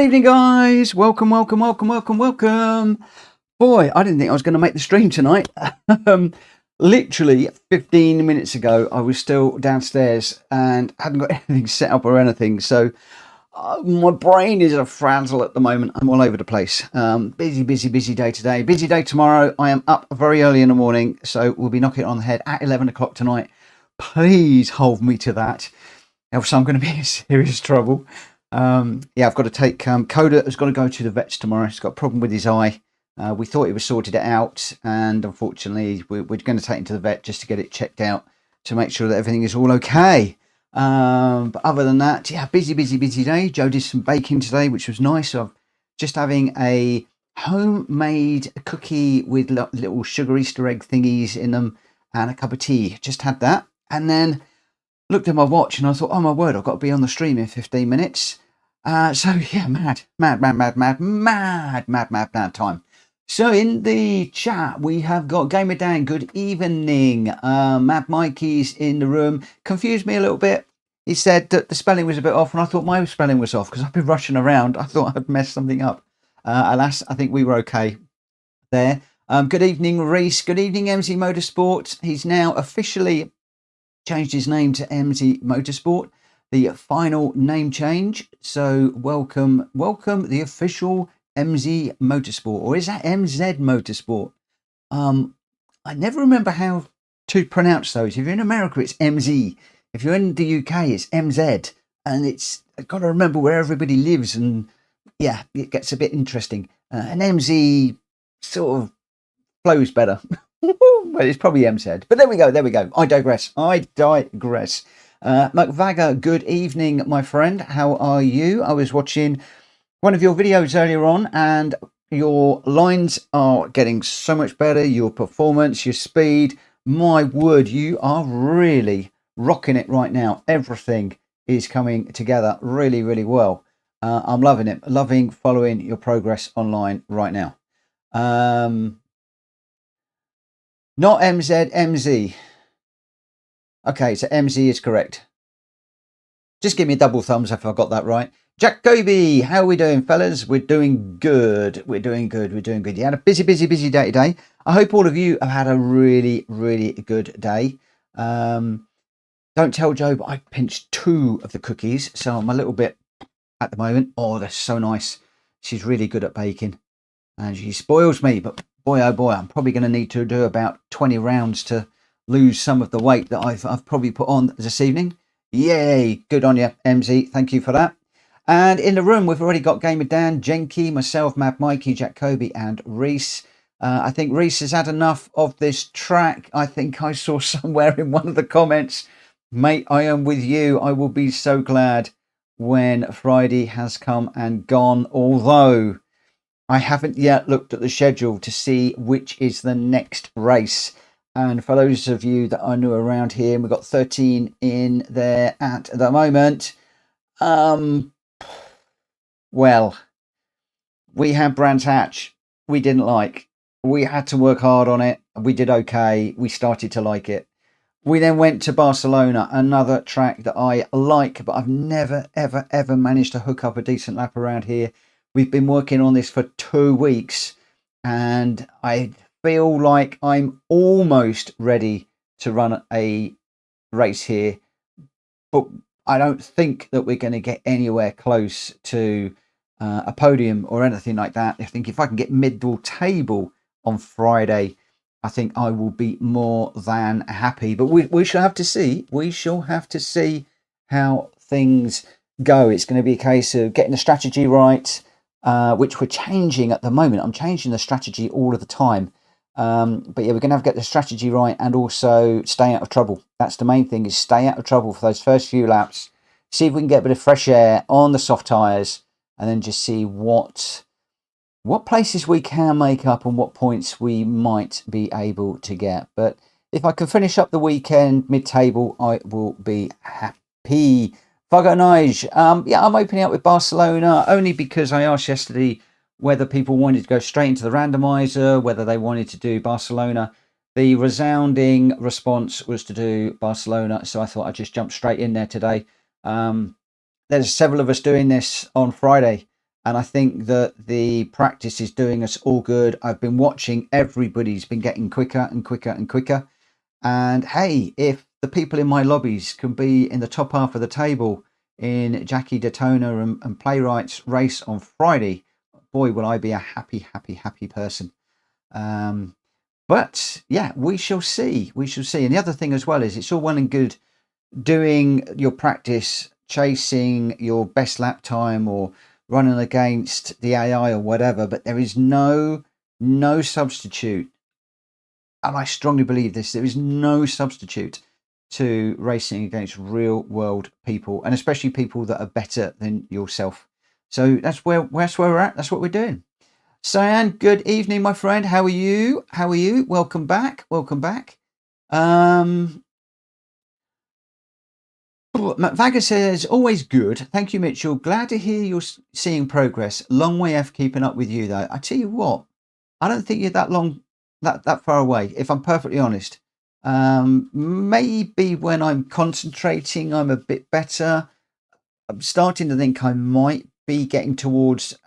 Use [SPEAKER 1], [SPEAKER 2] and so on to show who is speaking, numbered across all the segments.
[SPEAKER 1] evening, guys. Welcome. Boy, I didn't think I was going to make the stream tonight. Literally 15 minutes ago, I was still downstairs and hadn't got anything set up or anything. So my brain is a frazzle at the moment. I'm all over the place. Busy day today. Busy day tomorrow. I am up very early in the morning, so we'll be knocking it on the head at 11 o'clock tonight. Please hold me to that, else I'm going to be in serious trouble. Yeah, I've got to take Coda has got to go to the vets tomorrow. He's got a problem with his eye. We thought he was sorted it out, and unfortunately we're going to take him to the vet just to get it checked out to make sure that everything is all okay. But other than that, yeah, busy day. Joe did some baking today, which was nice. So I'm just having a homemade cookie with little sugar Easter egg thingies in them and a cup of tea. Just had that, and then looked at my watch and I thought, oh my word, I've got to be on the stream in 15 minutes. So yeah, mad time. So in the chat, we have got Gamer Dan, good evening. Mad Mikey's in the room. Confused me a little bit. He said that the spelling was a bit off, and I thought my spelling was off because I've been rushing around. I thought I'd messed something up. Alas, I think we were okay there. Good evening, Reese. Good evening, MZ Motorsport. He's now officially changed his name to MZ Motorsport, the final name change. So welcome the official MZ Motorsport, or is that MZ Motorsport? I never remember how to pronounce those. If you're in America, it's MZ. If you're in the UK, it's MZ, and I've got to remember where everybody lives, and yeah, it gets a bit interesting. And MZ sort of flows better. Well, it's probably MZ, but there we go. I digress. McVagger, good evening, my friend. How are you? I was watching one of your videos earlier on, and your lines are getting so much better. Your performance, your speed, my word, you are really rocking it right now. Everything is coming together really, really well. I'm loving it. Loving following your progress online right now. Not MZ, MZ. Okay, so MZ is correct. Just give me a double thumbs if I got that right. Jack Goby, how are we doing, fellas? We're doing good. We're doing good. You had a busy day today. I hope all of you have had a really, really good day. Don't tell Joe, but I pinched 2 of the cookies, so I'm a little bit at the moment. Oh, they're so nice. She's really good at baking, and she spoils me, but boy, oh boy, I'm probably going to need to do about 20 rounds to lose some of the weight that I've probably put on this evening. Yay, good on you, MZ. Thank you for that. And in the room, we've already got Gamer Dan, Jenky, myself, Mad Mikey, Jack Kobe, and Reese. I think Reese has had enough of this track. I think I saw somewhere in one of the comments, mate, I am with you. I will be so glad when Friday has come and gone, although I haven't yet looked at the schedule to see which is the next race. And for those of you that are new around here, we've got 13 in there at the moment. Well, we had Brands Hatch. We didn't like. We had to work hard on it. We did okay. We started to like it. We then went to Barcelona, another track that I like, but I've never, ever managed to hook up a decent lap around here. We've been working on this for 2 weeks, and I feel like I'm almost ready to run a race here, but I don't think that we're going to get anywhere close to a podium or anything like that. I think if I can get middle table on Friday, I think I will be more than happy. But we shall have to see. We shall have to see how things go. It's going to be a case of getting the strategy right, which we're changing at the moment. I'm changing the strategy all of the time. But yeah, we're going to have to get the strategy right and also stay out of trouble. That's the main thing, is stay out of trouble for those first few laps. See if we can get a bit of fresh air on the soft tyres, and then just see what places we can make up and what points we might be able to get. But if I can finish up the weekend mid-table, I will be happy. Fago Nige, yeah, I'm opening up with Barcelona only because I asked yesterday whether people wanted to go straight into the randomizer, whether they wanted to do Barcelona. The resounding response was to do Barcelona, so I thought I'd just jump straight in there today. There's several of us doing this on Friday, And I think that the practice is doing us all good. I've been watching, everybody's been getting quicker and quicker and quicker. And hey, if the people in my lobbies can be in the top half of the table in Jackie Daytona and Playwright's race on Friday, boy, will I be a happy, happy, happy person. But yeah, we shall see. We shall see. And the other thing as well is it's all well and good doing your practice, chasing your best lap time or running against the AI or whatever, but there is no substitute. And I strongly believe this, there is no substitute to racing against real world people, and especially people that are better than yourself. So that's where we're at. That's what we're doing. Cian, good evening, my friend. How are you? How are you? Welcome back. Welcome back. Vaga says, always good. Thank you, Mitchell. Glad to hear you're seeing progress. Long way off keeping up with you, though. I tell you what, I don't think you're that far away, if I'm perfectly honest. Maybe when I'm concentrating, I'm a bit better. I'm starting to think I might be getting towards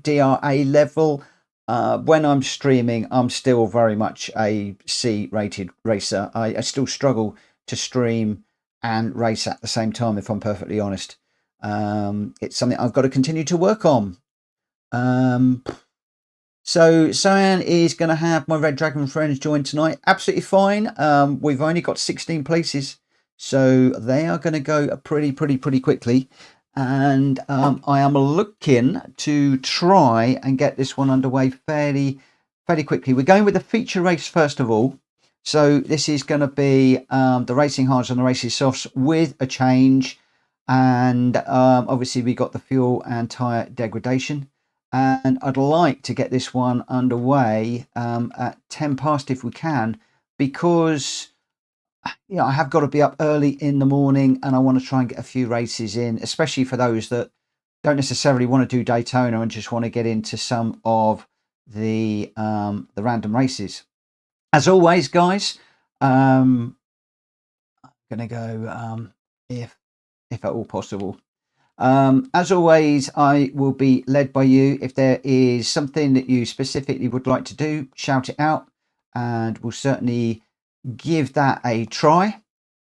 [SPEAKER 1] DRA level. When I'm streaming, I'm still very much a C-rated racer. I still struggle to stream and race at the same time, if I'm perfectly honest. It's something I've got to continue to work on. So Cian is going to have my Red Dragon friends join tonight. Absolutely fine. We've only got 16 places, so they are going to go pretty quickly. And I am looking to try and get this one underway fairly quickly. We're going with the feature race first of all. So this is going to be the racing hards and the racing softs with a change. And obviously we got the fuel and tyre degradation. And I'd like to get this one underway at 10 past if we can, because I have got to be up early in the morning and I want to try and get a few races in, especially for those that don't necessarily want to do Daytona and just want to get into some of the random races. As always, guys, I'm going to go if at all possible. As always, I will be led by you. If there is something that you specifically would like to do, shout it out and we'll certainly give that a try.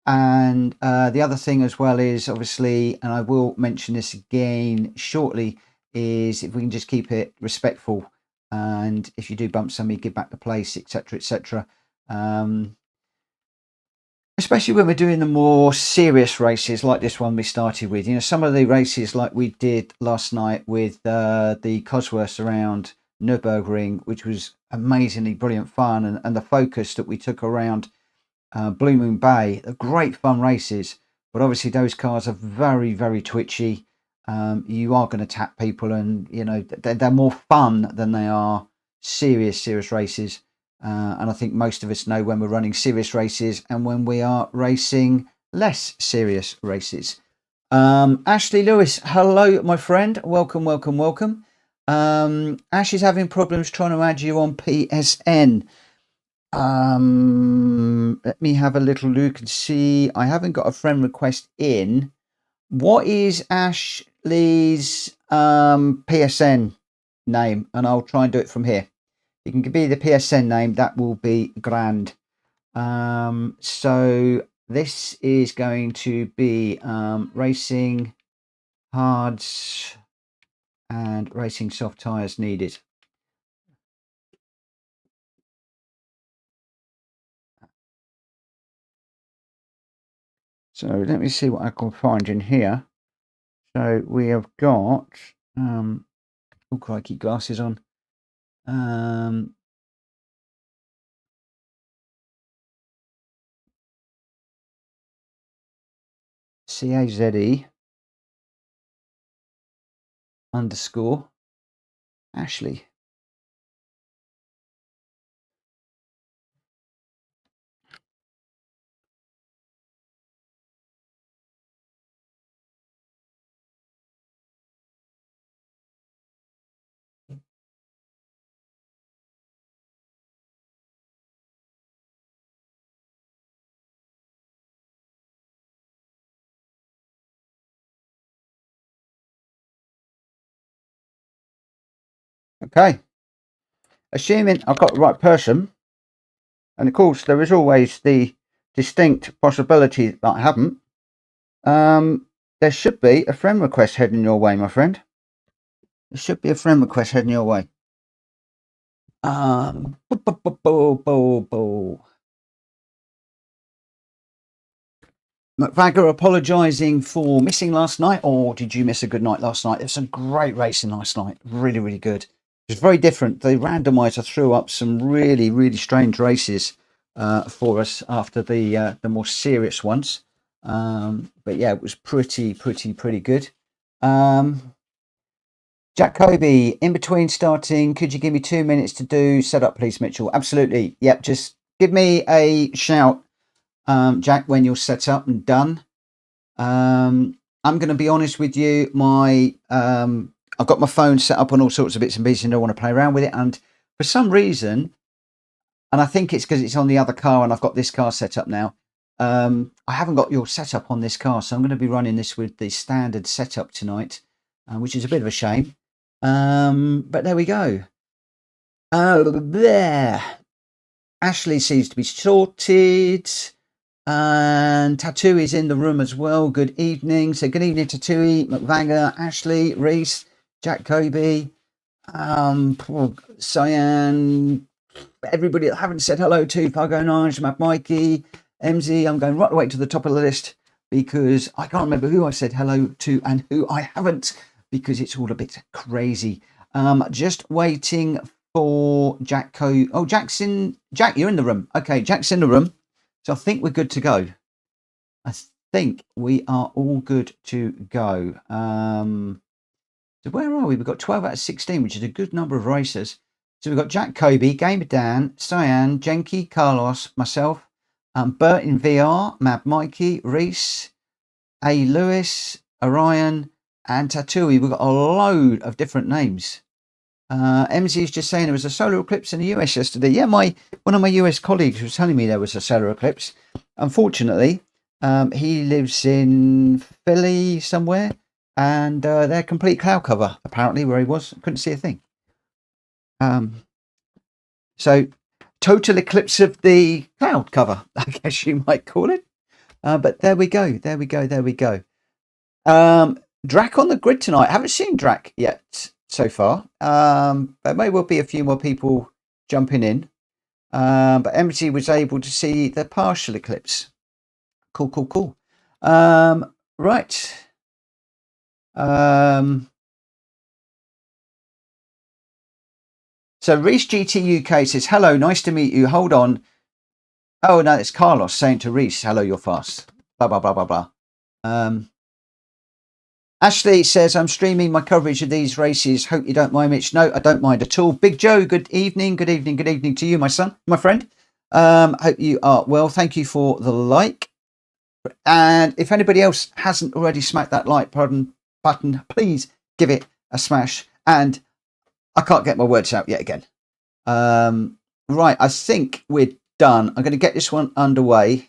[SPEAKER 1] And the other thing as well is obviously, and I will mention this again shortly, is if we can just keep it respectful, and if you do bump somebody, give back the place, etc, etc. Especially when we're doing the more serious races like this one we started with. Some of the races like we did last night with the Cosworths around Nürburgring, which was amazingly brilliant fun, and the focus that we took around Blue Moon Bay, are great fun races, but obviously those cars are very twitchy. You are going to tap people, and they're more fun than they are serious races. And I think most of us know when we're running serious races and when we are racing less serious races. Ashley Lewis, hello, my friend. Welcome. Ash is having problems trying to add you on PSN. Let me have a little look and see. I haven't got a friend request in. What is Ashley's PSN name? And I'll try and do it from here. You can give me the PSN name. That will be grand. So this is going to be racing hards and racing soft tires needed. So let me see what I can find in here. So we have got oh crikey, glasses on. CAZE _ Ashley. Okay. Assuming I've got the right person, and of course there is always the distinct possibility that I haven't, there should be a friend request heading your way, my friend. There should be a friend request heading your way. McVagger apologising for missing last night, or did you miss a good night last night? It was a great racing last night, really, really good. It was very different. The randomizer threw up some really, really strange races for us after the more serious ones. But yeah, it was pretty good. Jack Kobe, in between starting, could you give me 2 minutes to do setup, please, Mitchell? Absolutely. Yep, just give me a shout, Jack, when you're set up and done. I'm going to be honest with you. I've got my phone set up on all sorts of bits and pieces and I want to play around with it. And for some reason, and I think it's because it's on the other car and I've got this car set up now, I haven't got your setup on this car. So I'm going to be running this with the standard setup tonight, which is a bit of a shame. But there we go. Oh, there. Ashley seems to be sorted. And Tattoo is in the room as well. Good evening. So good evening, Tattoo, McVagger, Ashley, Reese, Jack Kobe, Cian, everybody that I haven't said hello to, Pago Nige, Matt Mikey, MZ. I'm going right away to the top of the list because I can't remember who I said hello to and who I haven't, because it's all a bit crazy. Just waiting for Jack Kobe. Oh, Jack, you're in the room. Okay, Jack's in the room. So I think we're good to go. I think we are all good to go. So where are we? We've got 12 out of 16, which is a good number of racers. So we've got Jack Kobe, Gamer Dan, Cian, Jenky, Carlos, myself, Bert in VR, Mad Mikey, Reese, A. Lewis, Orion, and Tattoo. We've got a load of different names. MZ is just saying there was a solar eclipse in the US yesterday. Yeah, one of my US colleagues was telling me there was a solar eclipse. Unfortunately, he lives in Philly somewhere, and they're complete cloud cover, apparently, where he was. Couldn't see a thing. So, total eclipse of the cloud cover, I guess you might call it. But there we go. Drac on the grid tonight. I haven't seen Drac yet so far. There may well be a few more people jumping in. But MT was able to see the partial eclipse. Cool. Right. So Reese GT UK says, hello, nice to meet you. Hold on. Oh, no, it's Carlos saying to Reese, hello, you're fast. Blah, blah, blah, blah, blah. Ashley says, I'm streaming my coverage of these races. Hope you don't mind, Mitch. No, I don't mind at all. Big Joe, good evening to you, my son, my friend. Hope you are well. Thank you for the like. And if anybody else hasn't already smacked that like button, please give it a smash. And I can't get my words out yet again. Right, I think we're done. I'm going to get this one underway.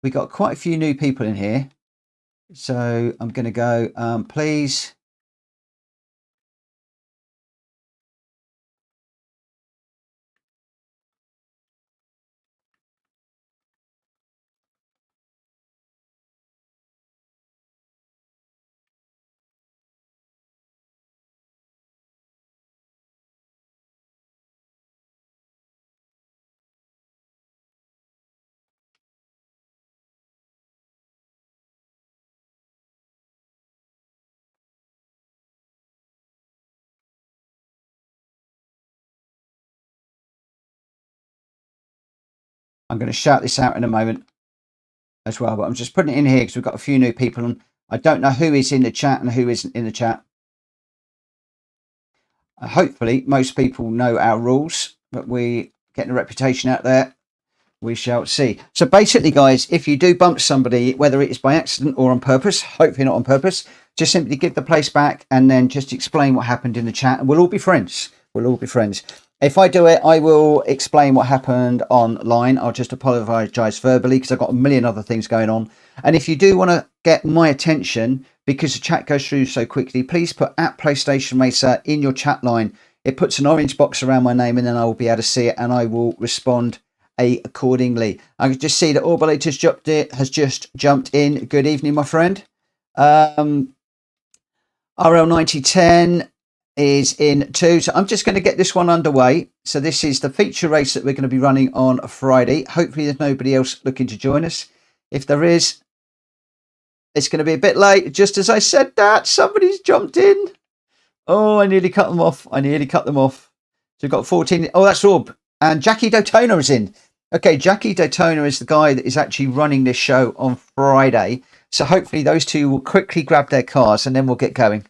[SPEAKER 1] We got quite a few new people in here. So I'm going to go, please. I'm going to shout this out in a moment as well, but I'm just putting it in here because we've got a few new people and I don't know who is in the chat and who isn't in the chat. Hopefully most people know our rules, but we're getting a reputation out there. We shall see. So basically, guys, if you do bump somebody, whether it is by accident or on purpose, hopefully not on purpose, just simply give the place back and then just explain what happened in the chat and we'll all be friends. If I do it, I will explain what happened online. I'll just apologise verbally because I've got a million other things going on. And if you do want to get my attention, because the chat goes through so quickly, please put at PlayStation Racer in your chat line. It puts an orange box around my name, and then I will be able to see it, and I will respond accordingly. I can just see that Orbulator has just jumped in. Good evening, my friend. RL9010 is in too. So I'm just going to get this one underway. So this is the feature race that we're going to be running on Friday. Hopefully there's nobody else looking to join us. If there is, it's going to be a bit late. Just as I said that, somebody's jumped in. Oh, I nearly cut them off. So we've got 14. Oh, that's Orb. And Jackie Dotona is in. Okay, Jackie Dotona is the guy that is actually running this show on Friday. So hopefully those two will quickly grab their cars and then we'll get going.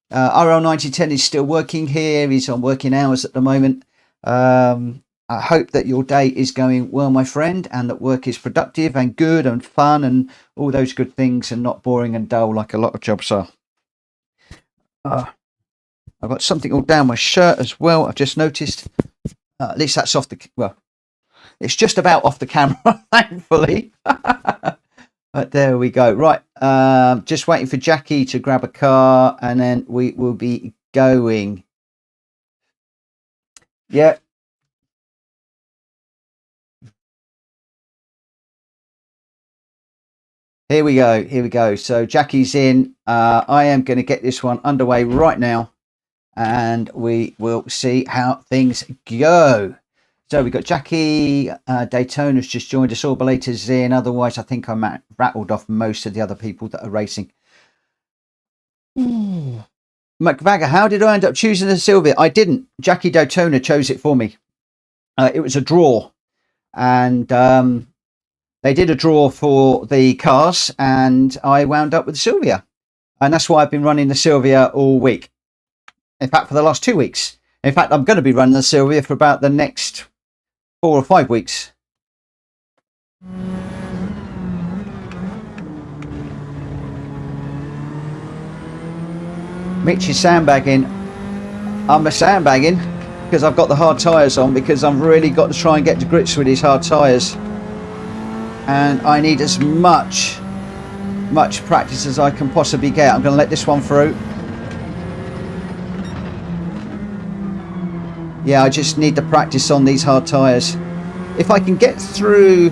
[SPEAKER 1] RL9010 is still working here. He's on working hours at the moment. I hope that your day is going well, my friend, and that work is productive and good and fun and all those good things and not boring and dull like a lot of jobs are. I've got something all down my shirt as well. I've just noticed. At least that's off the... Well, it's just about off the camera, thankfully. But there we go. Right. Just waiting for Jackie to grab a car and then we will be going. Yeah. Here we go. So Jackie's in. I am going to get this one underway right now and we will see how things go. So we've got Jackie Daytona's just joined us. Orbulator's in. Otherwise, I think I rattled off most of the other people that are racing. McVagger, how did I end up choosing the Sylvia? I didn't. Jackie Daytona chose it for me. It was a draw. And they did a draw for the cars. And I wound up with the Sylvia. And that's why I've been running the Sylvia all week. In fact, for the last 2 weeks. In fact, I'm going to be running the Sylvia for about the next 4 or 5 weeks. Mitch is sandbagging. I'm sandbagging because I've got the hard tyres on, because I've really got to try and get to grips with these hard tyres. And I need as much practice as I can possibly get. I'm going to let this one through. Yeah, I just need to practice on these hard tyres. If I can get through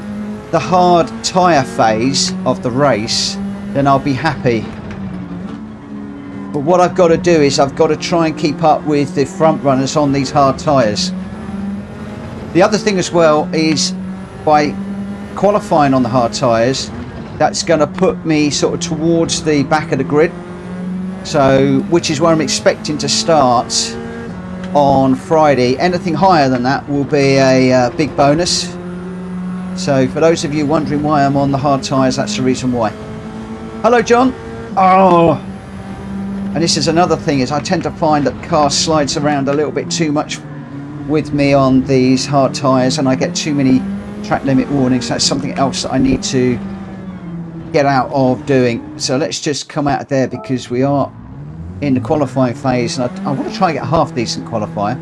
[SPEAKER 1] the hard tyre phase of the race, then I'll be happy. But what I've got to do is I've got to try and keep up with the front runners on these hard tyres. The other thing as well is by qualifying on the hard tyres, that's going to put me sort of towards the back of the grid. So, which is where I'm expecting to start on Friday. Anything higher than that will be a big bonus. So for those of you wondering why I'm on the hard tyres, that's the reason why. Hello, John. Oh, and this is another thing, is I tend to find that the car slides around a little bit too much with me on these hard tyres, and I get too many track limit warnings. That's something else that I need to get out of doing. So let's just come out of there, because we are in the qualifying phase, and I want to try and get a half decent qualifier.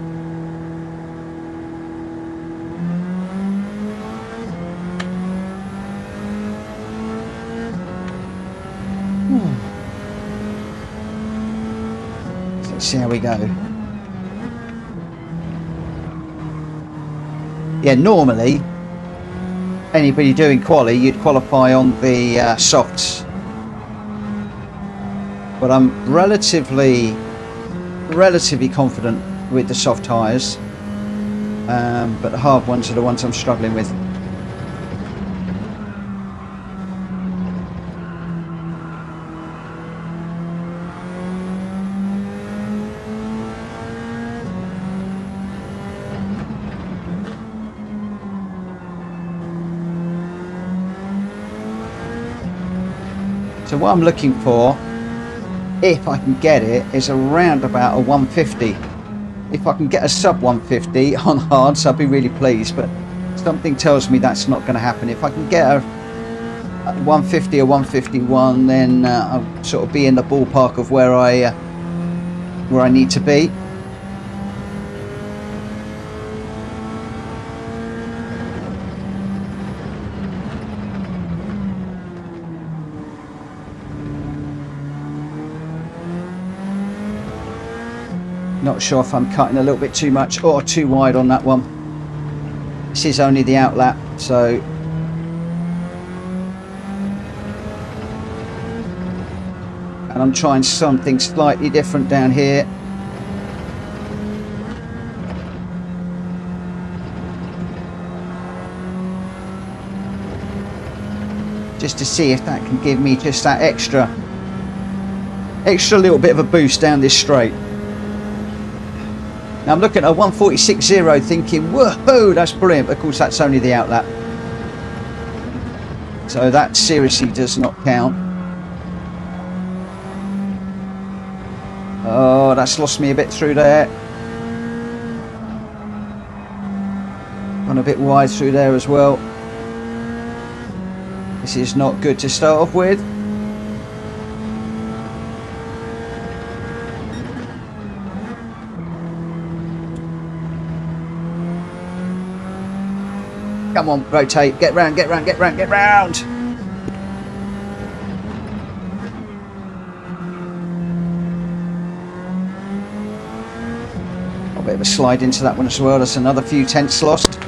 [SPEAKER 1] So let's see how we go. Yeah, normally anybody doing quali, you'd qualify on the softs. But I'm relatively confident with the soft tyres, but the hard ones are the ones I'm struggling with. So what I'm looking for, if I can get it, is around about a 150. If I can get a sub 150 on hards, I'll be really pleased, but something tells me that's not going to happen. If I can get a 150 or 151, then I'll sort of be in the ballpark of where I need to be. Not sure if I'm cutting a little bit too much or too wide on that one. This is only the out lap, so and I'm trying something slightly different down here. Just to see if that can give me just that extra little bit of a boost down this straight. Now I'm looking at a 146.0 thinking, whoa, that's brilliant. Of course, that's only the out lap. So that seriously does not count. Oh, that's lost me a bit through there. Gone a bit wide through there as well. This is not good to start off with. Come on, rotate, get round, get round, get round, get round. A bit of a slide into that one as well. That's another few tenths lost.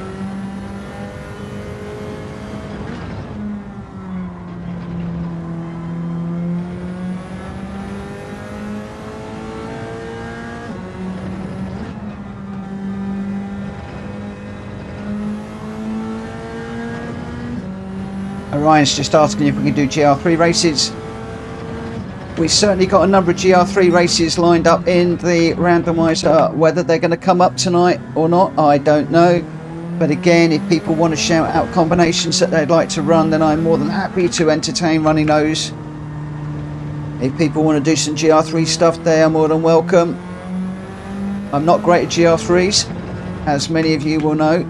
[SPEAKER 1] Ryan's just asking if we can do GR3 races. We've certainly got a number of GR3 races lined up in the randomizer. Whether they're going to come up tonight or not, I don't know. But again, if people want to shout out combinations that they'd like to run, then I'm more than happy to entertain running those. If people want to do some GR3 stuff, they are more than welcome. I'm not great at GR3s, as many of you will know,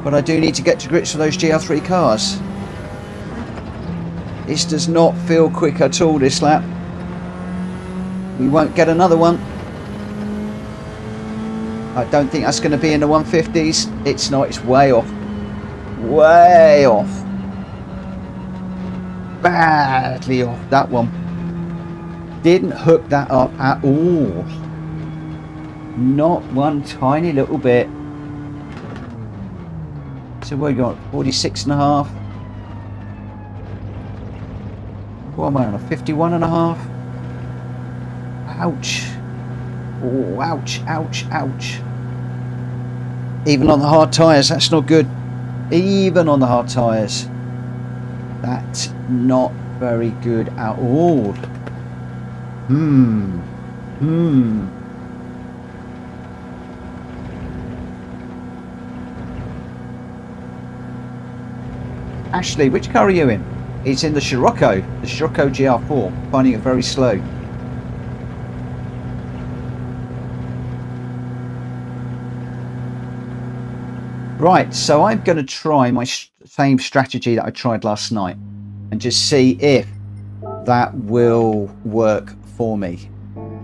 [SPEAKER 1] but I do need to get to grips with those GR3 cars. This does not feel quick at all, this lap. We won't get another one. I don't think that's going to be in the 150s. It's not, it's way off. Way off. Badly off, that one. Didn't hook that up at all. Not one tiny little bit. So what have we got? 46.5. What am I on? A 51.5? Ouch. Oh, ouch, ouch, ouch. Even on the hard tyres, that's not good. Even on the hard tyres. That's not very good at all. Ashley, which car are you in? It's in the Scirocco GR4, finding it very slow. Right, so I'm going to try my same strategy that I tried last night and just see if that will work for me.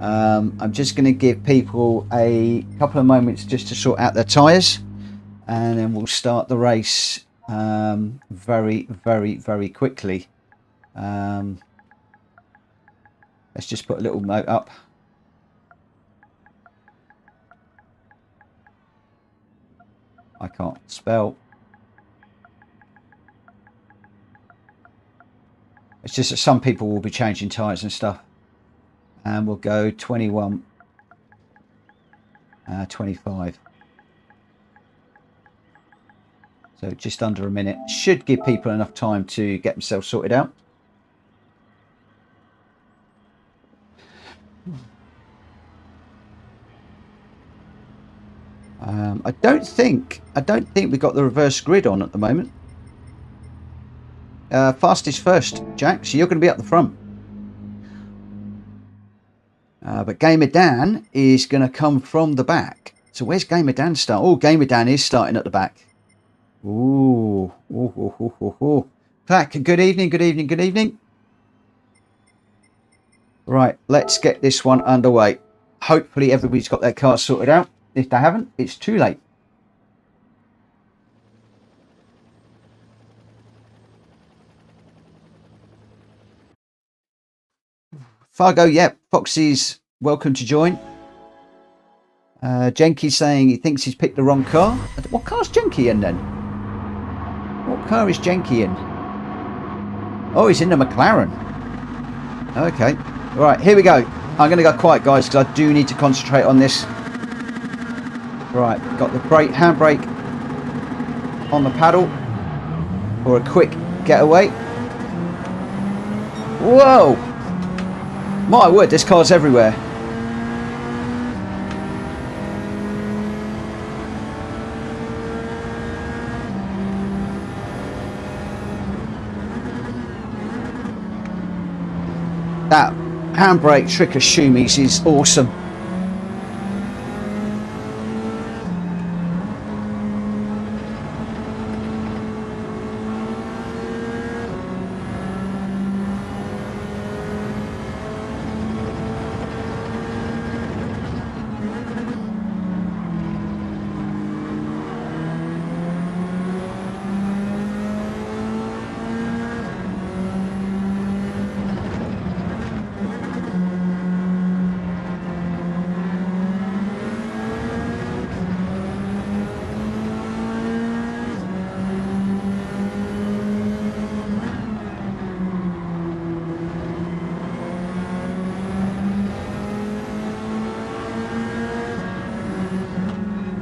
[SPEAKER 1] I'm just going to give people a couple of moments just to sort out their tyres, and then we'll start the race very, very, very quickly. Let's just put a little note up. I can't spell. It's just that some people will be changing tyres and stuff. And we'll go 21, 25. So just under a minute. Should give people enough time to get themselves sorted out. I don't think we got the reverse grid on at the moment. Fastest first, Jack. So you're going to be up the front. But Gamer Dan is going to come from the back. So where's Gamer Dan start? Oh, Gamer Dan is starting at the back. Ooh. Pack, good evening, good evening, good evening. Right, let's get this one underway. Hopefully everybody's got their cars sorted out. If they haven't, it's too late. Fargo, yep. Foxy's welcome to join. Jenky's saying he thinks he's picked the wrong car. What car's Jenky in then? What car is Jenky in? Oh, he's in the McLaren. Okay. Right, here we go. I'm going to go quiet, guys, because I do need to concentrate on this. Right, got the handbrake on the paddle for a quick getaway. Whoa! My word, this car's everywhere. That handbrake trick of Shumi's is awesome.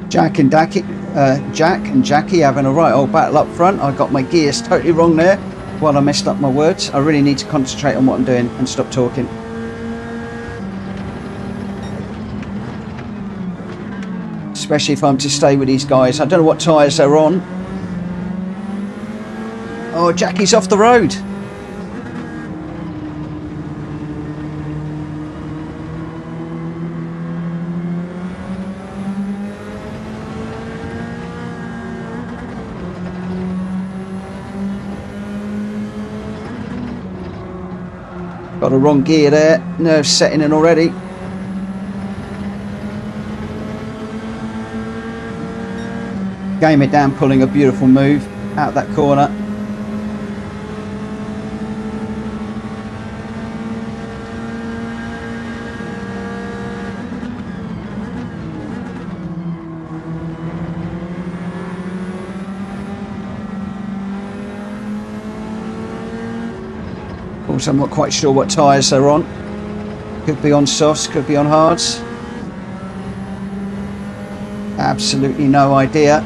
[SPEAKER 1] Jack and Jackie having a right old battle up front. I got my gears totally wrong there while I messed up my words. I really need to concentrate on what I'm doing and stop talking. Especially if I'm to stay with these guys. I don't know what tyres they're on. Oh, Jackie's off the road. Got a wrong gear there, nerves setting in already. Game it down, pulling a beautiful move out that corner. Also, I'm not quite sure what tyres they're on. Could be on softs, could be on hards. Absolutely no idea.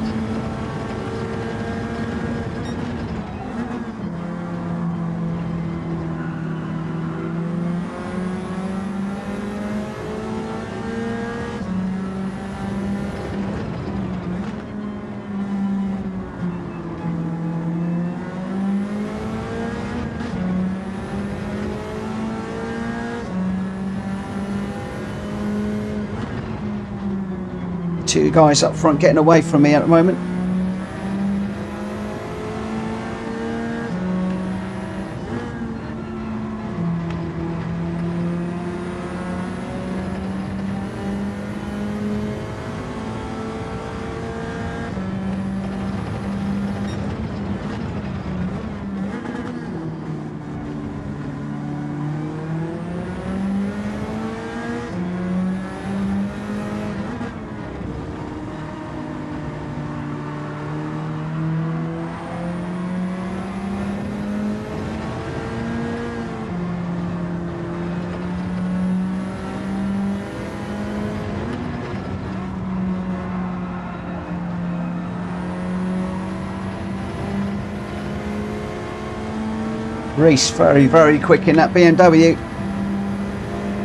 [SPEAKER 1] Two guys up front getting away from me at the moment. Reese very, very quick in that BMW.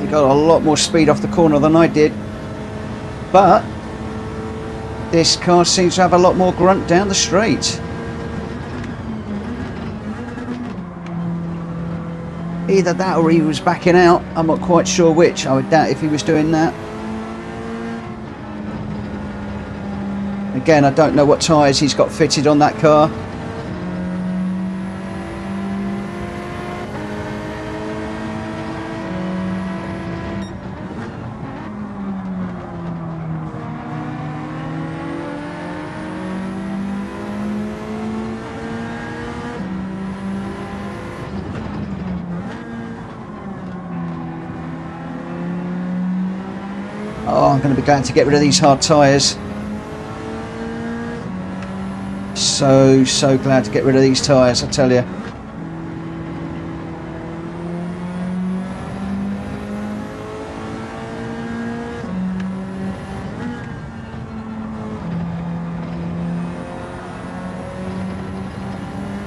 [SPEAKER 1] He got a lot more speed off the corner than I did. But this car seems to have a lot more grunt down the straight. Either that or he was backing out. I'm not quite sure which. I would doubt if he was doing that. Again, I don't know what tyres he's got fitted on that car. Oh, I'm going to be glad to get rid of these hard tyres. So glad to get rid of these tyres, I tell you.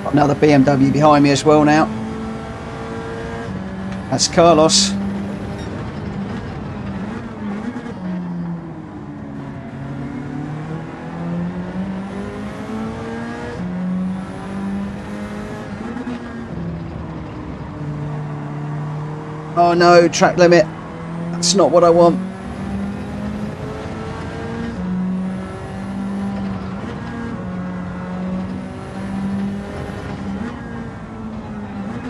[SPEAKER 1] Got another BMW behind me as well now. That's Carlos. Oh no, track limit. That's not what I want.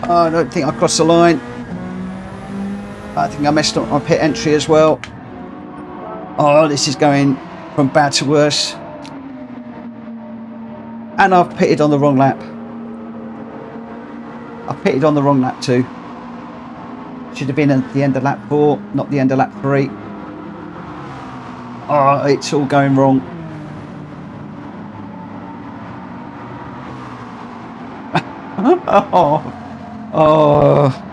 [SPEAKER 1] Oh, I don't think I crossed the line. I think I messed up my pit entry as well. Oh, this is going from bad to worse. And I've pitted on the wrong lap. I pitted on the wrong lap too. Should have been at the end of lap 4, not the end of lap 3. Oh, it's all going wrong. Oh.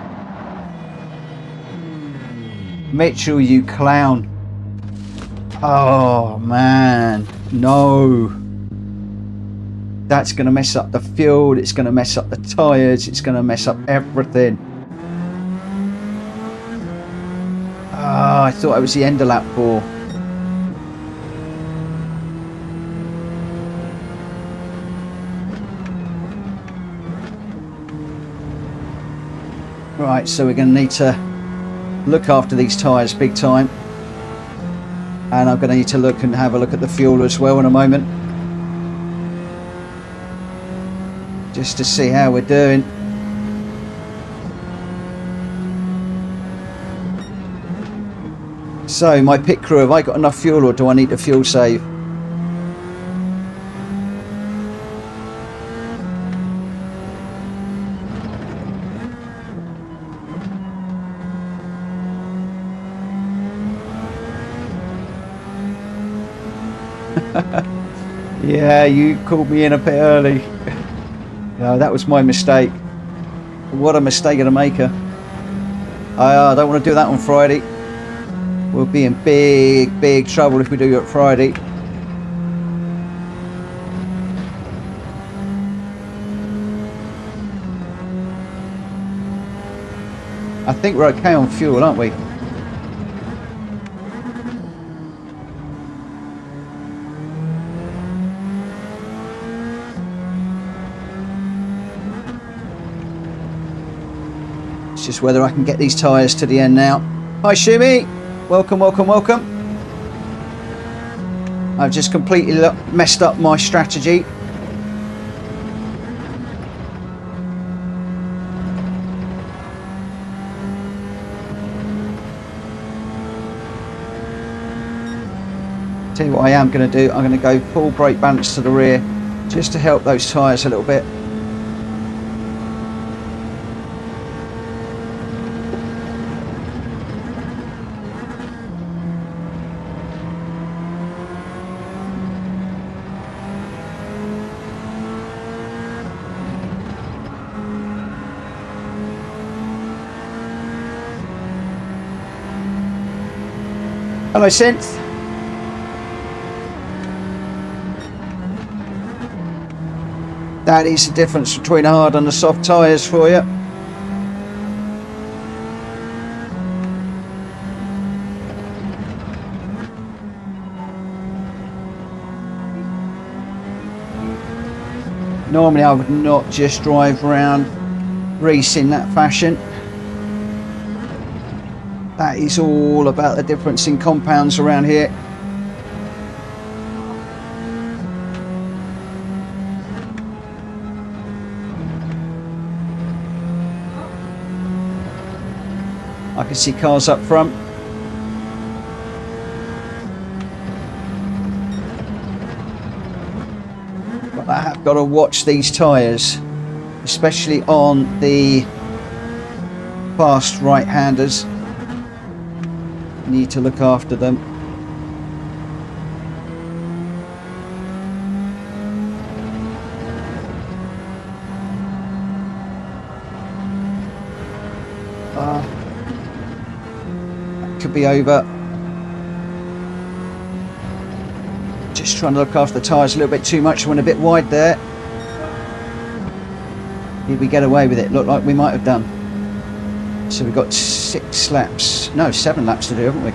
[SPEAKER 1] Mitchell, you clown. Oh, man. No. That's going to mess up the fuel. It's going to mess up the tyres. It's going to mess up everything. Oh, I thought it was the end of lap 4. Right, so we're going to need to look after these tyres big time. And I'm going to need to look and have a look at the fuel as well in a moment. Just to see how we're doing. So, my pit crew, have I got enough fuel or do I need to fuel save? Yeah, you called me in a bit early. No, that was my mistake. What a mistake of a maker. I don't want to do that on Friday. We'll be in big trouble if we do it Friday. I think we're okay on fuel, aren't we? It's just whether I can get these tyres to the end now. Hi Shumi, welcome. I've just completely messed up my strategy. Tell you what I am going to do, I'm going to go full brake balance to the rear just to help those tyres a little bit. Hello Synth. That is the difference between hard and the soft tyres for you. Normally I would not just drive around Reese in that fashion. That is all about the difference in compounds around here. I can see cars up front. But I have got to watch these tyres, especially on the fast right-handers. Need to look after them. be over. Just trying to look after the tyres a little bit too much. Went a bit wide there. Did we get away with it? Looked like we might have done. So we've got 6 laps. No, 7 laps to do, haven't we?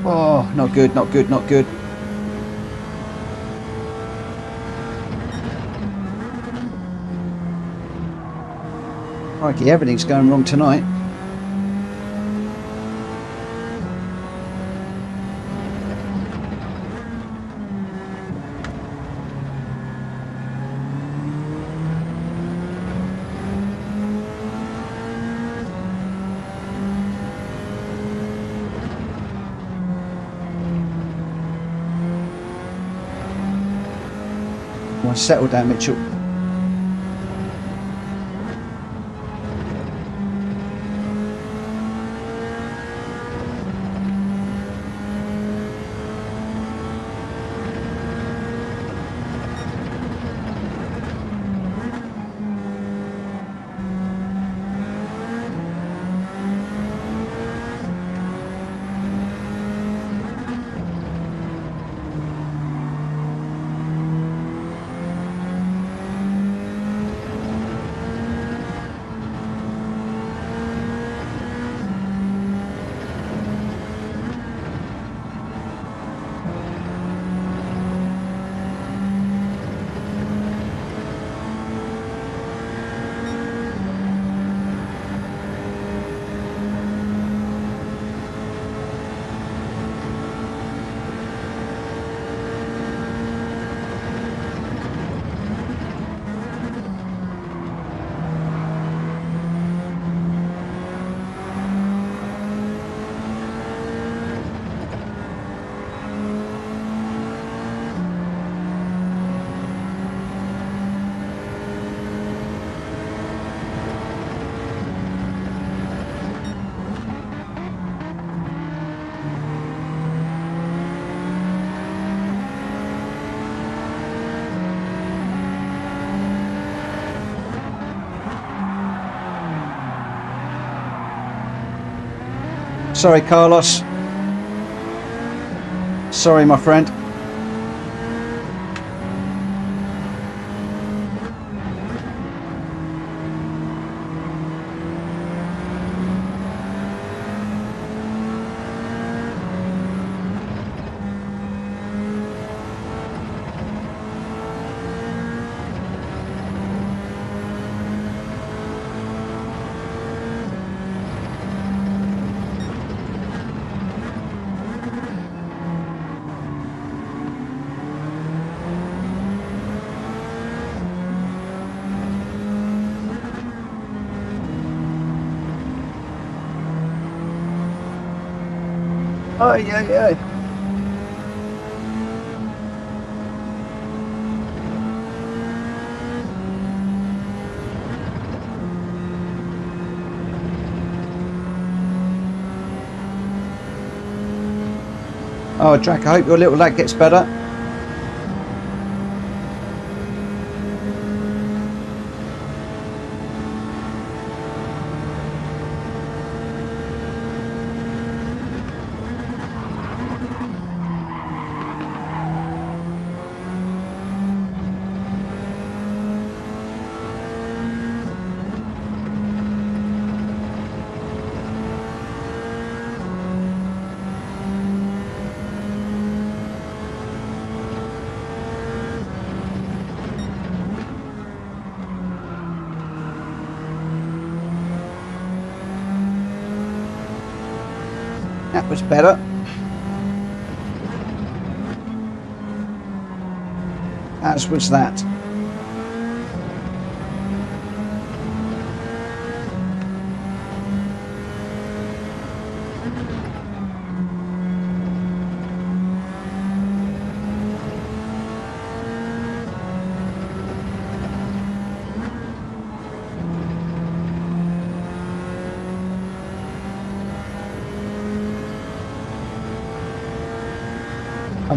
[SPEAKER 1] Oh, not good, not good, not good. Crikey, everything's going wrong tonight. Well, settle down, Mitchell. Sorry, Carlos. Sorry, my friend. Oh, yeah. Oh, Jack, I hope your little lag gets better. That was better. As was that.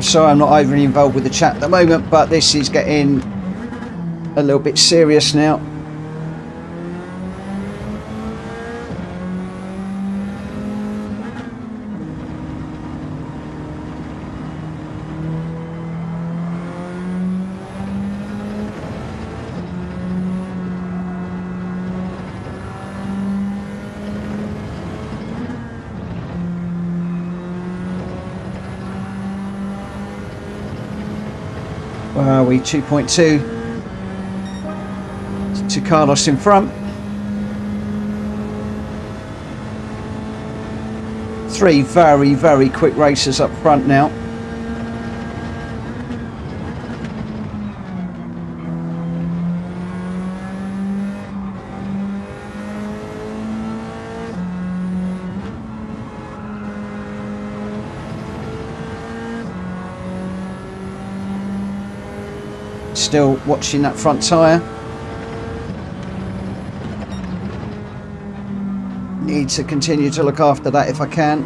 [SPEAKER 1] I'm sorry I'm not overly involved with the chat at the moment, but this is getting a little bit serious now. Where are we? 2.2 to Carlos in front. 3 very, very quick racers up front now. Still watching that front tyre. Need to continue to look after that if I can.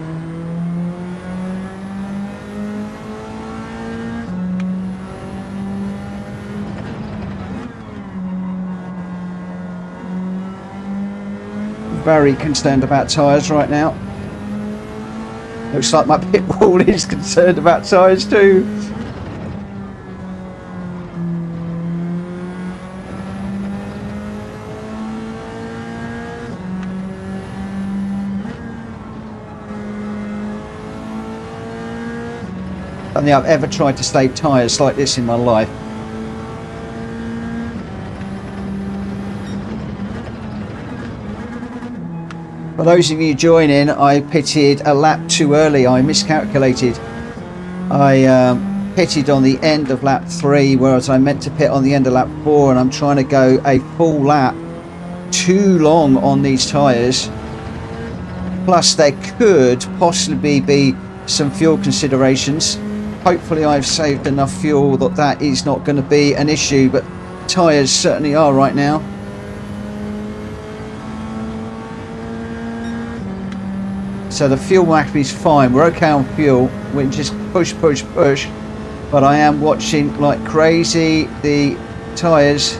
[SPEAKER 1] Very concerned about tyres right now. Looks like my pit wall is concerned about tyres too. I don't think I've ever tried to save tyres like this in my life. For those of you joining, I pitted a lap too early. I miscalculated. I pitted on the end of lap 3, whereas I meant to pit on the end of lap 4, and I'm trying to go a full lap too long on these tyres. Plus there could possibly be some fuel considerations. Hopefully I've saved enough fuel that that is not going to be an issue, but tyres certainly are right now. So the fuel map is fine, we're okay on fuel, we just push, but I am watching like crazy the tyres,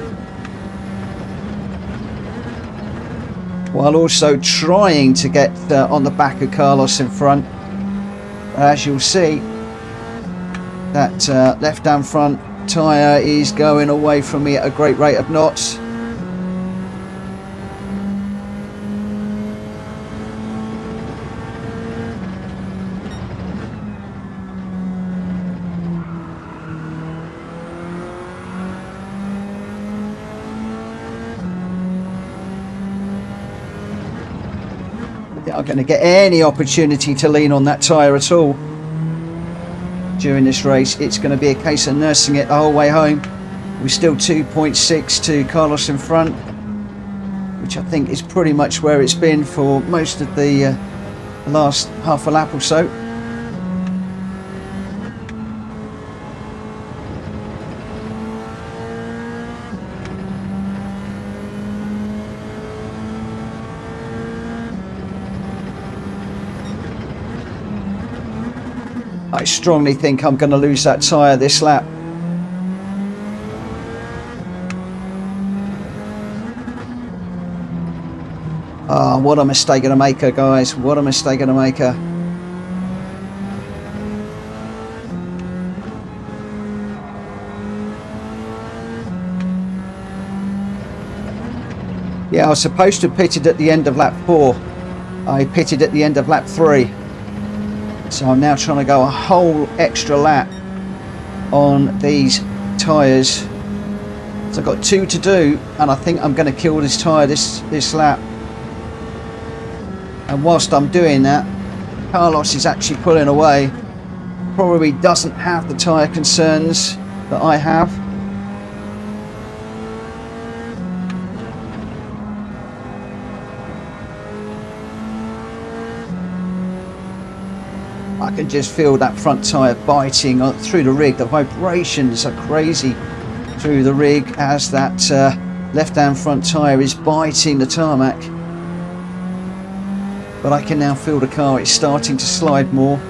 [SPEAKER 1] while also trying to get on the back of Carlos in front. As you'll see, that left hand front tyre is going away from me at a great rate of knots. I'm going to get any opportunity to lean on that tyre at all during this race. It's going to be a case of nursing it the whole way home. We're still 2.6 to Carlos in front, which I think is pretty much where it's been for most of the last half a lap or so. I strongly think I'm going to lose that tyre this lap. Oh, what a mistake of a maker, guys. What a mistake of a maker. Yeah, I was supposed to have pitted at the end of lap 4. I pitted at the end of lap 3. So I'm now trying to go a whole extra lap on these tyres. So I've got 2 to do, and I think I'm going to kill this tyre this lap. And whilst I'm doing that, Carlos is actually pulling away. Probably doesn't have the tyre concerns that I have. I can just feel that front tyre biting through the rig. The vibrations are crazy through the rig as that left-hand front tyre is biting the tarmac. But I can now feel the car, it's starting to slide more.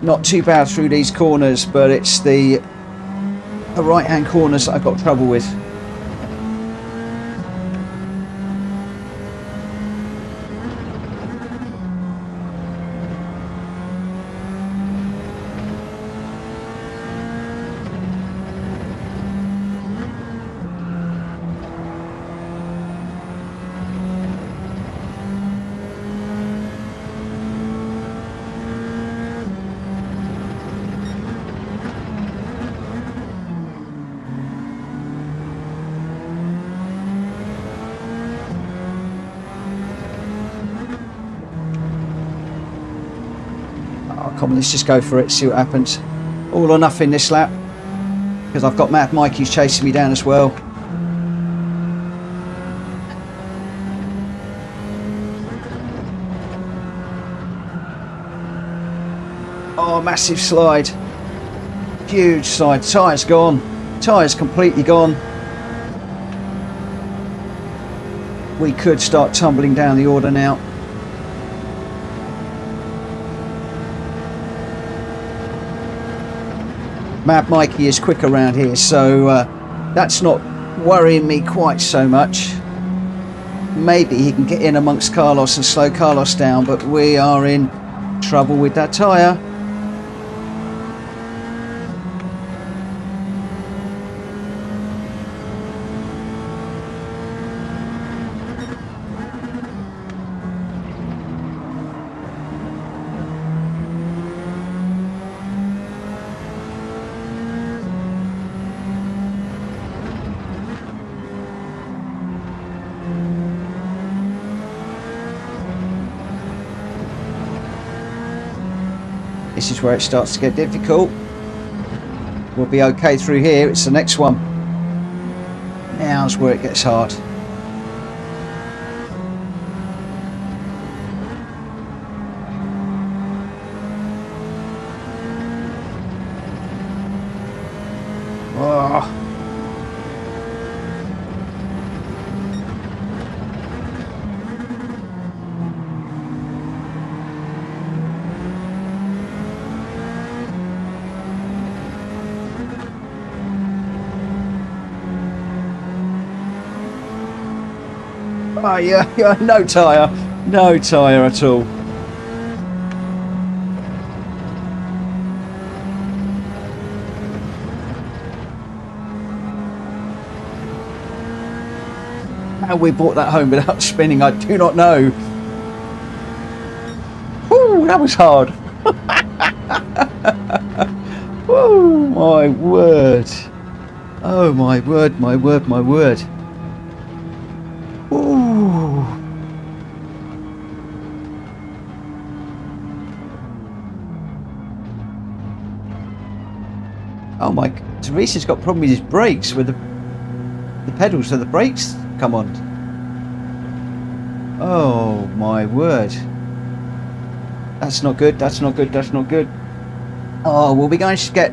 [SPEAKER 1] not too bad through these corners, but it's the right hand corners that I've got trouble with. Come on, let's just go for it, see what happens. All or nothing this lap, because I've got Mad Mikey's chasing me down as well. Oh, massive slide. Huge slide. Tyre's gone. Tyre's completely gone. We could start tumbling down the order now. Mad Mikey is quick around here, so that's not worrying me quite so much. Maybe he can get in amongst Carlos and slow Carlos down, but we are in trouble with that tyre. This is where it starts to get difficult. We'll be okay through here. It's the next one. Now's where it gets hard. Oh. Oh yeah, no tyre at all. How we brought that home without spinning, I do not know. Woo, that was hard. Woo, my word. Oh my word, my word, my word. Oh my, Teresa's got a problem with his brakes, with the pedals so the brakes come on. Oh my word. That's not good, that's not good, that's not good. Oh, will we going to get...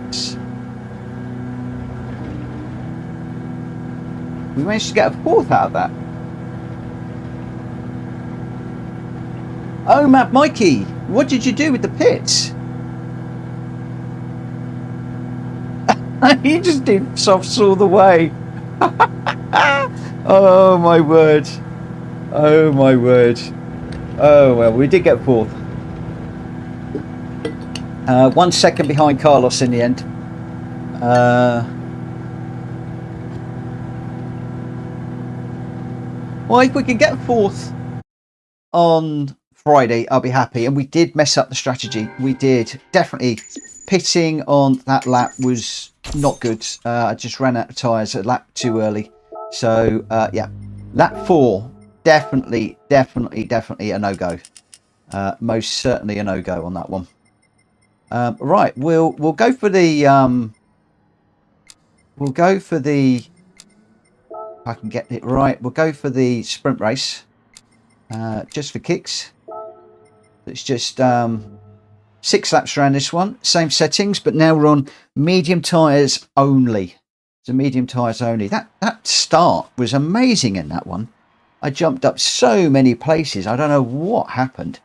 [SPEAKER 1] We managed to get a fourth out of that. Oh, Mad Mikey, what did you do with the pits? He just did softs all the way. Oh my word. Oh my word. Oh well, we did get fourth. 1 second behind Carlos in the end. Well, if we can get fourth on Friday, I'll be happy. And we did mess up the strategy. We did. Definitely. Pitting on that lap was not good. I just ran out of tyres a lap too early. So, yeah. Lap 4, definitely a no-go. Most certainly a no-go on that one. Right, we'll go for the... we'll go for the... If I can get it right. We'll go for the sprint race. Just for kicks. It's just... 6 laps around this one, same settings, but now we're on medium tyres only. So medium tyres only. That start was amazing in that one. I jumped up so many places. I don't know what happened.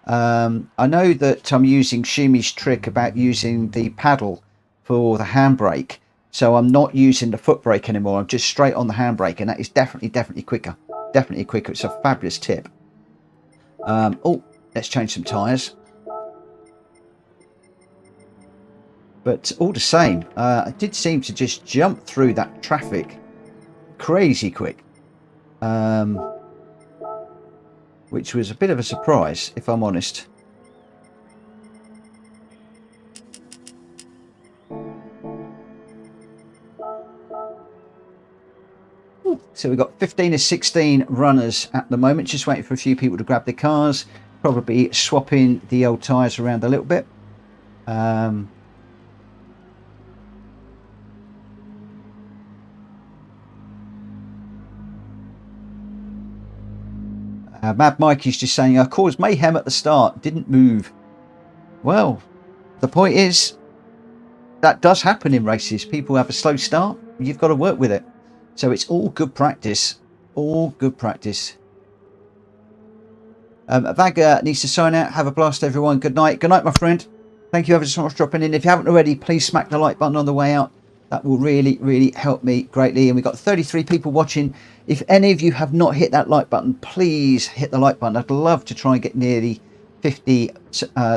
[SPEAKER 1] I know that I'm using Shumi's trick about using the paddle for the handbrake, so I'm not using the foot brake anymore. I'm just straight on the handbrake, and that is definitely quicker. Definitely quicker. It's a fabulous tip. Oh, let's change some tyres. But all the same, I did seem to just jump through that traffic crazy quick, which was a bit of a surprise, if I'm honest. So we've got 15 or 16 runners at the moment, just waiting for a few people to grab their cars, probably swapping the old tyres around a little bit. Mad Mikey's just saying, I caused mayhem at the start, didn't move. Well, the point is, that does happen in races. People have a slow start, you've got to work with it. So it's all good practice. All good practice. Vaga needs to sign out. Have a blast, everyone. Good night. Good night, my friend. Thank you ever so much for dropping in. If you haven't already, please smack the like button on the way out. That will really help me greatly. And we've got 33 people watching. If any of you have not hit that like button, please hit the like button. I'd love to try and get nearly 50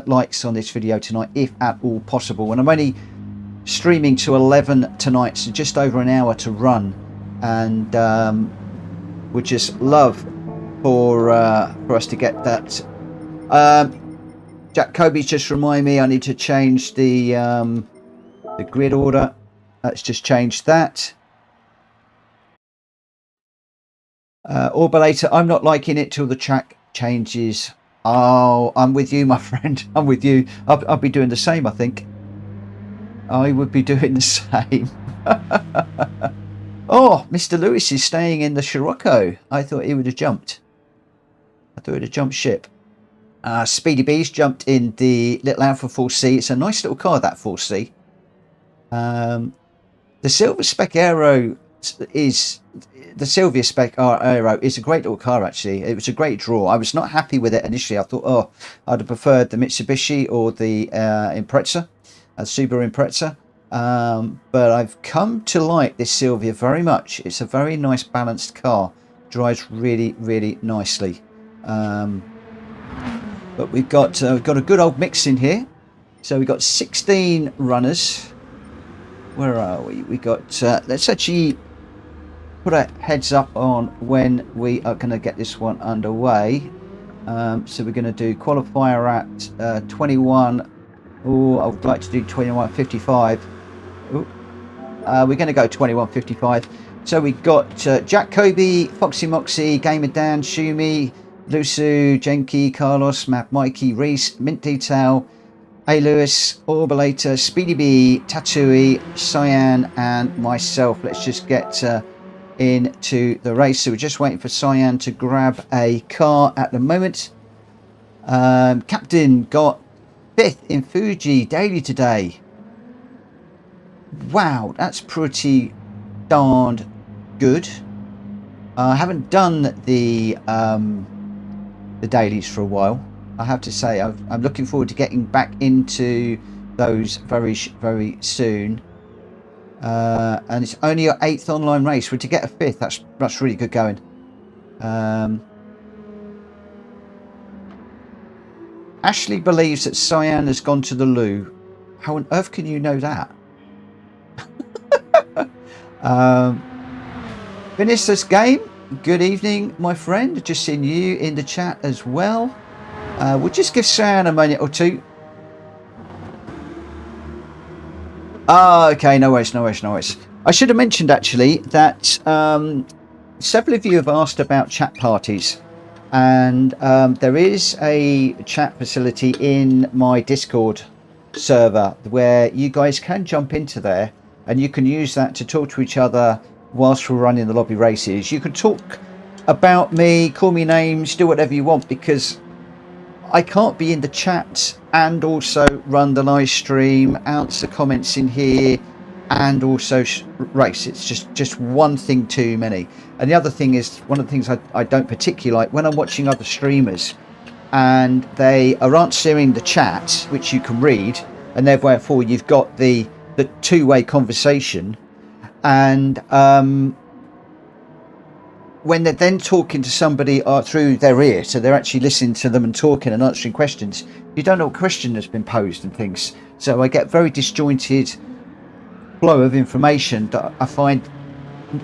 [SPEAKER 1] likes on this video tonight, if at all possible. And I'm only streaming to 11 tonight, so just over an hour to run. And would just love for us to get that. Jack Kobe's just remind me I need to change the grid order. Let's just change that. Orbalator, I'm not liking it till the track changes. Oh, I'm with you, my friend. I'm with you. I'll be doing the same, I think. I would be doing the same. Oh, Mr. Lewis is staying in the Scirocco. I thought he would have jumped. I thought he'd have jumped ship. Speedy B's jumped in the Little Alpha 4C. It's a nice little car, that 4C. The Silver Spec Aero is... The Silvia Spec Aero is a great little car, actually. It was a great draw. I was not happy with it initially. I thought, oh, I'd have preferred the Mitsubishi or the Impreza, Subaru Impreza. But I've come to like this Silvia very much. It's a very nice balanced car. Drives really nicely. But we've got a good old mix in here. So we've got 16 runners. Where are we? We got let's actually put a heads up on when we are going to get this one underway. So we're going to do qualifier at 21. Oh, I would like to do 21:55. We're going to go 21:55. So we got Jack Kobe, Foxy Moxie, Gamer Dan, Shumi, Lusu, Jenki, Carlos, Matt, Mikey, Reese, Mint Detail, A Lewis, Orbalator, Speedy B, Tatooey, Cian, and myself. Let's just get into the race. So we're just waiting for Cian to grab a car at the moment. Captain got 5th in Fuji Daily today. Wow, that's pretty darned good. I haven't done the dailies for a while, I have to say. I'm looking forward to getting back into those very soon. And it's only your 8th online race. We're to get a 5th. That's really good going. Ashley believes that Cian has gone to the loo. How on earth can you know that? Finish this game. Good evening, my friend. Just seeing you in the chat as well. We'll just give Cian a minute or two. Okay, no worries. I should have mentioned actually that several of you have asked about chat parties, and there is a chat facility in my Discord server where you guys can jump into there, and you can use that to talk to each other whilst we're running the lobby races. You can talk about me, call me names, do whatever you want, because I can't be in the chat and also run the live stream, answer comments in here, and also race. It's just one thing too many. And the other thing is, one of the things I don't particularly like when I'm watching other streamers, and they are answering the chat, which you can read, and therefore you've got the two-way conversation. And when they're then talking to somebody through their ear, so they're actually listening to them and talking and answering questions, you don't know what question has been posed and things. So I get very disjointed flow of information that I find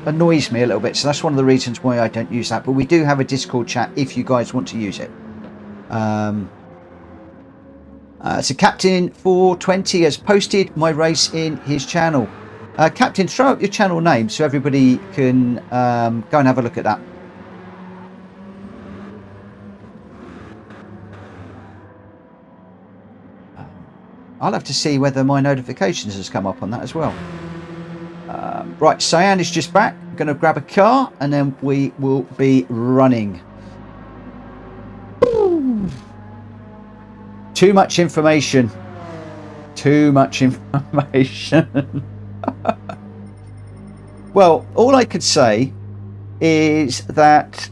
[SPEAKER 1] annoys me a little bit. So that's one of the reasons why I don't use that. But we do have a Discord chat if you guys want to use it. So Captain 420 has posted my race in his channel. Captain, throw up your channel name so everybody can go and have a look at that. I'll have to see whether my notifications has come up on that as well. Right, Cian is just back. I'm going to grab a car and then we will be running. Too much information. Too much information. Well, all I could say is that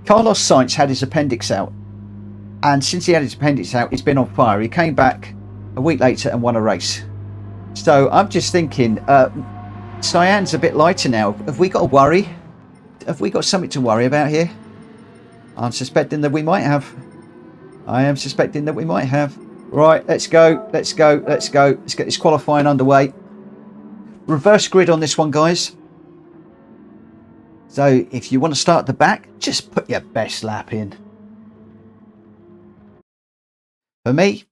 [SPEAKER 1] Carlos Sainz had his appendix out. And since he had his appendix out, he's been on fire. He came back a week later and won a race. So I'm just thinking, Cian's a bit lighter now. Have we got to worry? Have we got something to worry about here? I'm suspecting that we might have. I am suspecting that we might have. Right, let's go. Let's go. Let's go. Let's get this qualifying underway. Reverse grid on this one, guys. So if you want to start at the back, just put your best lap in. For me,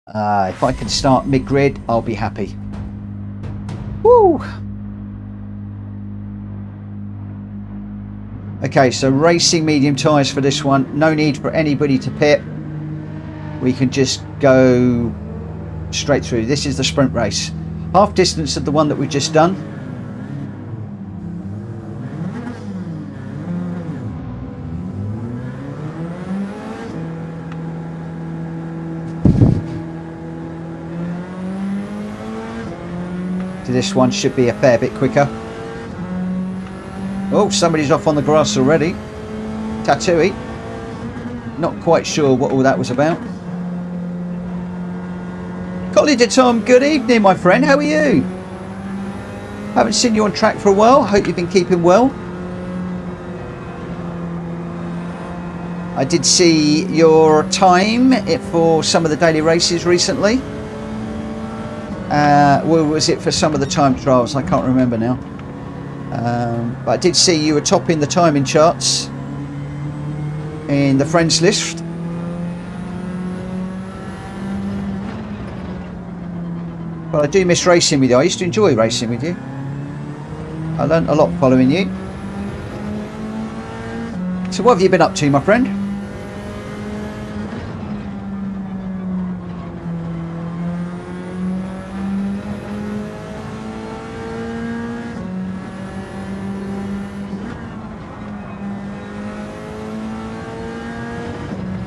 [SPEAKER 1] if I can start mid-grid, I'll be happy. Woo! Okay, so racing medium tyres for this one. No need for anybody to pit. We can just go straight through. This is the sprint race. Half distance of the one that we've just done. So this one should be a fair bit quicker. Oh, somebody's off on the grass already. Tattooey. Not quite sure what all that was about. Collie de Tom, good evening, my friend. How are you? Haven't seen you on track for a while. Hope you've been keeping well. I did see your time for some of the daily races recently. Well, was it for some of the time trials? I can't remember now. But I did see you were topping the timing charts in the friends list. But I do miss racing with you. I used to enjoy racing with you. I learnt a lot following you. So what have you been up to, my friend?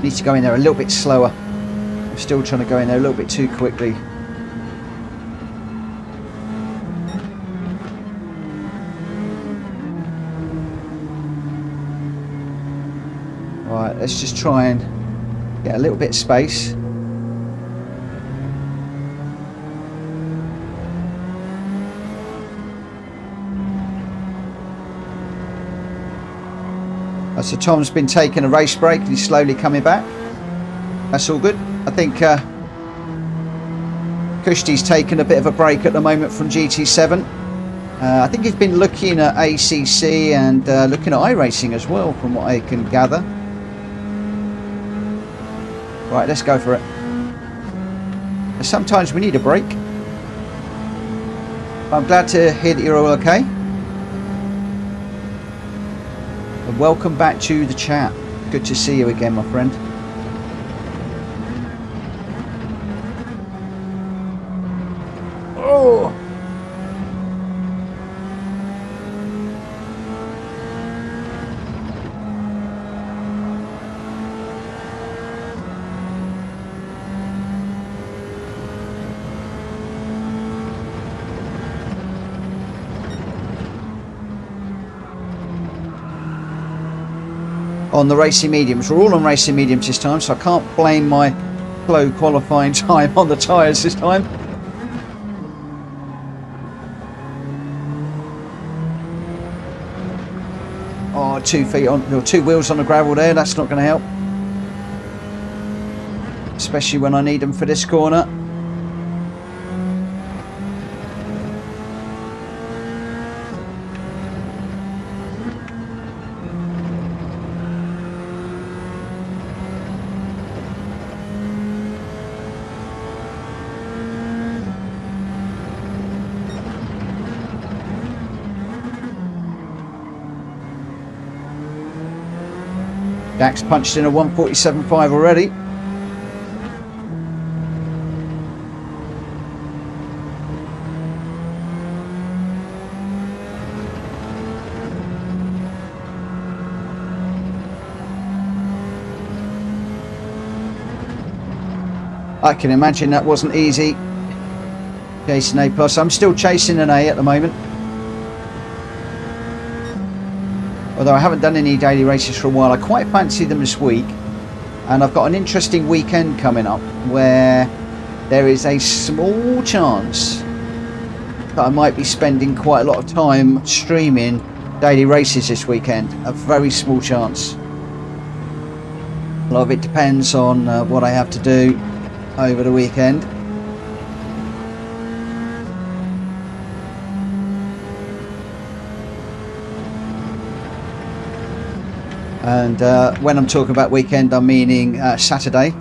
[SPEAKER 1] Need to go in there a little bit slower. I'm still trying to go in there a little bit too quickly. Right, let's just try and get a little bit of space. So Tom's been taking a race break and he's slowly coming back. That's all good. I think Kushti's taken a bit of a break at the moment from GT7. I think he's been looking at ACC and looking at iRacing as well, from what I can gather. Right, let's go for it. Sometimes we need a break. I'm glad to hear that you're all okay. And welcome back to the chat. Good to see you again, my friend. Oh! on the racing mediums. We're all on racing mediums this time, so I can't blame my slow qualifying time on the tyres this time. Oh, 2 feet on, or 2 wheels on the gravel there. That's not going to help, especially when I need them for this corner. Dax punched in a 147.5 already. I can imagine that wasn't easy. Chasing A+. I'm still chasing an A at the moment. Although I haven't done any daily races for a while, I quite fancy them this week. And I've got an interesting weekend coming up where there is a small chance that I might be spending quite a lot of time streaming daily races this weekend. A very small chance. A lot of it depends on what I have to do over the weekend. And when I'm talking about weekend, I'm meaning Saturday.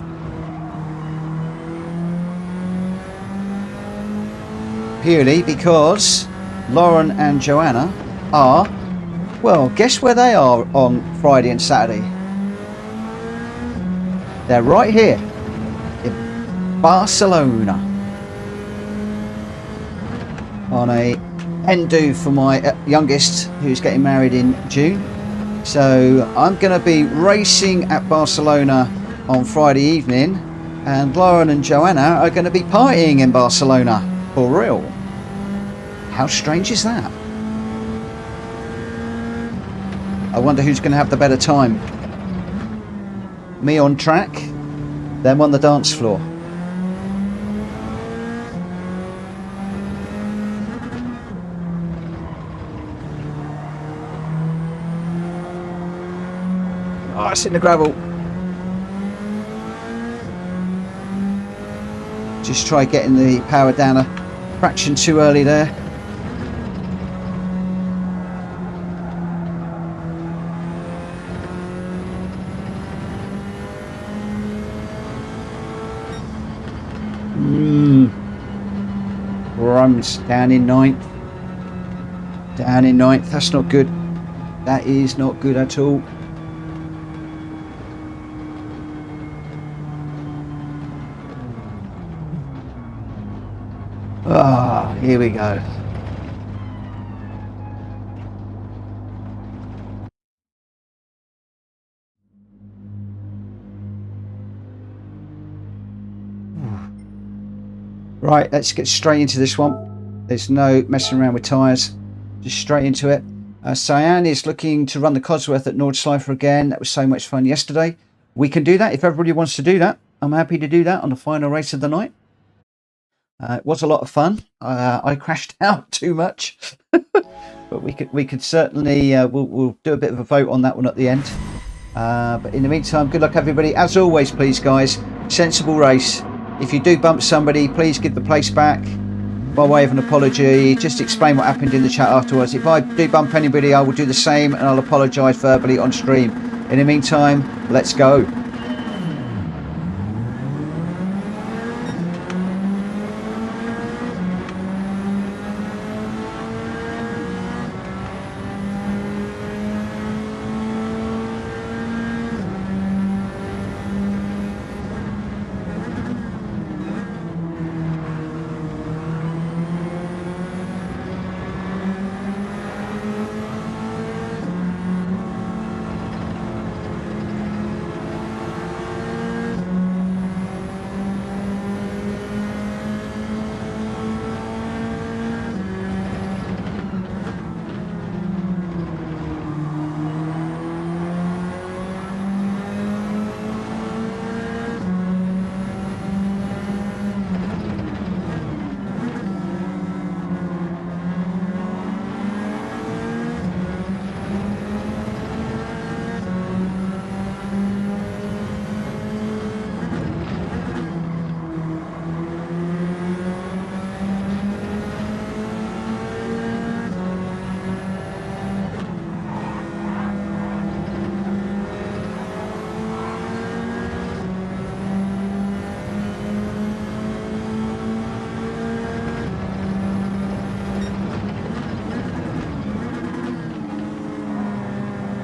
[SPEAKER 1] Purely because Lauren and Joanna are, well, guess where they are on Friday and Saturday? They're right here in Barcelona on a hen-do for my youngest, who's getting married in June. So I'm going to be racing at Barcelona on Friday evening, and Lauren and Joanna are going to be partying in Barcelona for real. How strange is that? I wonder who's going to have the better time. Me on track, them on the dance floor. Oh, it's in the gravel. Just try getting the power down a fraction too early there. Runs down in ninth. Down in ninth. That's not good. That is not good at all. Ah, here we go. Right, let's get straight into this one. There's no messing around with tyres. Just straight into it. Cian is looking to run the Cosworth at Nordschleifer again. That was so much fun yesterday. We can do that if everybody wants to do that. I'm happy to do that on the final race of the night. It was a lot of fun. I crashed out too much, but we could certainly we'll do a bit of a vote on that one at the end. But in the meantime, good luck everybody. As always, please guys, sensible race. If you do bump somebody, please give the place back by way of an apology. Just explain what happened in the chat afterwards. If I do bump anybody, I will do the same, and I'll apologise verbally on stream. In the meantime, let's go.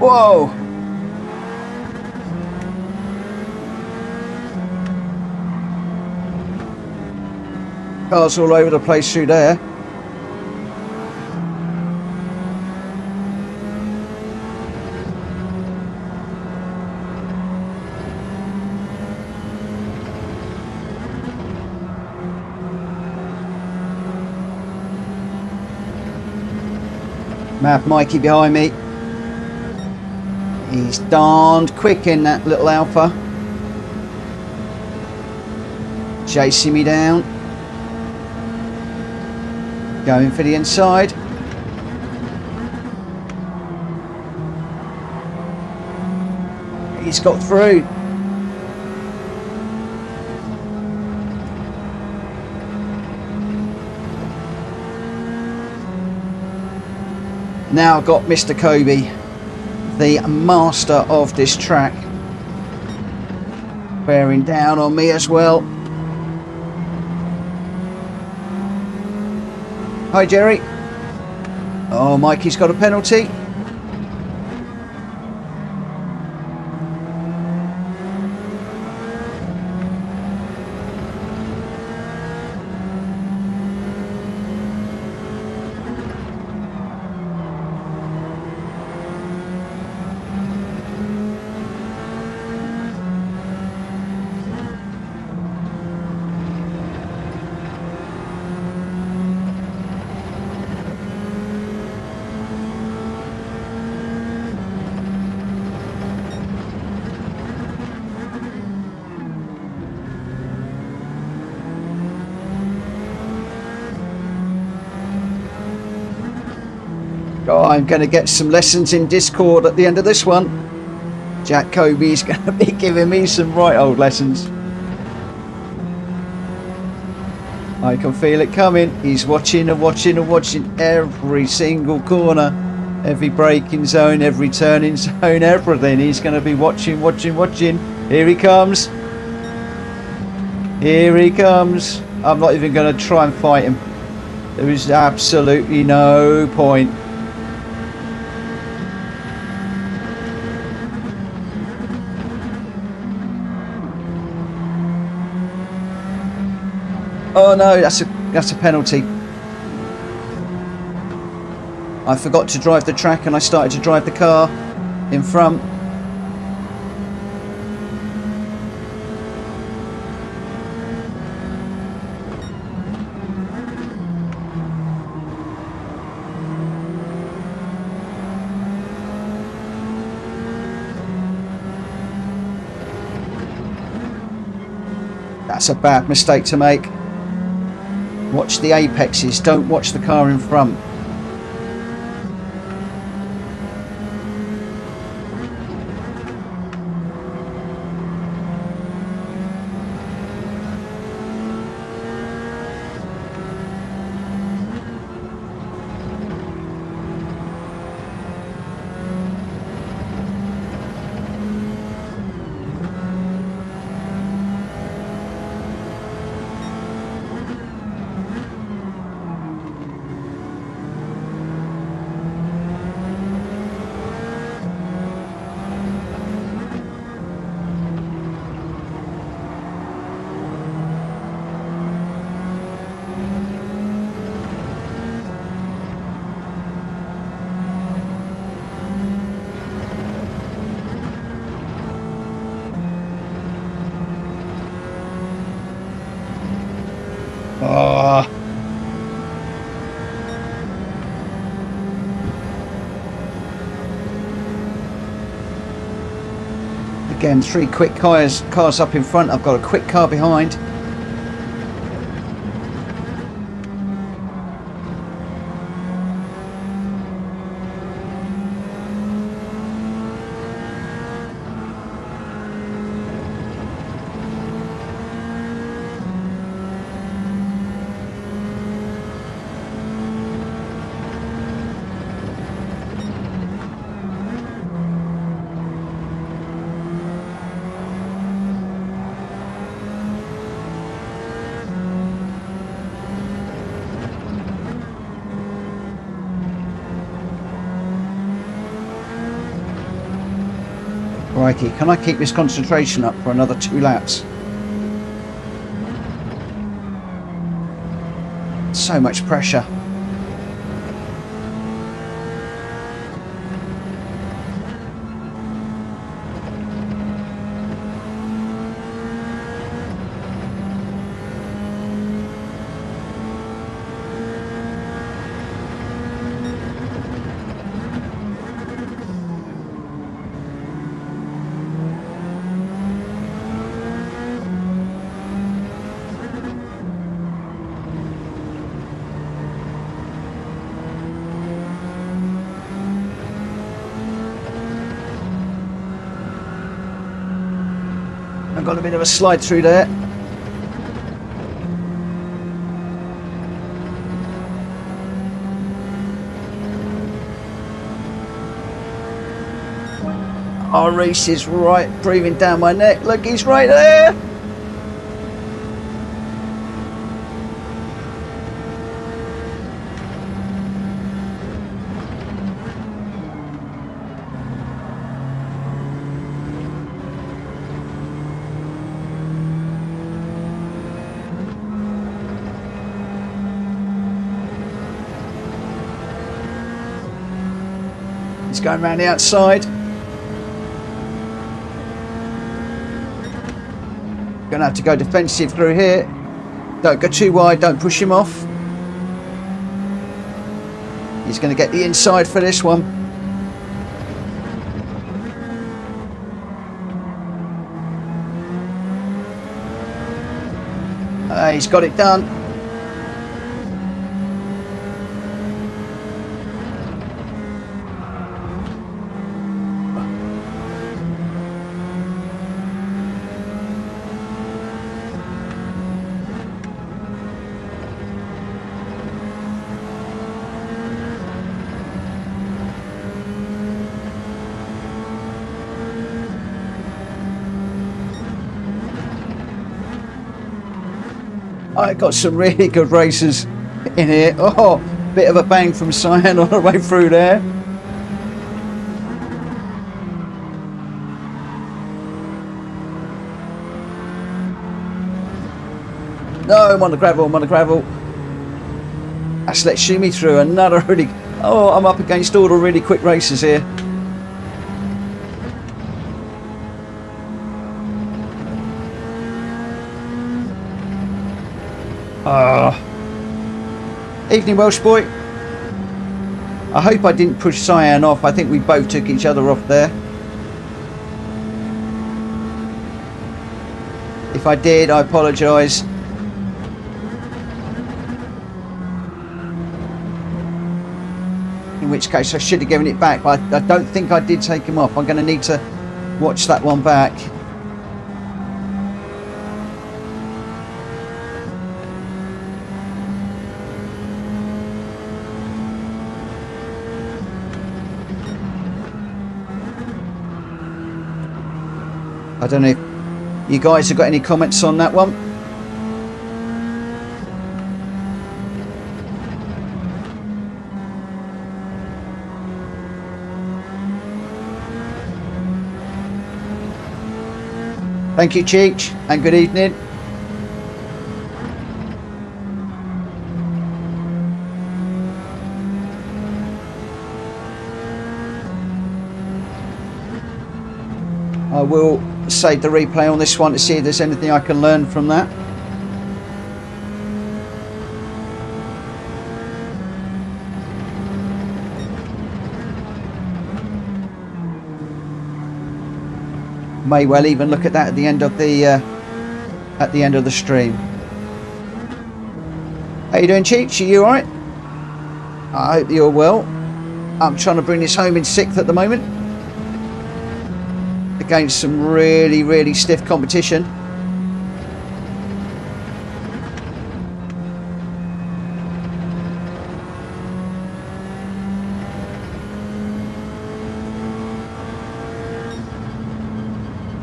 [SPEAKER 1] Whoa! Cars all over the place through there. Mad Mikey behind me. He's darned quick in that little Alpha. Chasing me down. Going for the inside. He's got through. Now I've got Mr. Kobe, the master of this track, bearing down on me as well. Hi Jerry. Oh, Mikey's got a penalty. Oh, I'm going to get some lessons in Discord at the end of this one. Jack Kobe's going to be giving me some right old lessons. I can feel it coming. He's watching and watching and watching every single corner, every braking zone, every turning zone, everything. He's going to be watching, watching, watching. Here he comes. Here he comes. I'm not even going to try and fight him. There is absolutely no point. Oh no, that's a penalty. I forgot to drive the track and I started to drive the car in front. That's a bad mistake to make. Watch the apexes, don't watch the car in front. Oh. Again, 3 quick cars up in front. I've got a quick car behind. Crikey, can I keep this concentration up for another 2 laps? So much pressure. I've got a bit of a slide through there. Our race is right, breathing down my neck. Look, he's right there. He's going around the outside. Gonna have to go defensive through here. Don't go too wide, don't push him off. He's going to get the inside for this one. He's got it done. I got some really good racers in here. Oh, bit of a bang from Cian all the way through there. No, I'm on the gravel, I'm on the gravel. That's let shimmy through. Another really... Oh, I'm up against all the really quick racers here. Evening, Welsh boy. I hope I didn't push Cian off. I think we both took each other off there. If I did, I apologise. In which case I should have given it back, but I don't think I did take him off. I'm going to need to watch that one back. I don't know if you guys have got any comments on that one. Thank you, Cheech, and good evening. I will save the replay on this one to see if there's anything I can learn from that. May well even look at that at the end of the stream. How you doing, Cheech? Are you alright? I hope you're well. I'm trying to bring this home in 6th at the moment, against some really stiff competition.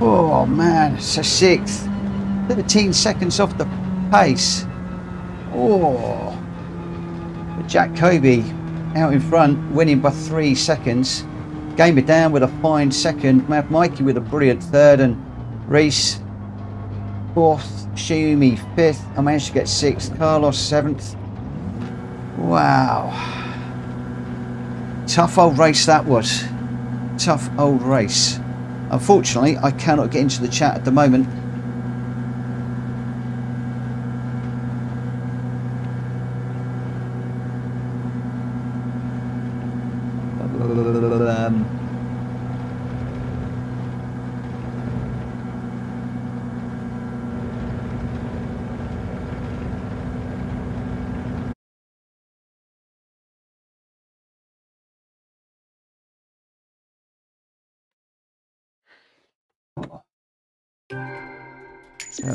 [SPEAKER 1] Oh man, so 6th, 13 seconds off the pace. Oh, but Jack Kobe out in front, winning by 3 seconds. Gamer Down with a fine second, Mad Mikey with a brilliant third, and Reese fourth, Shumi fifth. I managed to get sixth, Carlos seventh. Wow. Tough old race that was. Tough old race. Unfortunately, I cannot get into the chat at the moment.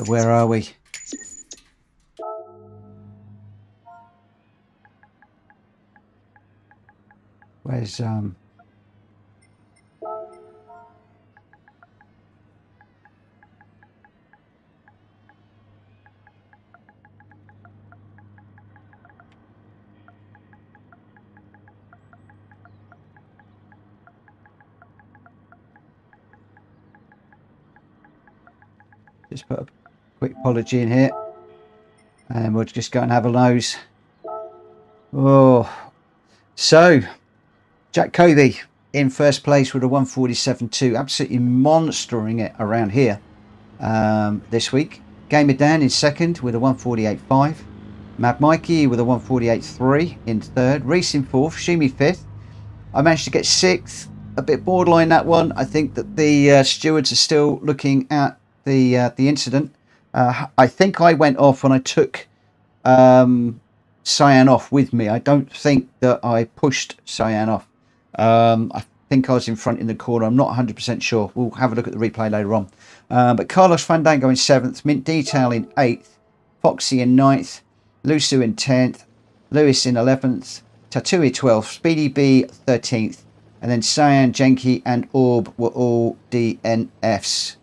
[SPEAKER 1] Where are we? Where's just put a quick apology in here, and we'll just go and have a nose. Oh, so Jack Kobe in first place with a 147.2, absolutely monstering it around here this week. Gamer Dan in second with a 148.5. Mad Mikey with a 148.3 in third. Reese in fourth. Shumi fifth. I managed to get sixth. A bit borderline that one. I think that the stewards are still looking at the incident. I think I went off when I took Cian off with me. I don't think that I pushed Cian off. I think I was in front in the corner. I'm not 100% sure. We'll have a look at the replay later on. But Carlos Fandango in 7th, Mint Detail in 8th, Foxy in 9th, Lusu in 10th, Lewis in 11th, Tatui 12th, Speedy B 13th, and then Cyan, Jenky and Orb were all DNFs.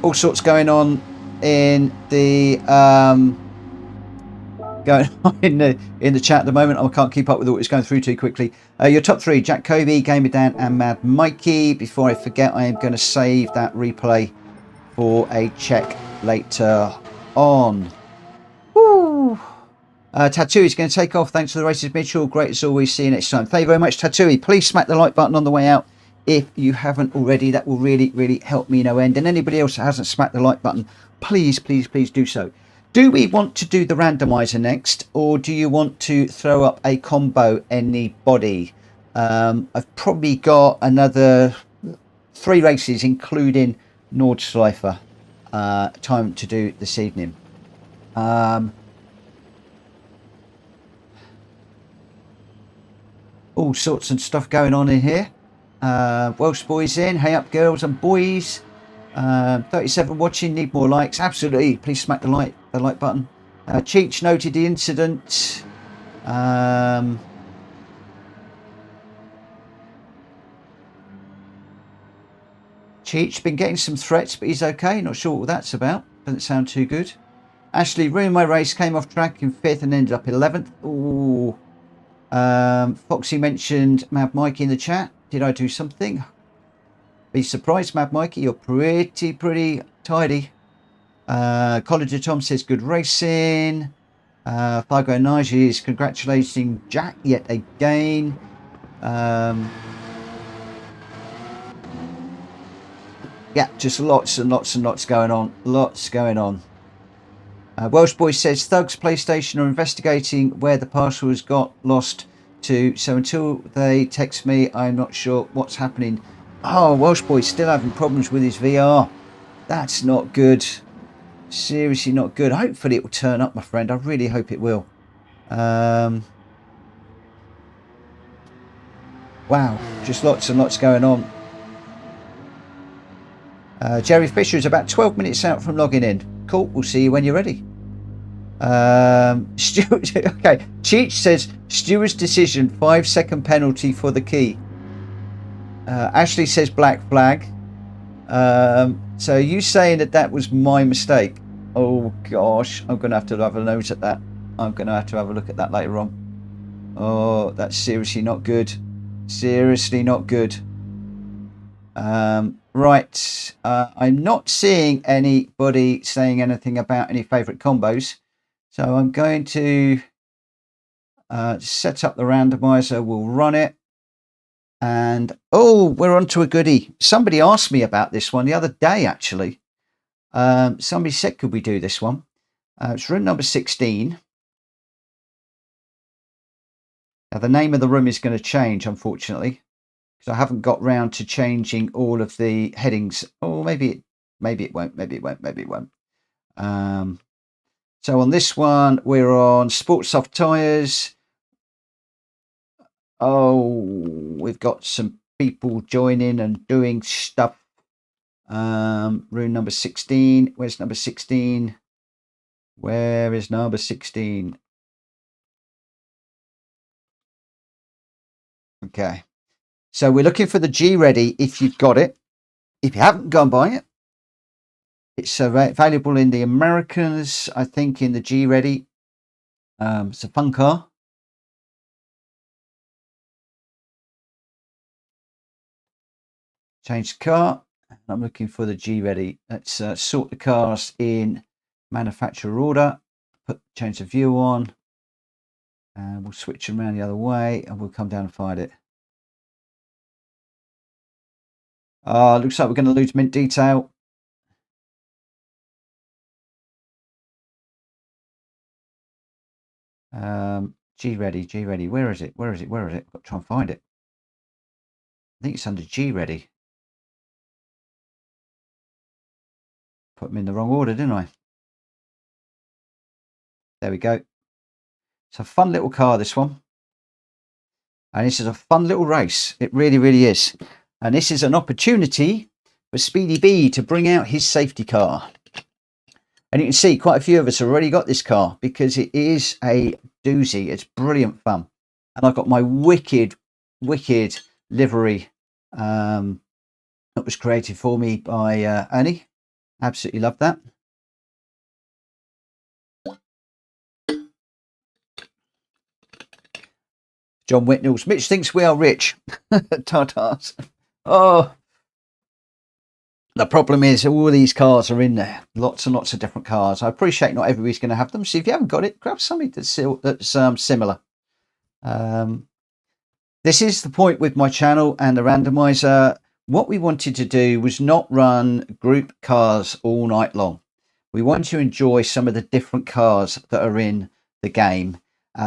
[SPEAKER 1] All sorts going on in the in the chat at the moment. I can't keep up with what it's going through too quickly. Your top three: Jack Kobe, Gamer Dan, and Mad Mikey. Before I forget, I am going to save that replay for a check later on. Woo! Tattoo is going to take off. Thanks for the races, Mitchell. Great as always. See you next time. Thank you very much, Tattoo. Please smack the like button on the way out if you haven't already. That will really help me no end. And anybody else that hasn't smacked the like button, please do so. Do we want to do the randomizer next, or do you want to throw up a combo, anybody? I've probably got another 3 races, including Nordschleifer, time to do this evening. All sorts of stuff going on in here. Welsh boys in. Hey up, girls and boys. 37 watching. Need more likes. Absolutely. Please smack the like button. Cheech noted the incident. Cheech been getting some threats, but he's okay. Not sure what that's about. Doesn't sound too good. Ashley ruined my race. Came off track in 5th and ended up 11th. Ooh. Foxy mentioned Mad Mikey in the chat. Did I do something? Be surprised, Mad Mikey. You're pretty tidy. College Tom says good racing. Figo Nige is congratulating Jack yet again. Yeah, just lots and lots going on. Lots going on. Welsh Boy says Thugs PlayStation are investigating where the parcels got lost to, so until they text me, I'm not sure what's happening. Oh, Welsh Boy still having problems with his VR. That's not good. Seriously not good. Hopefully it will turn up, my friend. I really hope it will. Wow, just lots and lots going on. Jerry Fisher is about 12 minutes out from logging in. Cool, we'll see you when you're ready. Stuart, okay. Cheech says Stewart's decision, 5-second penalty for the key. Ashley says black flag. So are you saying that was my mistake? Oh gosh, I'm going to have a nose at that. I'm going to have a look at that later on. Oh, that's seriously not good. Seriously not good. Right, I'm not seeing anybody saying anything about any favorite combos, so I'm going to set up the randomizer. We'll run it, and oh, we're on to a goodie. Somebody asked me about this one the other day, actually. Somebody said, could we do this one? It's room number 16. Now, the name of the room is going to change, unfortunately, because I haven't got round to changing all of the headings. Oh, maybe it won't. Maybe it won't. Maybe it won't. So on this one, we're on Sports Soft Tires. Oh, we've got some people joining and doing stuff. Room number 16. Where's number 16? Where is number 16? Okay. So we're looking for the G Ready if you've got it. If you haven't, go and buy it. It's valuable in the Americas, I think, in the G Ready. It's a fun car. Change the car. I'm looking for the G Ready. Let's sort the cars in manufacturer order. Change the view on. And we'll switch them around the other way and we'll come down and find it. Looks like we're going to lose mint detail. G Ready. Where is it? I've got to try and find it. I think it's under G Ready. Put them in the wrong order, didn't I? There we go. It's a fun little car, this one. And this is a fun little race. It really, really is. And this is an opportunity for Speedy B to bring out his safety car. And you can see quite a few of us have already got this car because it is a doozy. It's brilliant fun. And I've got my wicked livery that was created for me by Annie. Absolutely love that. John Whitnells. Mitch thinks we are rich. Tartars. Oh, the problem is all these cars are in there. Lots and lots of different cars. I appreciate not everybody's going to have them. So if you haven't got it, grab something that's similar. This is the point with my channel and the randomizer. What we wanted to do was not run group cars all night long. We want to enjoy some of the different cars that are in the game.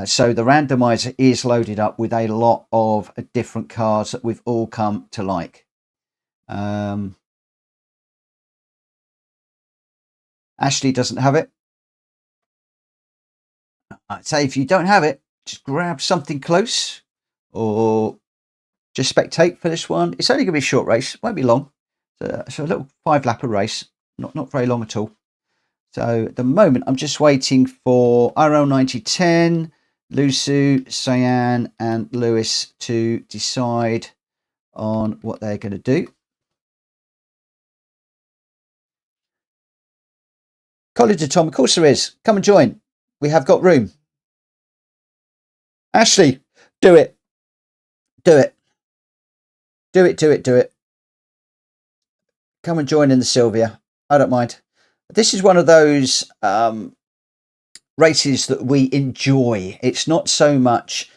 [SPEAKER 1] So the randomizer is loaded up with a lot of different cars that we've all come to like. Ashley doesn't have it. I'd say if you don't have it, just grab something close or just spectate for this one. It's only going to be a short race. It won't be long. So a little 5-lapper race. Not very long at all. So at the moment, I'm just waiting for RL9010, Lusu, Cian and Lewis to decide on what they're going to do. College of Tom, of course there is. Come and join. We have got room. Ashley, do it. Do it. Do it. Come and join in the Sylvia. I don't mind. This is one of those races that we enjoy. It's not so much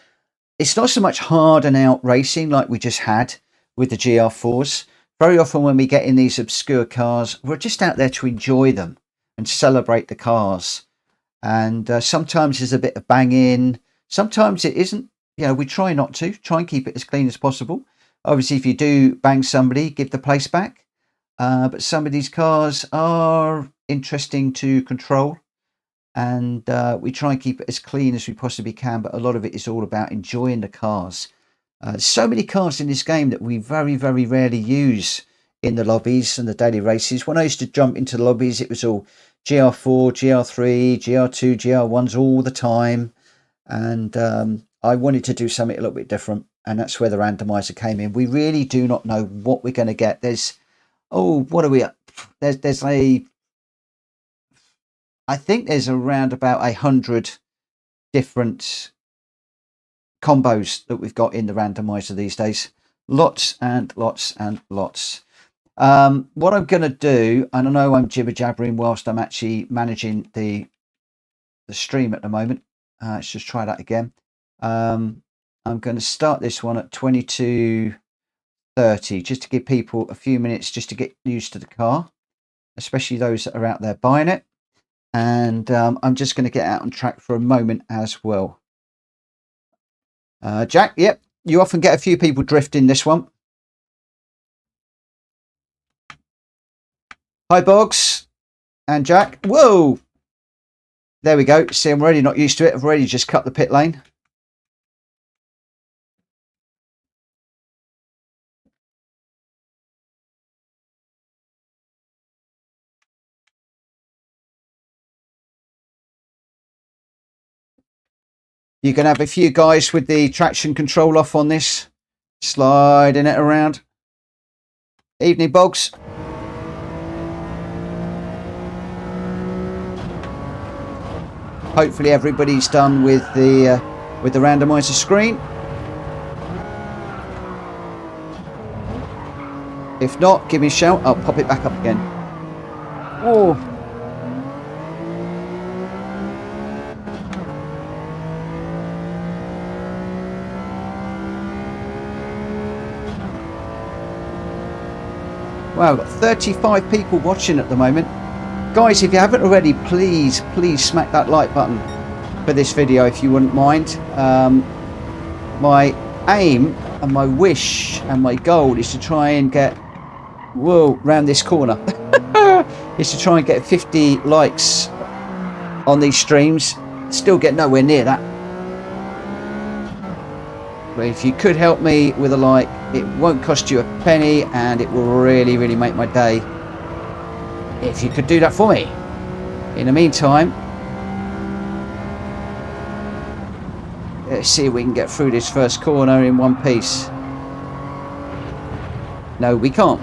[SPEAKER 1] hard and out racing like we just had with the GR4s. Very often when we get in these obscure cars, we're just out there to enjoy them and celebrate the cars. And sometimes there's a bit of banging. Sometimes it isn't. You know, we try not to. Try and keep it as clean as possible. Obviously, if you do bang somebody, give the place back. But some of these cars are interesting to control. And we try and keep it as clean as we possibly can. But a lot of it is all about enjoying the cars. So many cars in this game that we very, very rarely use in the lobbies and the daily races. When I used to jump into the lobbies, it was all GR4, GR3, GR2, GR1s all the time. And I wanted to do something a little bit different. And that's where the randomizer came in. We really do not know what we're going to get. There's, what are we at? There's a I think there's around about 100 different combos that we've got in the randomizer these days. Lots and lots and lots. What I'm going to do, and I know I'm jibber jabbering whilst I'm actually managing the stream at the moment. Let's just try that again. I'm going to start this one at 22:30 just to give people a few minutes just to get used to the car, especially those that are out there buying it. And I'm just going to get out on track for a moment as well. Jack, yep, you often get a few people drifting this one. Hi, Boggs and Jack. Whoa! There we go. See, I'm already not used to it. I've already just cut the pit lane. You can have a few guys with the traction control off on this, sliding it around. Evening, Boggs. Hopefully everybody's done with the randomizer screen. If not, give me a shout. I'll pop it back up again. Oh. Wow, I've got 35 people watching at the moment. Guys, if you haven't already, please smack that like button for this video if you wouldn't mind. My aim and my wish and my goal is to try and get, round this corner, is to try and get 50 likes on these streams. Still get nowhere near that. But if you could help me with a like, it won't cost you a penny and it will really make my day if you could do that for me. In the meantime, let's see if we can get through this first corner in one piece. No, we can't.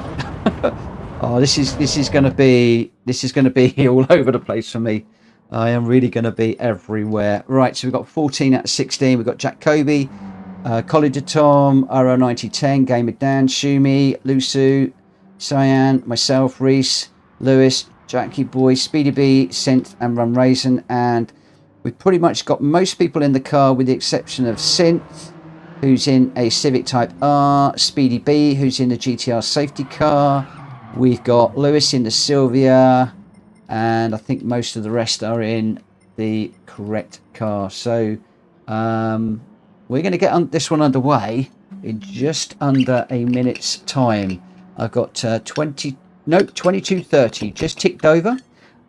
[SPEAKER 1] Oh, this is going to be all over the place for me. I am really going to be everywhere. Right, so we've got 14 out of 16. We've got Jack Kobe, College of Tom, RO9010, Gamer Dan, Shumi, Lusu, Cian, myself, Reese, Lewis, Jackie Boy, Speedy B, Synth and Run Raisin, and we've pretty much got most people in the car with the exception of Synth, who's in a Civic Type R, Speedy B, who's in the GTR safety car. We've got Lewis in the Sylvia, and I think most of the rest are in the correct car. So we're going to get this one underway in just under a minute's time. I've got 22:30 just ticked over.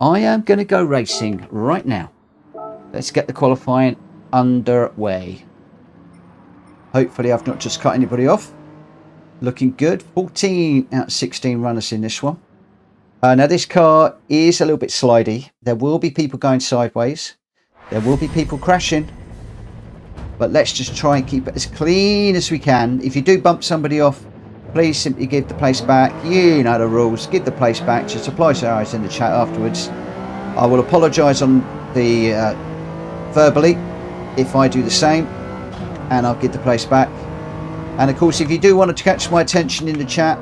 [SPEAKER 1] I am going to go racing right now. Let's get the qualifying underway. Hopefully I've not just cut anybody off. Looking good. 14 out of 16 runners in this one. Now this car is a little bit slidey. There will be people going sideways. There will be people crashing. But let's just try and keep it as clean as we can. If you do bump somebody off, please simply give the place back. You know the rules. Give the place back. Just apply eyes in the chat afterwards. I will apologise on the verbally if I do the same, and I'll give the place back. And of course, if you do want to catch my attention in the chat,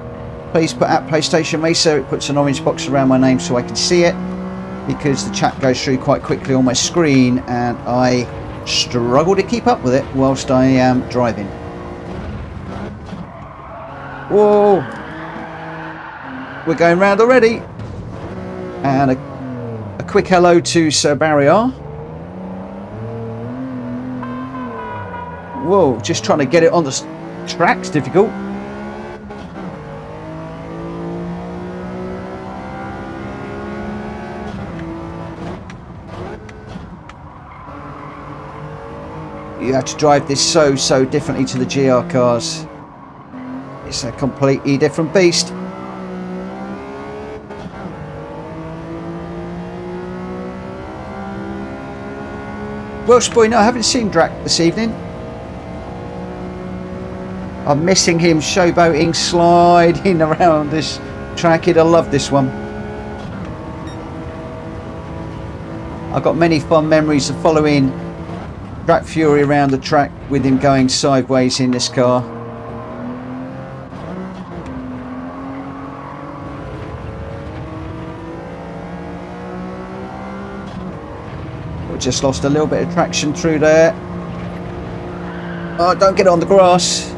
[SPEAKER 1] please put at PlayStation Racer. It puts an orange box around my name so I can see it, because the chat goes through quite quickly on my screen and I struggle to keep up with it whilst I am driving. Whoa, we're going round already. And a quick hello to Sir Barrier. Whoa, just trying to get it on the track's difficult. You have to drive this so differently to the GR cars. It's a completely different beast. Welsh boy, no, I haven't seen Drac this evening. I'm missing him showboating, sliding around this track. I love this one. I've got many fond memories of following Track Fury around the track with him going sideways in this car. We just lost a little bit of traction through there. Oh, don't get on the grass.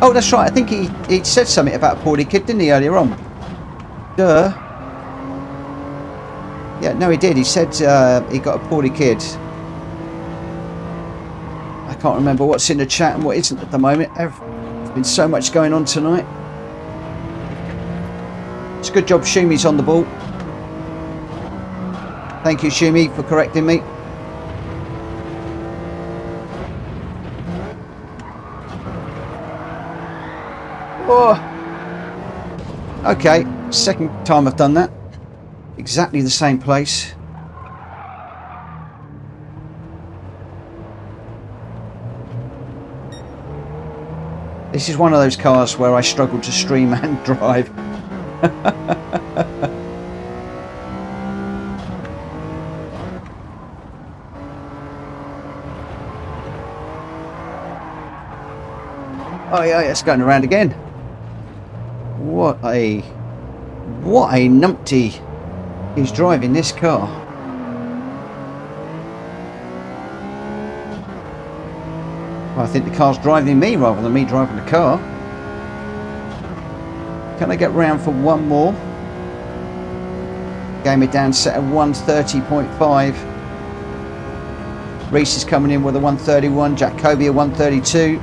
[SPEAKER 1] Oh, that's right. I think he said something about a poorly kid, didn't he, earlier on? Duh. Yeah, no, he did. He said he got a poorly kid. I can't remember what's in the chat and what isn't at the moment. There's been so much going on tonight. It's a good job Shumi's on the ball. Thank you, Shumi, for correcting me. Oh. Okay, second time I've done that. Exactly the same place. This is one of those cars where I struggle to stream and drive. Oh yeah, it's going around again. What a numpty is driving this car. Well, I think the car's driving me rather than me driving the car. Can I get round for one more? Game it down, set at 130.5. Reese is coming in with a 131. Jacoby a 132.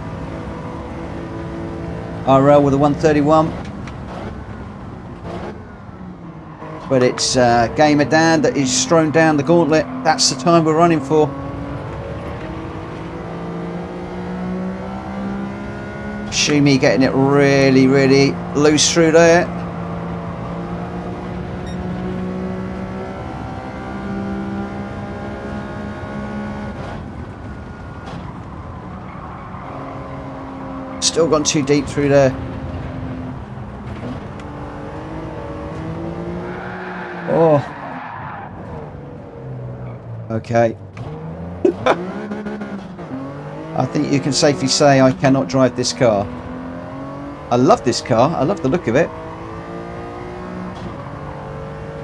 [SPEAKER 1] RL with a 131. But it's Gamer Dan that is thrown down the gauntlet. That's the time we're running for. Shumi getting it really, really loose through there. Still gone too deep through there. Oh. Okay. I think you can safely say I cannot drive this car. I love this car. I love the look of it.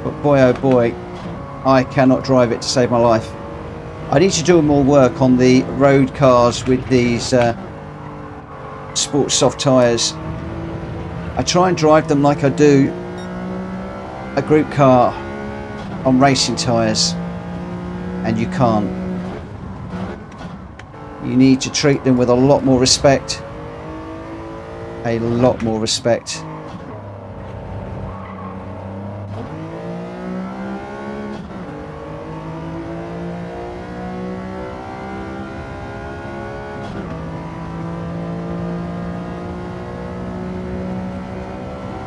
[SPEAKER 1] But boy oh boy, I cannot drive it to save my life. I need to do more work on the road cars with these sports soft tyres. I try and drive them like I do a group car on racing tyres, and you can't. You need to treat them with a lot more respect. A lot more respect.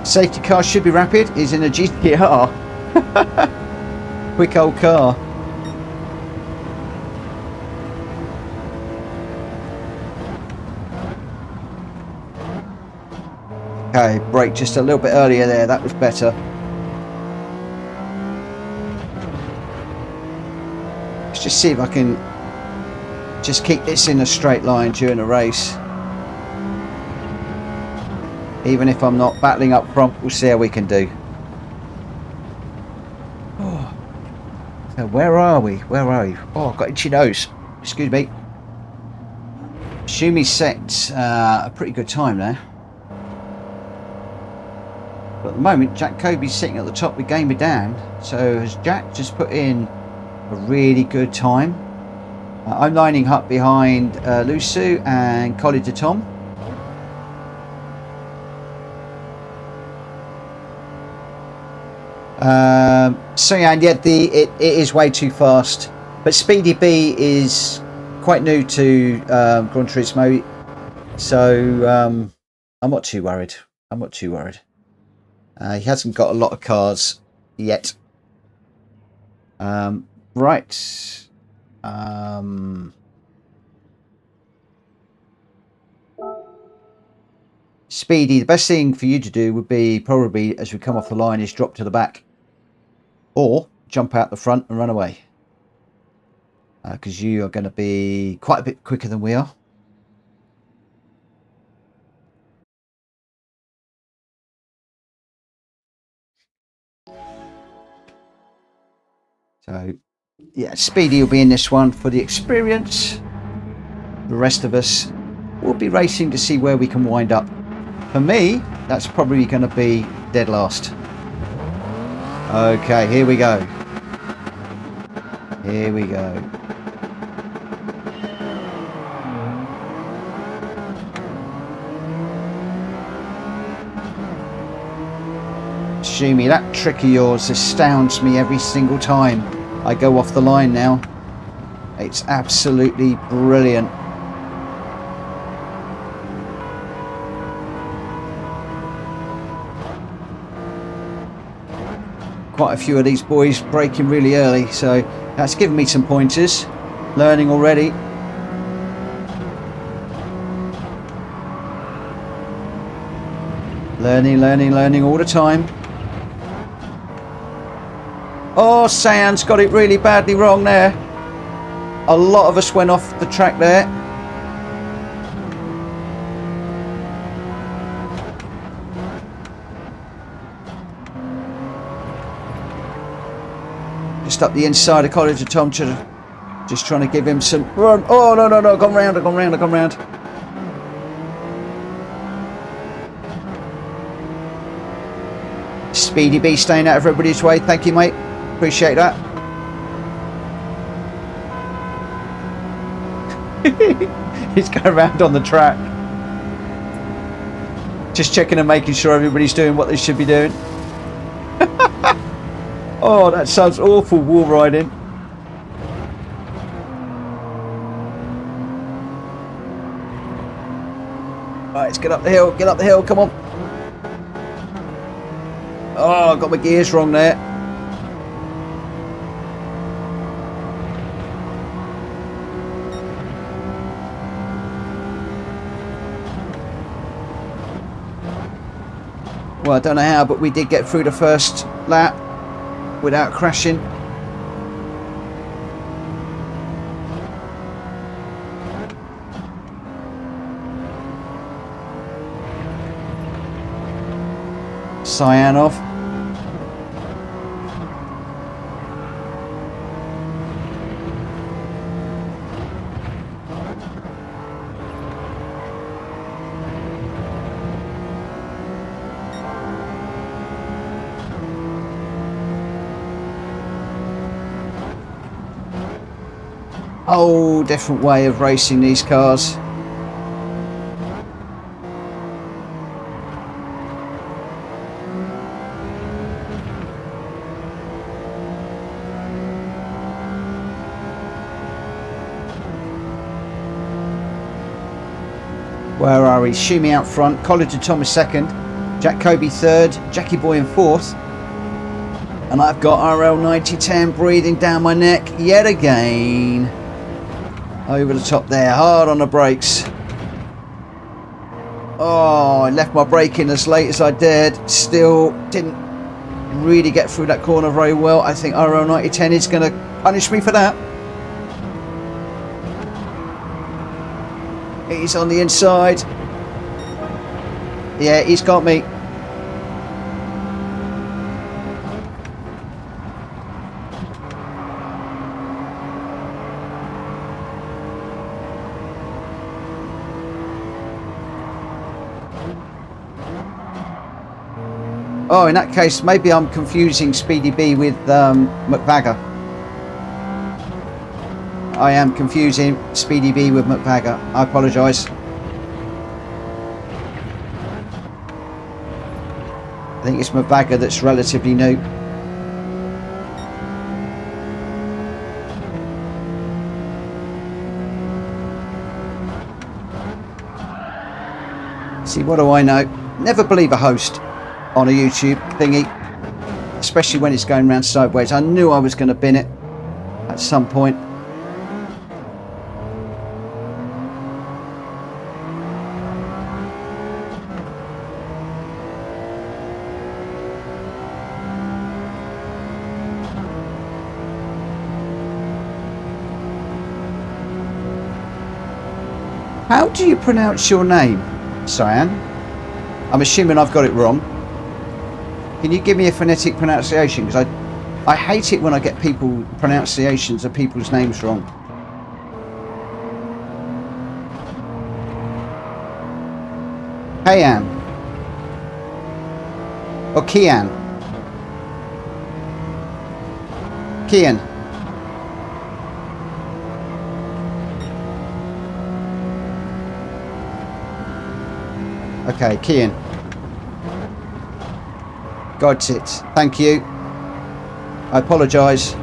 [SPEAKER 1] Safety car should be rapid. Is in a GTR. Quick old car. Okay, brake just a little bit earlier there. That was better. Let's just see if I can just keep this in a straight line during a race. Even if I'm not battling up front, we'll see how we can do. Oh. So where are we? Where are you? Oh, I've got itchy nose. Excuse me. Shumi set a pretty good time there. But at the moment, Jack Kobe's sitting at the top with Gamer Dan. So has Jack just put in a really good time? I'm lining up behind Lusu and Qually to Tom. Cian, yeah, it is way too fast. But Speedy B is quite new to Gran Turismo, so I'm not too worried. I'm not too worried. He hasn't got a lot of cars yet. Right. Speedy, the best thing for you to do would be probably, as we come off the line, is drop to the back. or jump out the front and run away, because you are going to be quite a bit quicker than we are. So yeah, Speedy will be in this one for the experience. The rest of us will be racing to see where we can wind up. For me, that's probably going to be dead last. Okay, here we go. Here we go. Shumi, that trick of yours astounds me every single time I go off the line now. It's absolutely brilliant. Quite a few of these boys braking really early, so that's given me some pointers. Learning already. Learning all the time. Oh, Cian's got it really badly wrong there. A lot of us went off the track there. Just up the inside of College of Tom, just trying to give him some run. Oh, no, I've gone round. Speedy B staying out of everybody's way. Thank you, mate. Appreciate that. He's going around on the track. Just checking and making sure everybody's doing what they should be doing. Oh, that sounds awful, wall riding. Right, let's get up the hill, come on. Oh, I got my gears wrong there. Well, I don't know how, but we did get through the first lap without crashing. Cian off. Whole different way of racing these cars. Where are we? Shumi out front, College and Thomas second, Jack Kobe third, Jackie Boy in fourth. And I've got RL 9010 breathing down my neck yet again. Over the top there, hard on the brakes. Oh, I left my brake in as late as I dared. Still didn't really get through that corner very well. I think RL 9010 is going to punish me for that. He's on the inside. Yeah, he's got me. Oh, in that case, maybe I'm confusing Speedy B with McVagger. I am confusing Speedy B with McVagger. I apologise. I think it's McVagger that's relatively new. See, what do I know? Never believe a host on a YouTube thingy, especially when it's going round sideways. I knew I was going to bin it at some point. How do you pronounce your name, Cian? I'm assuming I've got it wrong. Can you give me a phonetic pronunciation? Because I hate it when I get people pronunciations of people's names wrong. Cian. Or Cian. Cian. Okay, Cian. Got it. Thank you. I apologise.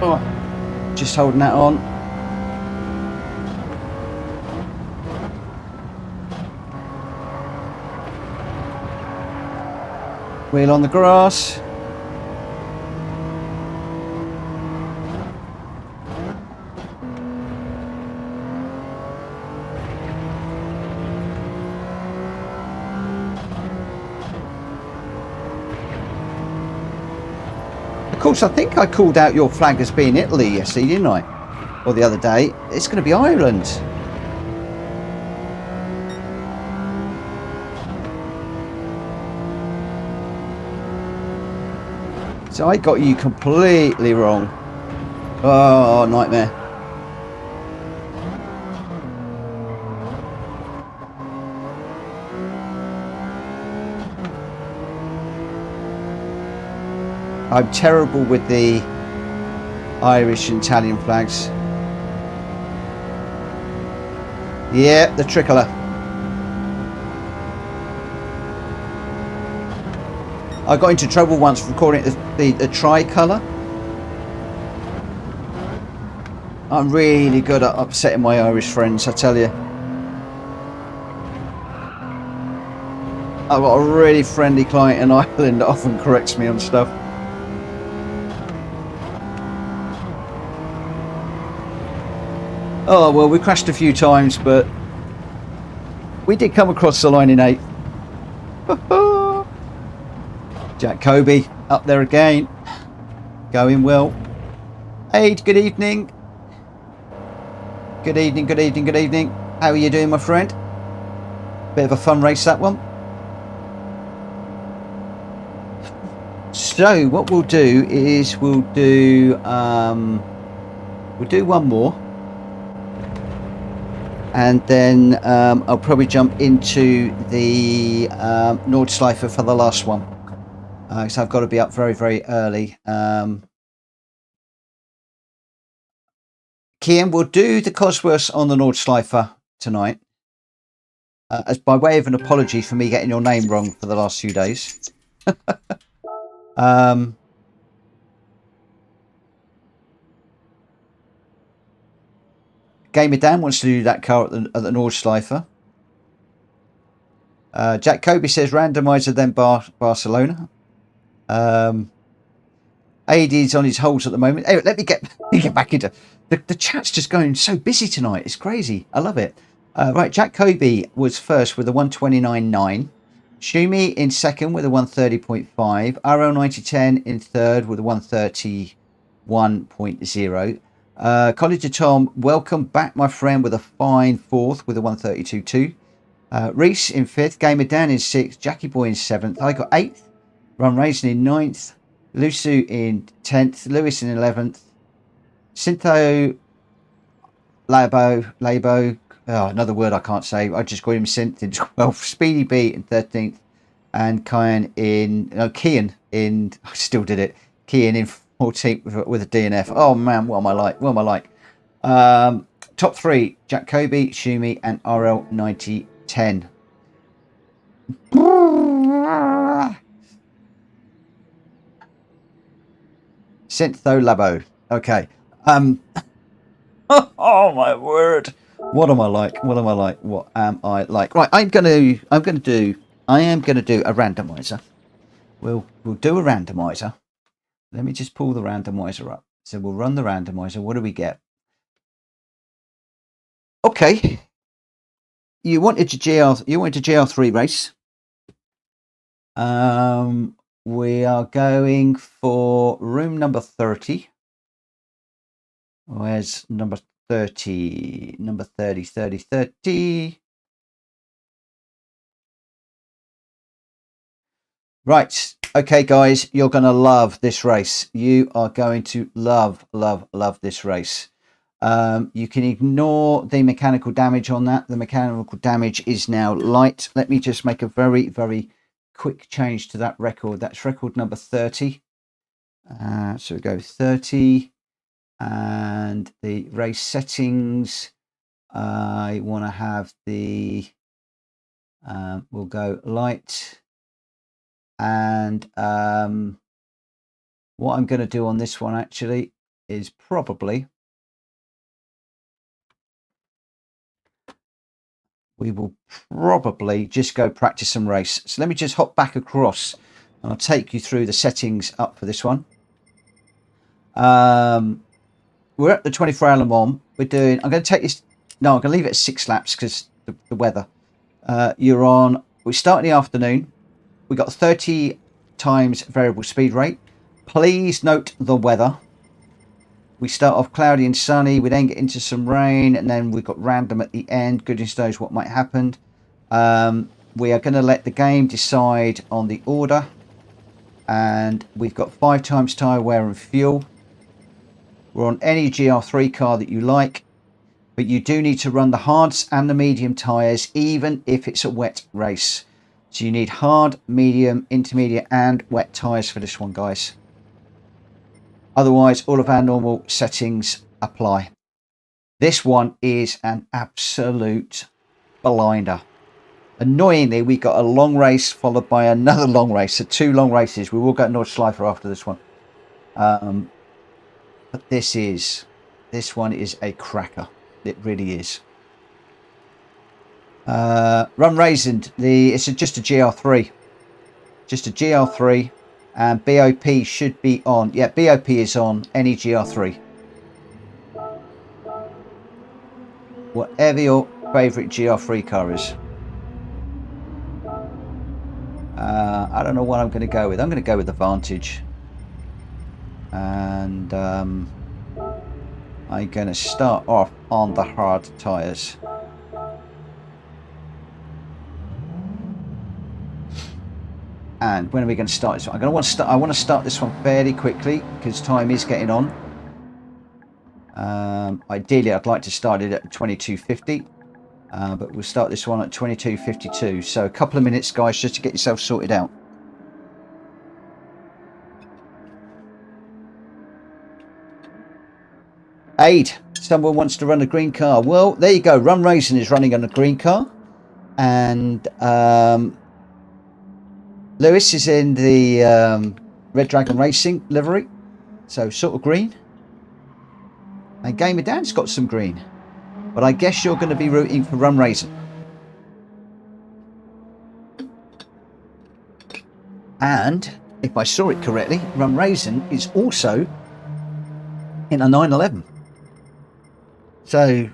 [SPEAKER 1] Oh, just holding that on. Wheel on the grass. Of course, I think I called out your flag as being Italy yesterday, didn't I? Or the other day. It's going to be Ireland. So I got you completely wrong. Oh, nightmare. I'm terrible with the Irish and Italian flags. Yeah, the tricolour. I got into trouble once for calling it the tricolour. I'm really good at upsetting my Irish friends, I tell you. I've got a really friendly client in Ireland that often corrects me on stuff. Oh, well, we crashed a few times, but we did come across the line in 8th. Jack Kobe up there again. Going well. Aid, good evening. Good evening, good evening, good evening. How are you doing, my friend? Bit of a fun race, that one. So, what we'll do is we'll do one more. And then I'll probably jump into the Nordschleife for the last one. So I've got to be up very, very early. Cian, we'll do the Cosworth on the Nordschleife tonight. As by way of an apology for me getting your name wrong for the last few days. Gamer Dan wants to do that car at the Nordschleife. Jack Kobe says Randomizer, then Barcelona. AD's on his holes at the moment. Anyway, let me get back into the chat's just going so busy tonight. It's crazy. I love it. Right, Jack Kobe was first with a 129.9. Shumi in second with a 130.5. RL9010 in third with a 131.0. College of Tom, welcome back, my friend, with a fine fourth with a 132.2. Reese in fifth. Gamer Dan in sixth. Jackie Boy in seventh. I got eighth. Run Raisin in ninth. Lusu in 10th. Lewis in 11th. Syntho Labo. Oh, another word I can't say. I just call him Synth in 12th. Speedy B in 13th. And Cian in I still did it. Cian in 14th with a DNF. Oh man, what am I like? What am I like? Top three: Jacoby, Shumi, and RL9010. Syntho Labo. Okay. Oh my word. What am I like? What am I like? What am I like? Right, I am gonna do a randomizer. We'll do a randomizer. Let me just pull the randomizer up. So we'll run the randomizer. What do we get? Okay. You wanted a GL3 race. We are going for room number 30. Where's number 30? Number 30. Right. Okay, guys, you're going to love this race. You are going to love this race. You can ignore the mechanical damage on that. The mechanical damage is now light. Let me just make a very, very quick change to that record. That's record number 30. So we go 30. And the race settings, I want to have the, we'll go light. And what I'm going to do on this one actually is probably, we will probably just go practice some race. So let me just hop back across and I'll take you through the settings up for this one. We're at the 24-hour Le Mans. We're doing, I'm going to take this, no, I'm going to leave it at 6 laps because the weather. We start in the afternoon. We got 30 times variable speed rate. Please note the weather. We start off cloudy and sunny. We then get into some rain and then we've got random at the end. Goodness knows what might happen. We are going to let the game decide on the order. And we've got 5 times tyre wear and fuel. We're on any GR3 car that you like, but you do need to run the hards and the medium tyres, even if it's a wet race. So you need hard, medium, intermediate, and wet tyres for this one, guys. Otherwise, all of our normal settings apply. This one is an absolute blinder. Annoyingly, we got a long race followed by another long race. So 2 long races. We will go to Nordschleife after this one. But this one is a cracker. It really is. Run Raisin, it's just a GR3. Just a GR3. And BOP should be on. Yeah, BOP is on any GR3. Whatever your favourite GR3 car is. I don't know what I'm going to go with. I'm going to go with the Vantage. And I'm going to start off on the hard tyres. And when are we going to start this one? I want to start this one fairly quickly because time is getting on. Ideally, I'd like to start it at 22:50, but we'll start this one at 22:52. So a couple of minutes, guys, just to get yourself sorted out. Aid, someone wants to run a green car. Well, there you go. Run Racing is running on a green car, and Lewis is in the Red Dragon Racing livery, so sort of green. And Gamer Dan's got some green, but I guess you're going to be rooting for Run Racing. And if I saw it correctly, Run Racing is also in a 911. So,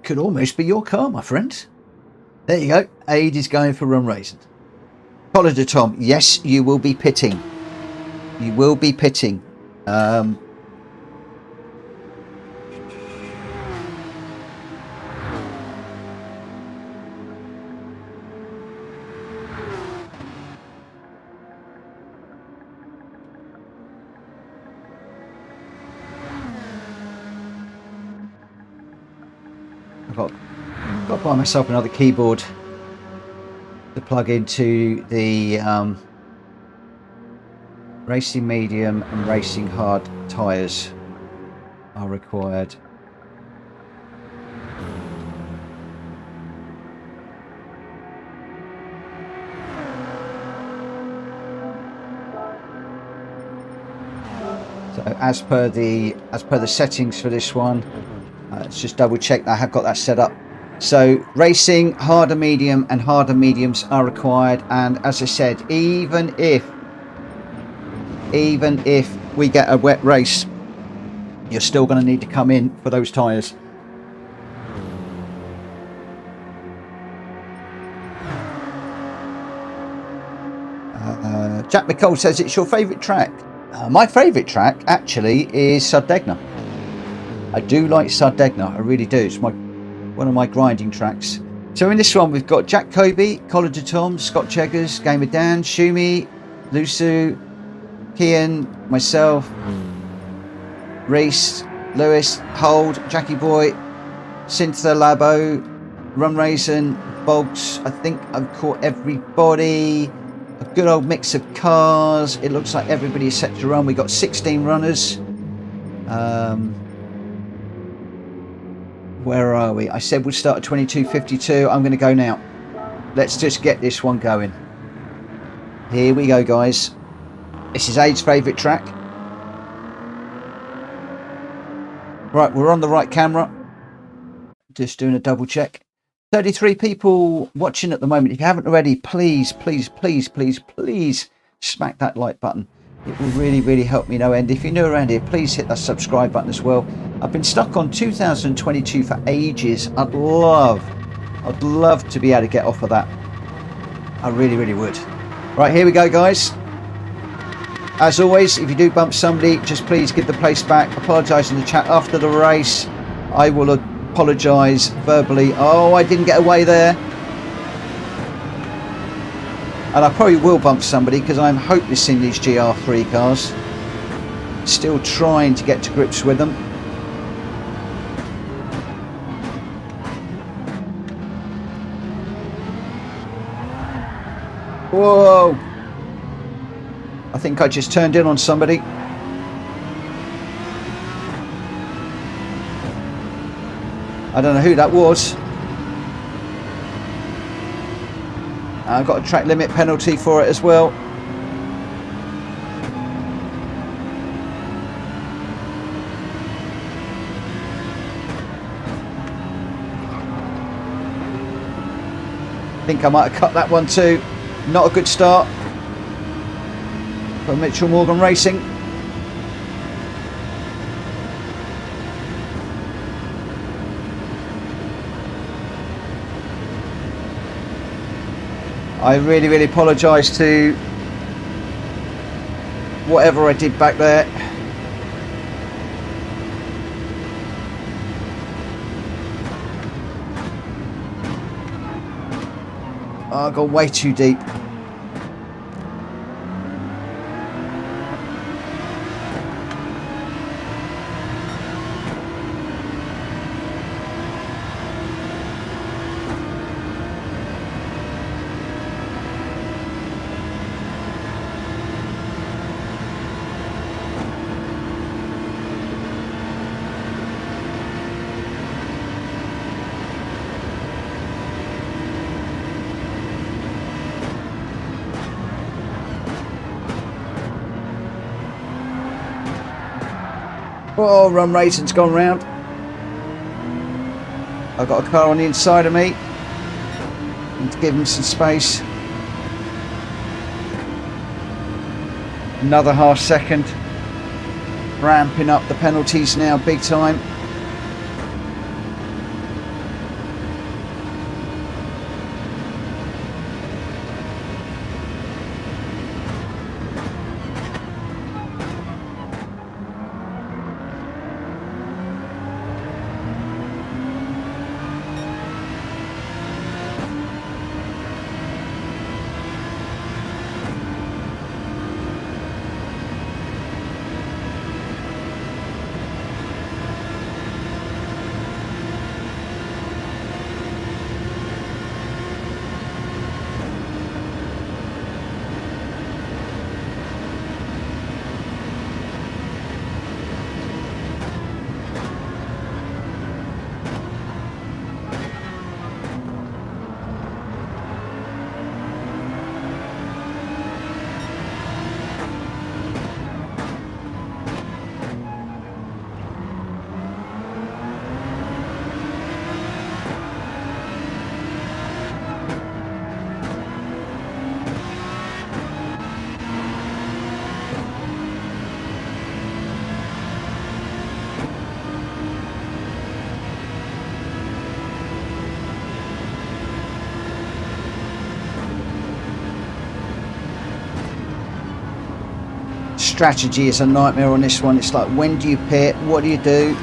[SPEAKER 1] could almost be your car, my friend. There you go. Aid is going for Run Racing. Collar de Tom, yes, you will be pitting. You will be pitting. I've got to buy myself another keyboard to plug into the racing medium and racing hard tyres are required. So as per the settings for this one, let's just double check that I have got that set up. So racing harder medium and harder mediums are required, and as I said, even if we get a wet race, you're still going to need to come in for those tyres. Jack McCall says it's your favourite track. My favourite track actually is Sardegna. I do like Sardegna, I really do. It's one of my grinding tracks. So in this one we've got Jack Kobe, Collar de Tom, Scott Cheggers, Gamer Dan, Shumi, Lusu, Cian, myself, Reese, Lewis, Hold, Jackie Boy, Cynthia Labo, Rum Raisin, Boggs. I think I've caught everybody. A good old mix of cars. It looks like everybody is set to run. We got 16 runners. Where are we? I said we'll start at 22:52. I'm going to go now. Let's just get this one going. Here we go, guys. This is Aid's favourite track. Right, we're on the right camera. Just doing a double check. 33 people watching at the moment. If you haven't already, please smack that like button. It will really help me no end. If you're new around here, please hit that subscribe button as well. I've been stuck on 2022 for ages. I'd love to be able to get off of that. I really would. Right, here we go, guys. As always, if you do bump somebody, just please give the place back. Apologise in the chat after the race. I will apologise verbally. Oh, I didn't get away there. And I probably will bump somebody because I'm hopeless in these GR3 cars. Still trying to get to grips with them. Whoa! I think I just turned in on somebody. I don't know who that was. I've got a track limit penalty for it as well. I think I might have cut that one too. Not a good start for Mitchell Morgan Racing. I really apologise to whatever I did back there. Oh, I got way too deep. Oh, Rum Raisin's gone round. I've got a car on the inside of me. Need to give him some space. Another half second. Ramping up the penalties now big time. strategy is a nightmare on this one. It's like, when do you pit? What do you do?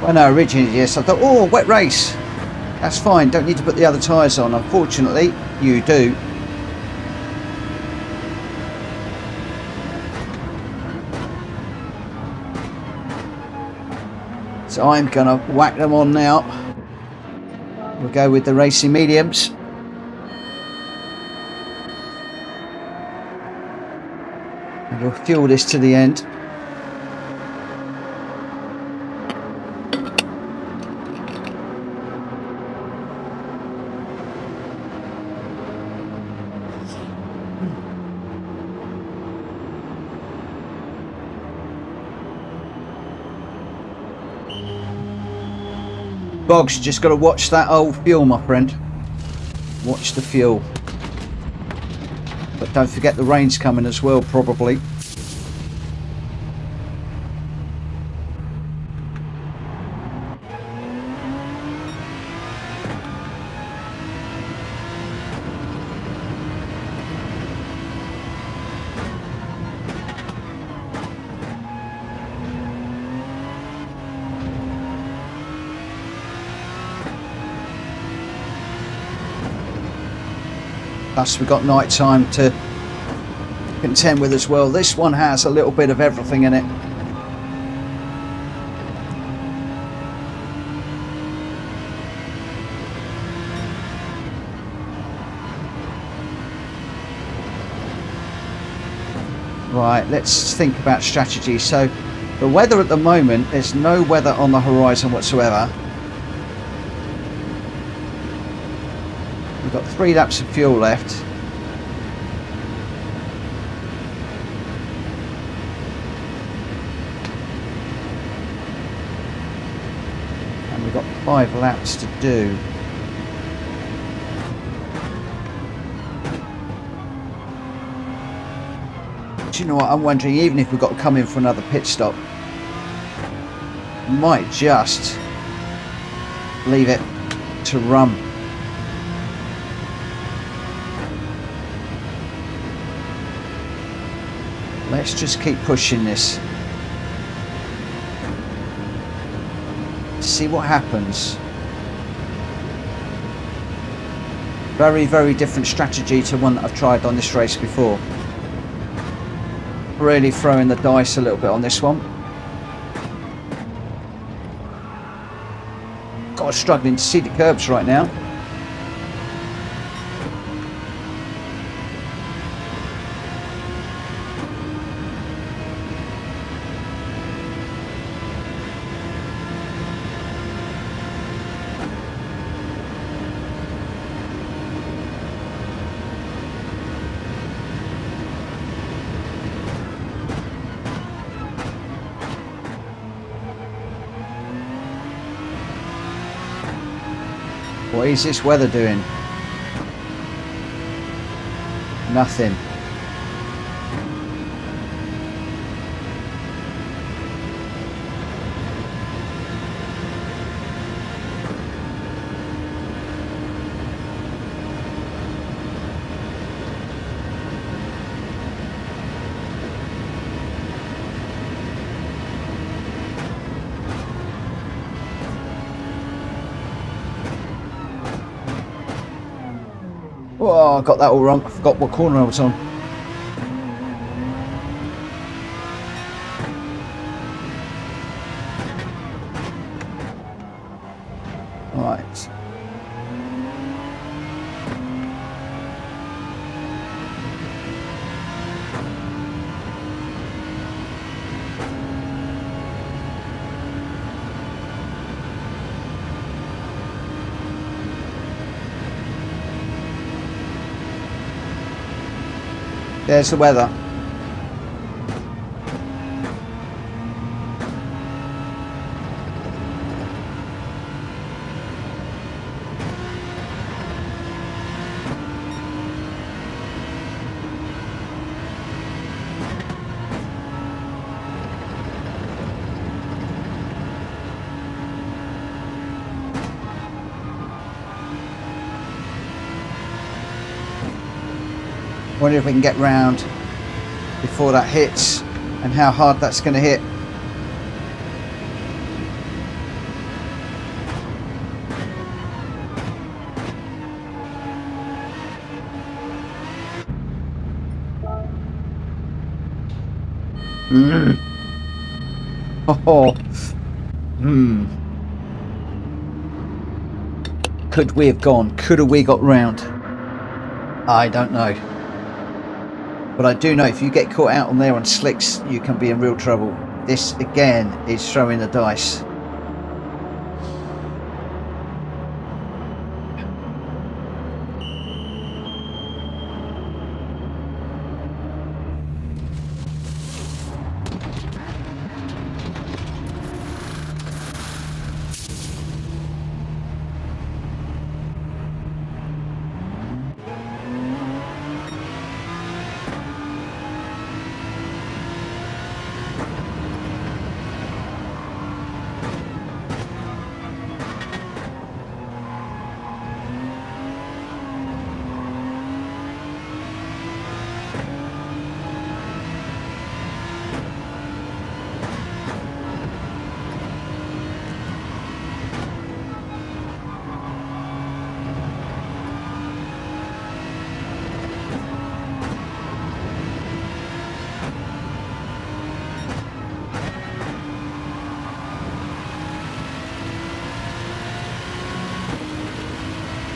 [SPEAKER 1] Well, no, originally, yes, I thought, oh, wet race. That's fine, don't need to put the other tyres on. Unfortunately, you do. So I'm going to whack them on now. We'll go with the racing mediums. And we'll fuel this to the end. Boggs, just got to watch that old fuel, my friend. Watch the fuel. But don't forget the rain's coming as well, probably. Plus we've got night time to contend with as well. This one has a little bit of everything in it. Right, let's think about strategy. So the weather at the moment, there's no weather on the horizon whatsoever. We've got 3 laps of fuel left. And we've got 5 laps to do. Do you know what, I'm wondering, even if we've got to come in for another pit stop, we might just leave it to run. Let's just keep pushing this. See what happens. Very, very different strategy to one that I've tried on this race before. Really throwing the dice a little bit on this one. God, struggling to see the curbs right now. What is this weather doing? Nothing. Oh, I got that all wrong. I forgot what corner I was on. Right. There's the weather. Wonder if we can get round before that hits and how hard that's going to hit. Oh. Could we have gone? Could have we got round? I don't know. But I do know if you get caught out on there on slicks, you can be in real trouble. This, again, is throwing the dice.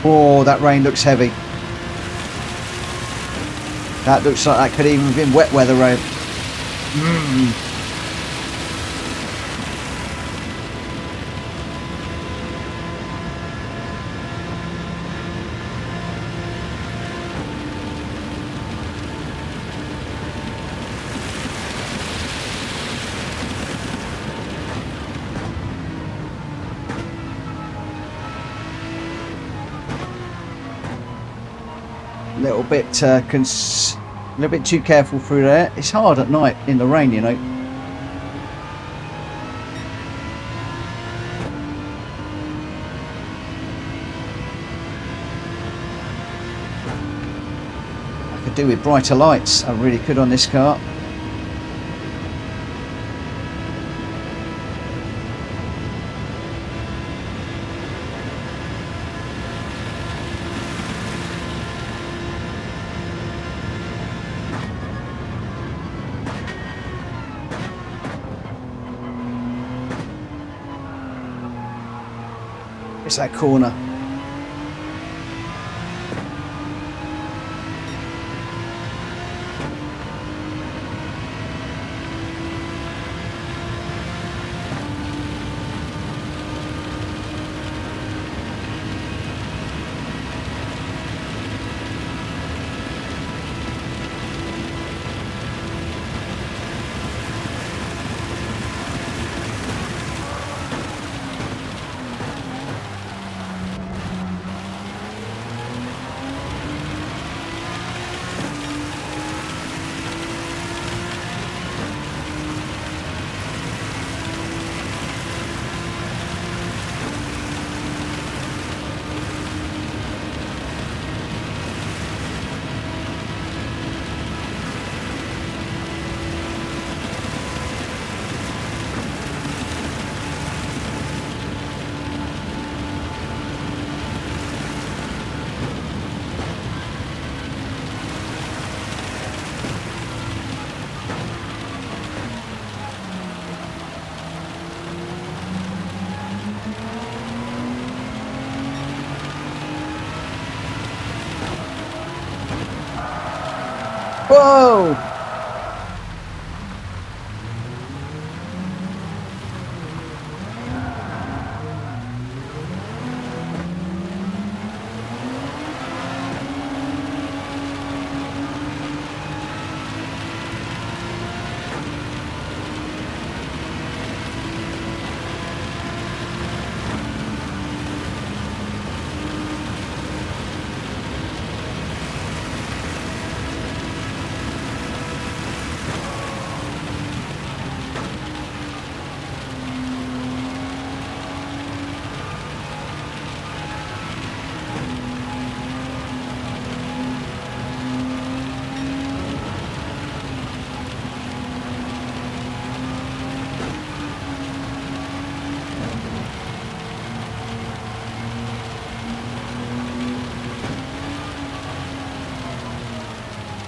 [SPEAKER 1] Oh, that rain looks heavy. That looks like that could even have been wet weather road. A little bit too careful through there. It's hard at night in the rain, you know. I could do with brighter lights. I really could on this car. It's that corner. Whoa!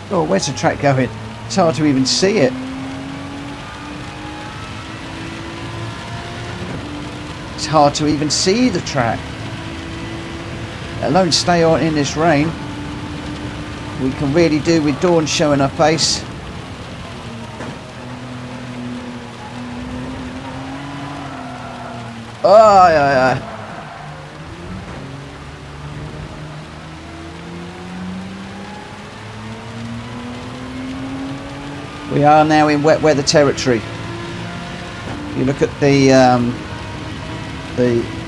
[SPEAKER 1] Oh, where's the track going? It's hard to even see it. It's hard to even see the track. Let alone stay on in this rain. We can really do with dawn showing her face. Oh, yeah. We are now in wet weather territory. You look at the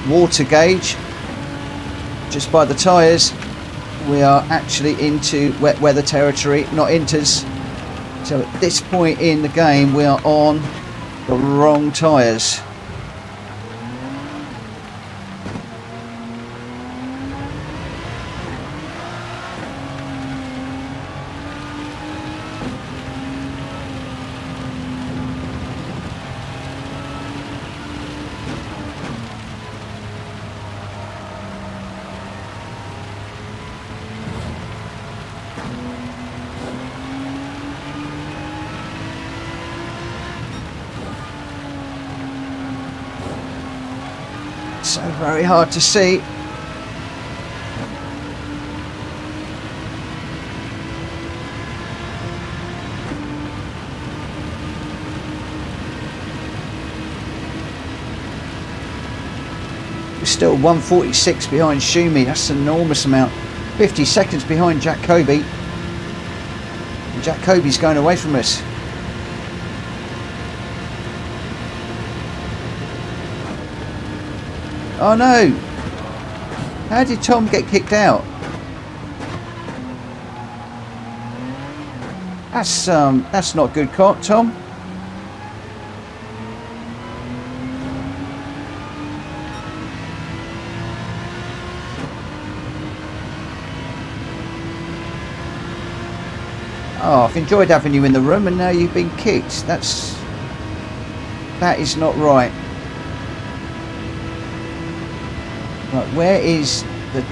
[SPEAKER 1] water gauge just by the tyres. We are actually into wet weather territory, not inters. So at this point in the game, we are on the wrong tyres. So very hard to see. We're still 146 behind Schumi. That's an enormous amount. 50 seconds behind Jack Kobe. And Jack Kobe's going away from us. Oh no! How did Tom get kicked out? That's not good, Tom. Oh, I've enjoyed having you in the room, and now you've been kicked. That is not right. Right, where's the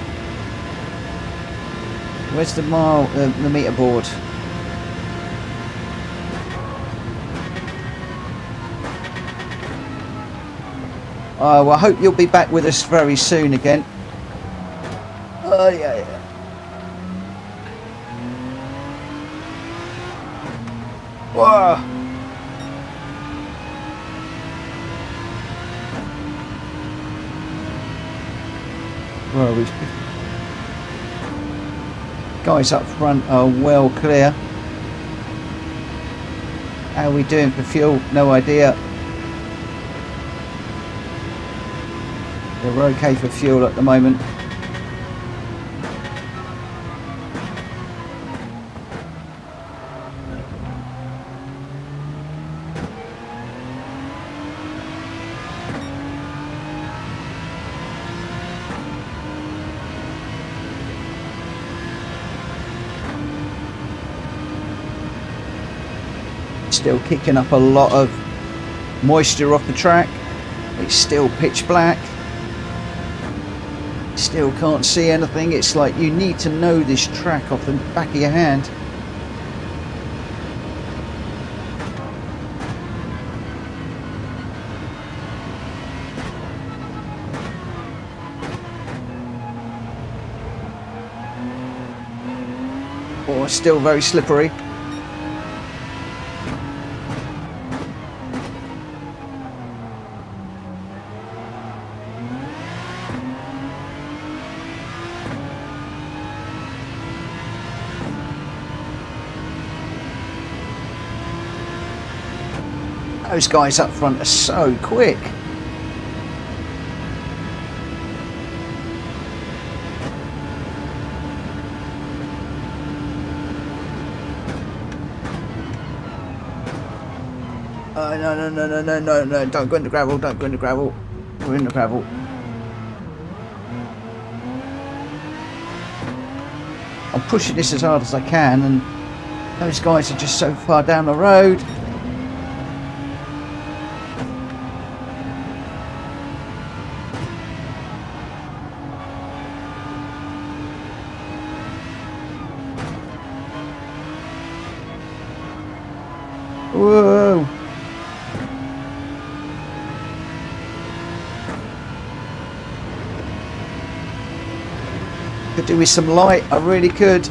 [SPEAKER 1] the meter board? Oh, well, I hope you'll be back with us very soon again. Oh, yeah. Whoa. Where are we? Guys up front are well clear. How are we doing for fuel? No idea. We're okay for fuel at the moment. Still kicking up a lot of moisture off the track. It's still pitch black. Still can't see anything. It's like you need to know this track off the back of your hand. Oh, it's still very slippery. Those guys up front are so quick. No, don't go in the gravel, don't go in the gravel. We're in the gravel. I'm pushing this as hard as I can, and those guys are just so far down the road. Whoa. Could do with some light, I really could.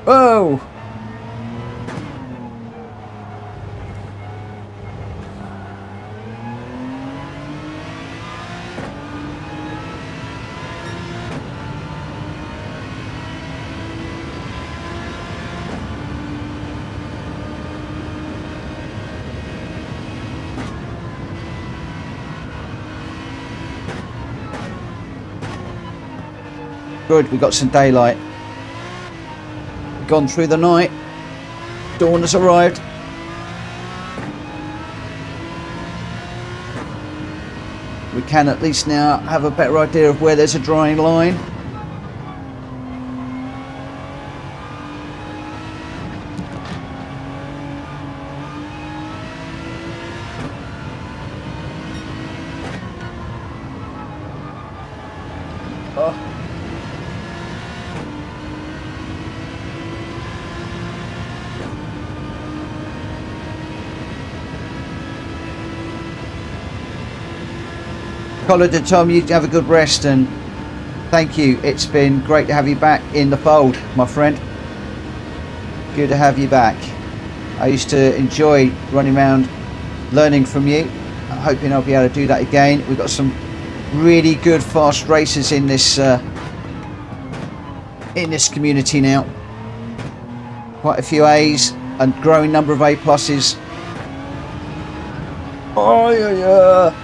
[SPEAKER 1] Whoa! Good, we got some daylight. Gone through the night. Dawn has arrived. We can at least now have a better idea of where there's a drying line. Oh. Colin and Tom, you have a good rest, and thank you. It's been great to have you back in the fold, my friend. Good to have you back. I used to enjoy running around learning from you. I'm hoping I'll be able to do that again. We've got some really good fast racers in this community now. Quite a few A's and growing number of A pluses. Oh yeah.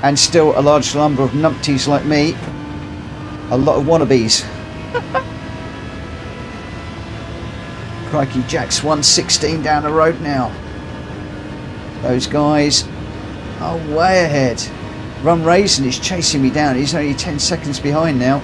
[SPEAKER 1] And still a large number of numpties like me. A lot of wannabes. Crikey, Jack's 116 down the road now. Those guys are way ahead. Rum Raisin is chasing me down. He's only 10 seconds behind now.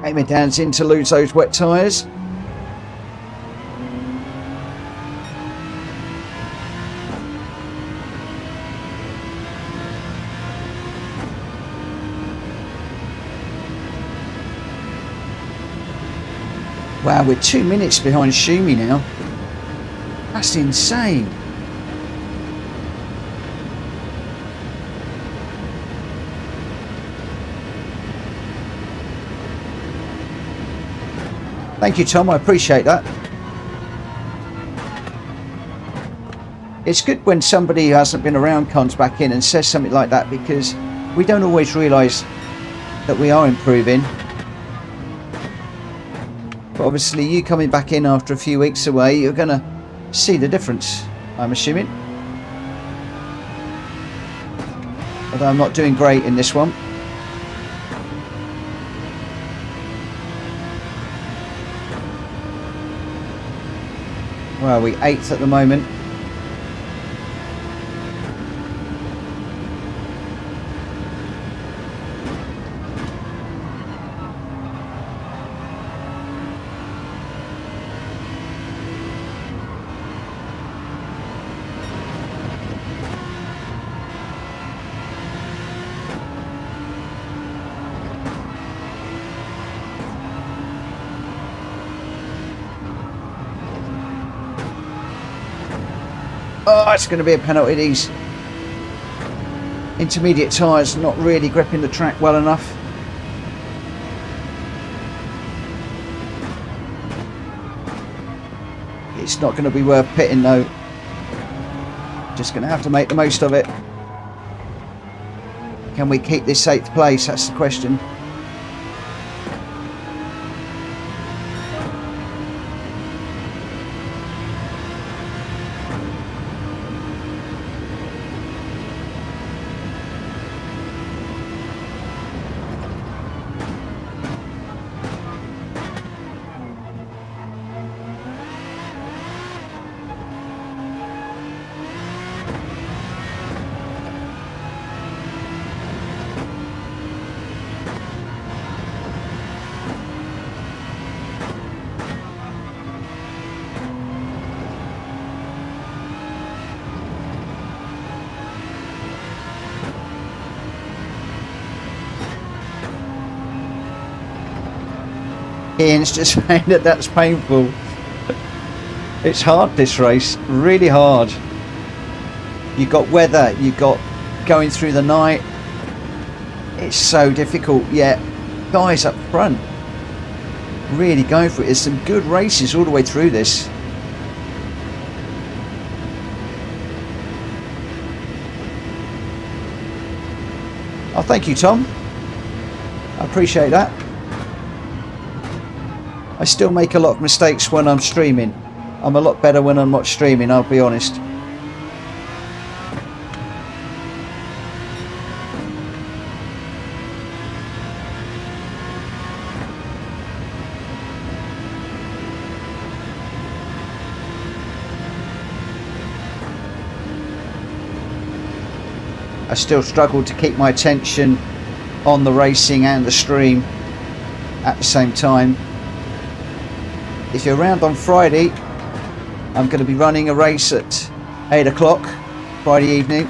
[SPEAKER 1] Aiming down in to lose those wet tyres. Wow, we're 2 minutes behind Shumi now. That's insane. Thank you, Tom. I appreciate that. It's good when somebody who hasn't been around comes back in and says something like that, because we don't always realise that we are improving. But obviously you coming back in after a few weeks away, you're going to see the difference, I'm assuming. Although I'm not doing great in this one. Well, we're 8th at the moment. Oh, it's going to be a penalty. These intermediate tyres not really gripping the track well enough. It's not going to be worth pitting though. Just going to have to make the most of it. Can we keep this 8th place? That's the question. Ian's just saying that that's painful. It's hard, this race, really hard. You've got weather, you've got going through the night. It's so difficult, yet guys up front really going for it. There's some good races all the way through this. Oh, thank you, Tom. I appreciate that. I still make a lot of mistakes when I'm streaming. I'm a lot better when I'm not streaming, I'll be honest. I still struggle to keep my attention on the racing and the stream at the same time. If you're around on Friday, I'm going to be running a race at 8 o'clock Friday evening,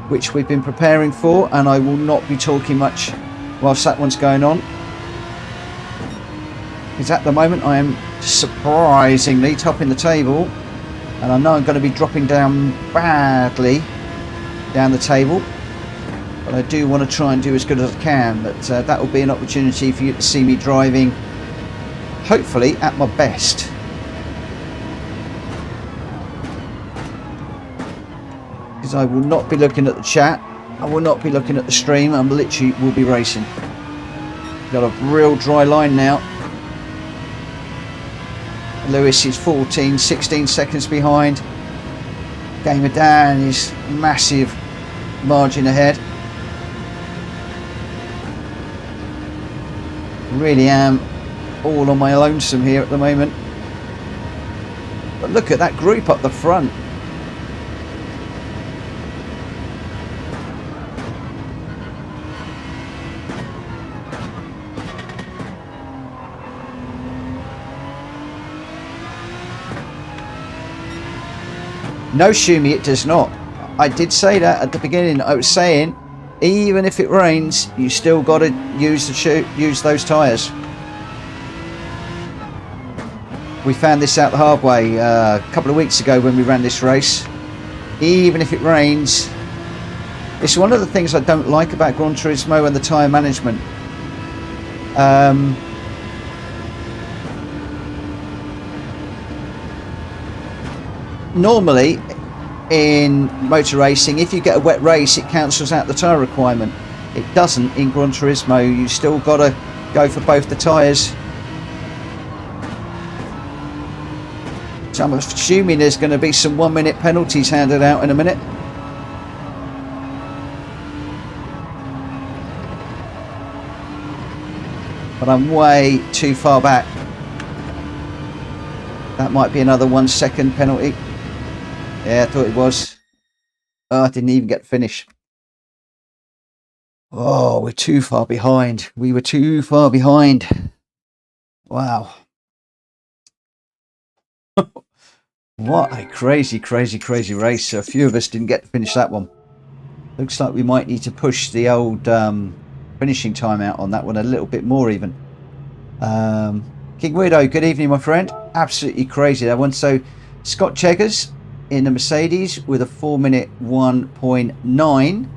[SPEAKER 1] which we've been preparing for, and I will not be talking much whilst that one's going on. Because at the moment I am surprisingly top in the table, and I know I'm going to be dropping down badly down the table. But I do want to try and do as good as I can. But that will be an opportunity for you to see me driving, hopefully at my best. Because I will not be looking at the chat. I will not be looking at the stream. I'm literally will be racing. Got a real dry line now. Lewis is 16 seconds behind. Gamer Dan is massive margin ahead. Really am all on my lonesome here at the moment. But look at that group up the front. No, Shumi, it does not. I did say that at the beginning. I was saying, even if it rains, you still got to use those tyres. We found this out the hard way a couple of weeks ago when we ran this race. Even if it rains, it's one of the things I don't like about Gran Turismo and the tyre management. Normally in motor racing, if you get a wet race, it cancels out the tyre requirement. It doesn't in Gran Turismo. You still got to go for both the tyres. So I'm assuming there's going to be some 1 minute penalties handed out in a minute. But I'm way too far back. That might be another 1 second penalty. Yeah, I thought it was. Oh, I didn't even get to finish. Oh, we're too far behind. We were too far behind. Wow. What a crazy, crazy, crazy race. A few of us didn't get to finish that one. Looks like we might need to push the old finishing time out on that one a little bit more even. King Weirdo, good evening, my friend. Absolutely crazy that one. So, Scott Cheggers in the Mercedes with a 4 minute 1.9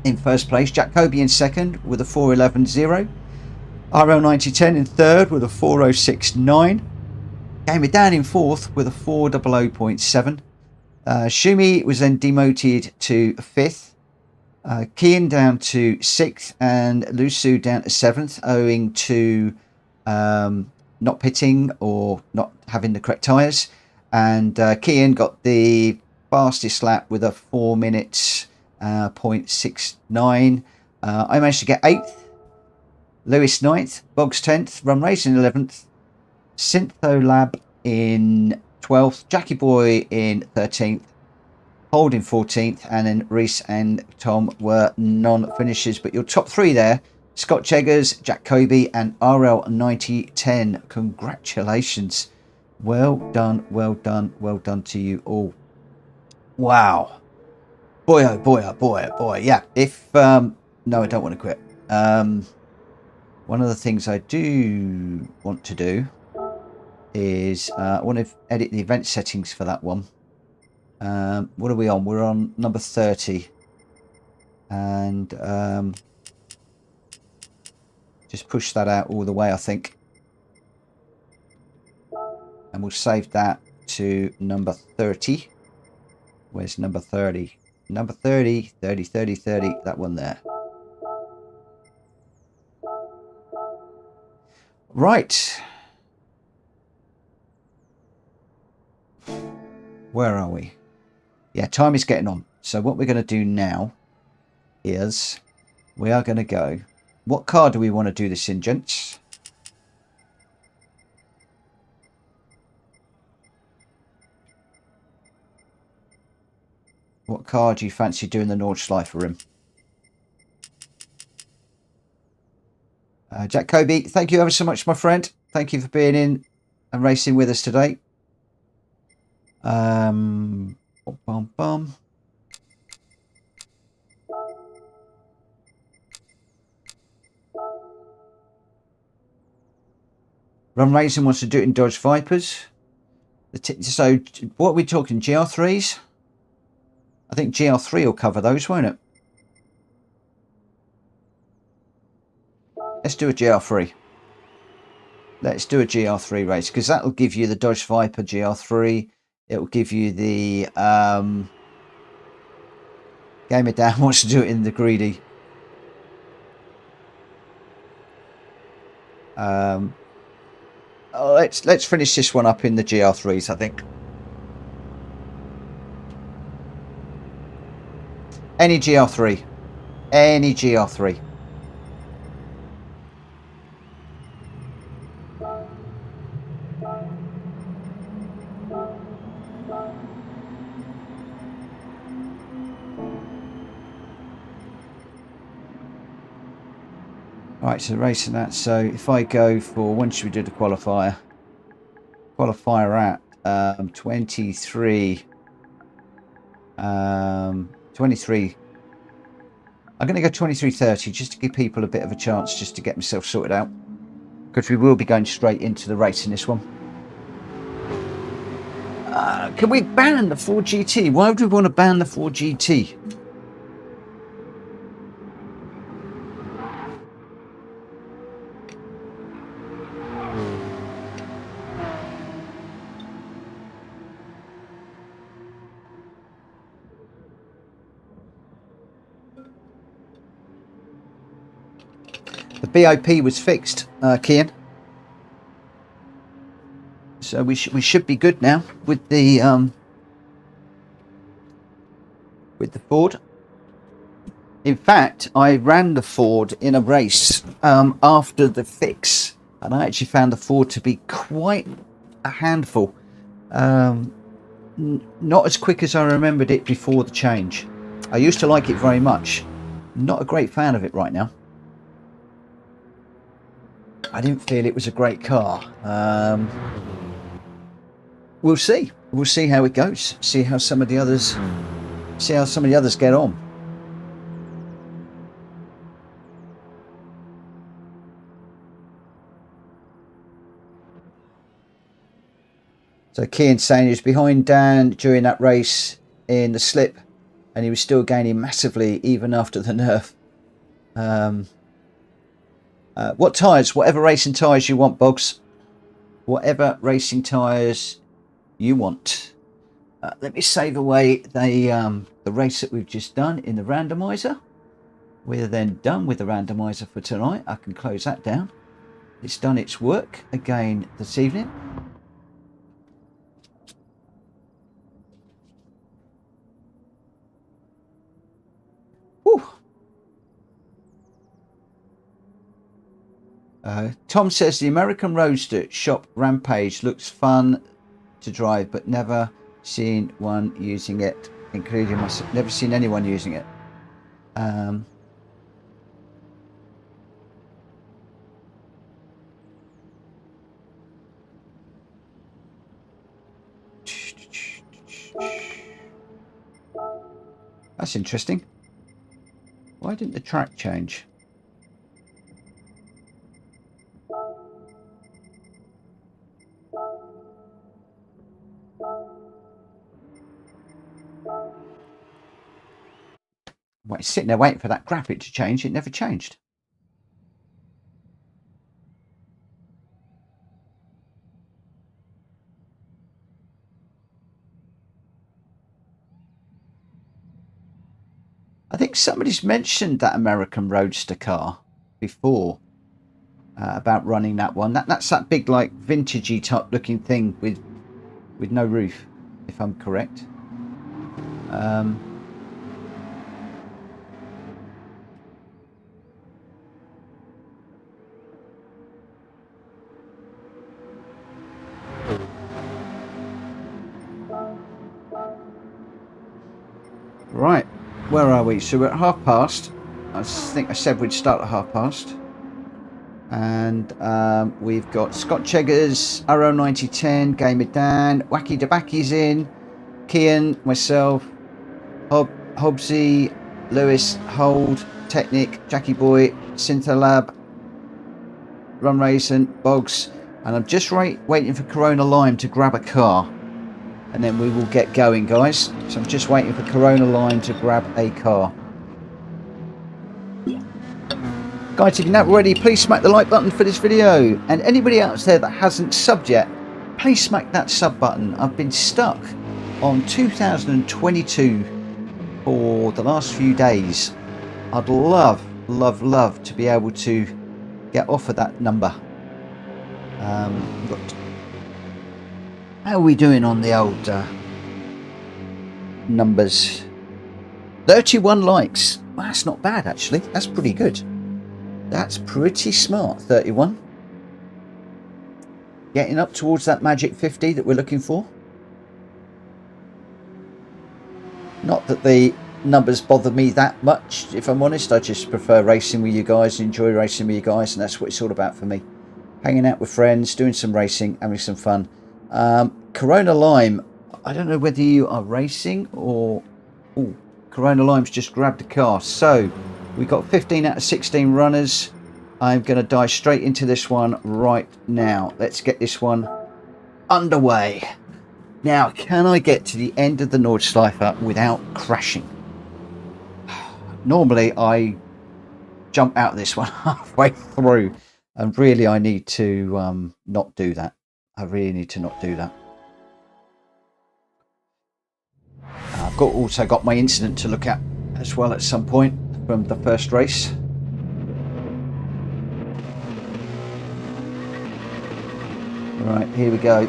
[SPEAKER 1] in first place. Jack Kobe in second with a 4:11.0. RL9010 in third with a 4:06.9. Gamer Dan in fourth with a 4:00.7. Shumi was then demoted to fifth. Cian down to sixth, and Lusu down to seventh, owing to not pitting or not having the correct tyres. And Cian got the fastest lap with a 4 minutes 0.69. I managed to get 8th, Lewis 9th, Boggs 10th, Run Racing 11th, Syntho Lab in 12th, Jackie Boy in 13th, Hold in 14th, and then Reese and Tom were non-finishers. But your top three there, Scott Cheggers, Jack Kobe, and RL9010. Congratulations. Well done, well done, well done to you all. Wow. Boy, oh boy, oh boy, oh boy. Yeah, if... no, I don't want to quit. One of the things I do want to do is I want to edit the event settings for that one. What are we on? We're on number 30. And just push that out all the way, I think. And we'll save that to number 30. Where's number 30? Number 30, 30, 30, 30, that one there. Right. Where are we? Yeah, time is getting on. So what we're going to do now is we are going to go. What car do we want to do this in, gents? What car do you fancy doing the Nordschleifer in? Jack Kobe, thank you ever so much, my friend. Thank you for being in and racing with us today. Bum, bum, bum. Run Racing wants to do it in Dodge Vipers. So what are we talking, GR3s? I think GR3 will cover those, won't it? Let's do a GR3. Let's do a GR3 race, because that will give you the Dodge Viper GR3. It will give you the Gamer Dan wants to do it in the Greedy. Let's finish this one up in the GR3s, I think. Any GR3. Any GR3. Right, so racing that. So if I go for, when should we do the qualifier? Qualifier at 23. 23. I'm going to go 23:30 just to give people a bit of a chance just to get myself sorted out. Because we will be going straight into the race in this one. Can we ban the 4GT? Why would we want to ban the 4GT? The BOP was fixed, Cian. So we should be good now with the Ford. In fact, I ran the Ford in a race after the fix, and I actually found the Ford to be quite a handful. Not as quick as I remembered it before the change. I used to like it very much. Not a great fan of it right now. I didn't feel it was a great car. We'll see. We'll see how it goes. See how some of the others get on. So Cian saying he was behind Dan during that race in the slip, and he was still gaining massively even after the nerf. What tyres? Whatever racing tyres you want, Boggs. Whatever racing tyres you want. Let me save away the race that we've just done in the randomizer. We're then done with the randomizer for tonight. I can close that down. It's done its work again this evening. Whew. Tom says the American Roadster shop Rampage looks fun to drive, but never seen one using it, including myself. Never seen anyone using it. That's interesting. Why didn't the track change? Well, it's sitting there waiting for that graphic to change. It never changed. I think somebody's mentioned that American Roadster car before, about running that one. That's that big, like, vintagey type looking thing with no roof, if I'm correct. Right, where are we? So we're at past. I think I said we'd start at past. And we've got Scott Cheggers, Arrow 9010, Gamer Dan, Wacky Debacky's in, Cian, myself, Hobbsy, Lewis, Hold, Technic, Jackie Boy, Synthalab, Rum Raisin, Boggs, and I'm just waiting for Corona Lime to grab a car, and then we will get going, guys. So I'm just waiting for Corona Lime to grab a car. Guys, if you're not ready, please smack the like button for this video, and anybody else there that hasn't subbed yet, please smack that sub button. I've been stuck on 2022 for the last few days. I'd love to be able to get off of that number. How are we doing on the old numbers? 31 likes. Well, that's not bad, actually. That's pretty good. That's pretty smart. 31. Getting up towards that magic 50 that we're looking for. Not that the numbers bother me that much, if I'm honest. I just prefer racing with you guys, enjoy racing with you guys, and that's what it's all about for me. Hanging out with friends, doing some racing, having some fun. Corona Lime, I don't know whether you are racing or... Oh, Corona Lime's just grabbed the car. So, we got 15 out of 16 runners. I'm going to dive straight into this one right now. Let's get this one underway. Now, can I get to the end of the Nordschleife without crashing? Normally, I jump out of this one halfway through. And really, I need to not do that. I really need to not do that. I've also got my incident to look at as well at some point from the first race. Right, here we go.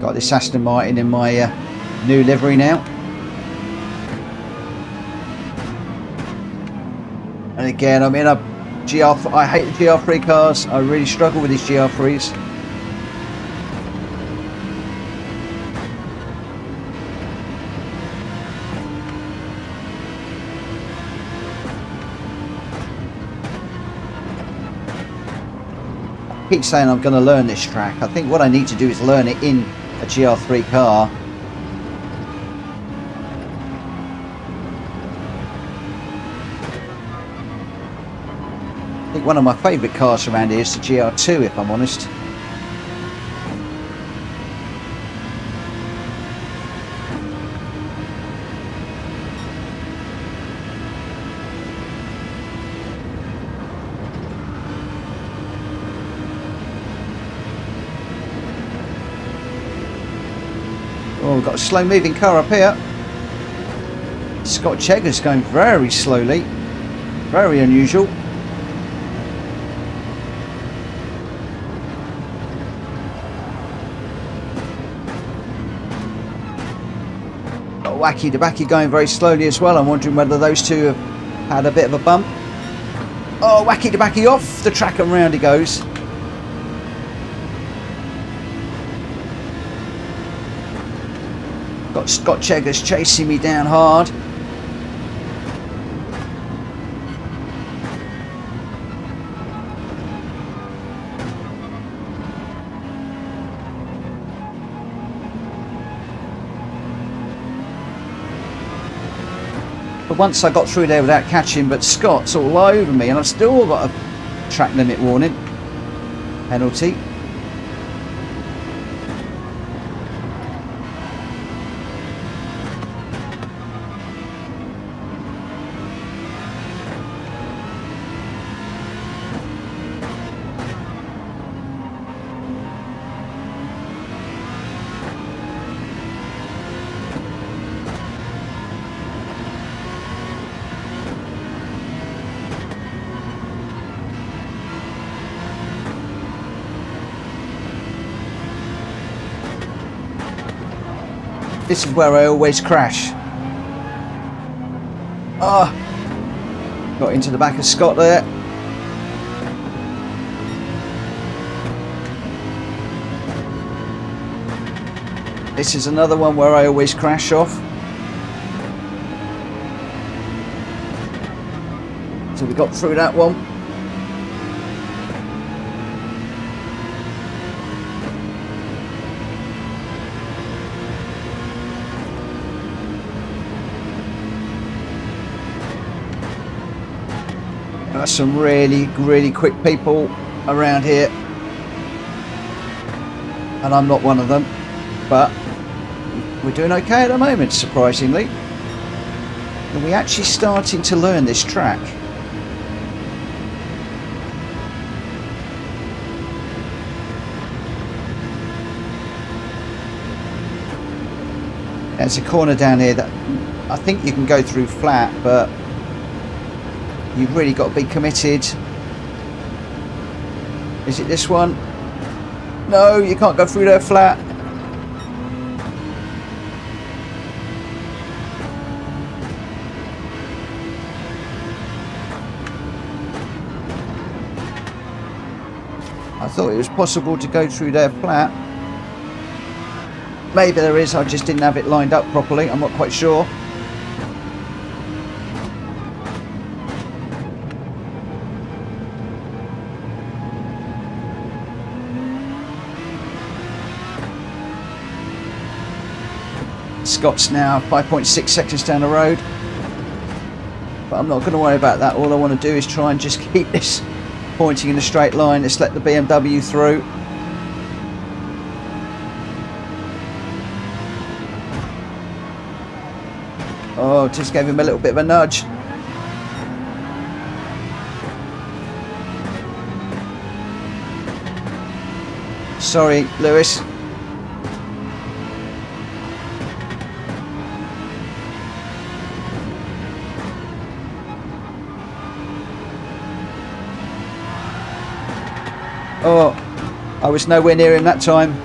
[SPEAKER 1] Got this Aston Martin in my new livery now. And again, I'm in a GR. I hate the GR3 cars. I really struggle with these GR3s. I keep saying I'm going to learn this track. I think what I need to do is learn it in a GR3 car. I think one of my favourite cars around here is the GR2, if I'm honest. Oh, we've got a slow moving car up here. Scott Cheggers going very slowly. Very unusual. Got Wacky Debacky going very slowly as well. I'm wondering whether those two have had a bit of a bump. Oh, Wacky Debacky off the track and round he goes. Got Scott Cheggers chasing me down hard. But once I got through there without catching, but Scott's all over me, and I've still got to track limit warning. Penalty. This is where I always crash. Ah, oh, got into the back of Scott there. This is another one where I always crash off. So we got through that one. There's some really quick people around here, and I'm not one of them, but we're doing okay at the moment, surprisingly. And we're actually starting to learn this track. There's a corner down here that I think you can go through flat, but you've really got to be committed. Is it this one? No, you can't go through there flat. I thought it was possible to go through there flat. Maybe there is, I just didn't have it lined up properly, I'm not quite sure. Scott's now 5.6 seconds down the road, but I'm not going to worry about that. All I want to do is try and just keep this pointing in a straight line. Let's let the BMW through. Oh, just gave him a little bit of a nudge. Sorry, Lewis. Oh, I was nowhere near him that time.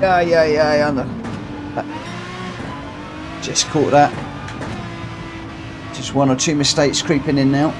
[SPEAKER 1] Yeah. Just caught that. Just one or two mistakes creeping in now.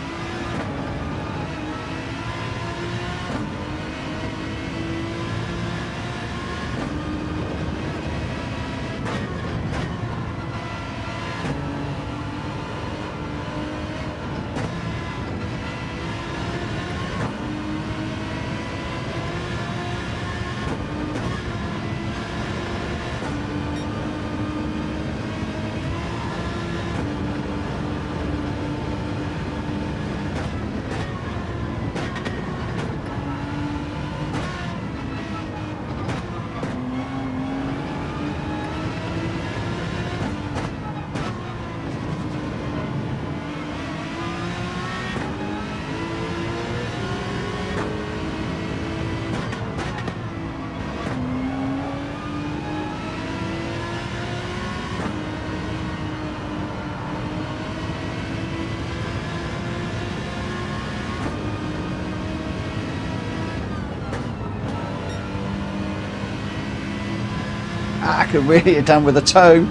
[SPEAKER 1] I could really have done with a toe.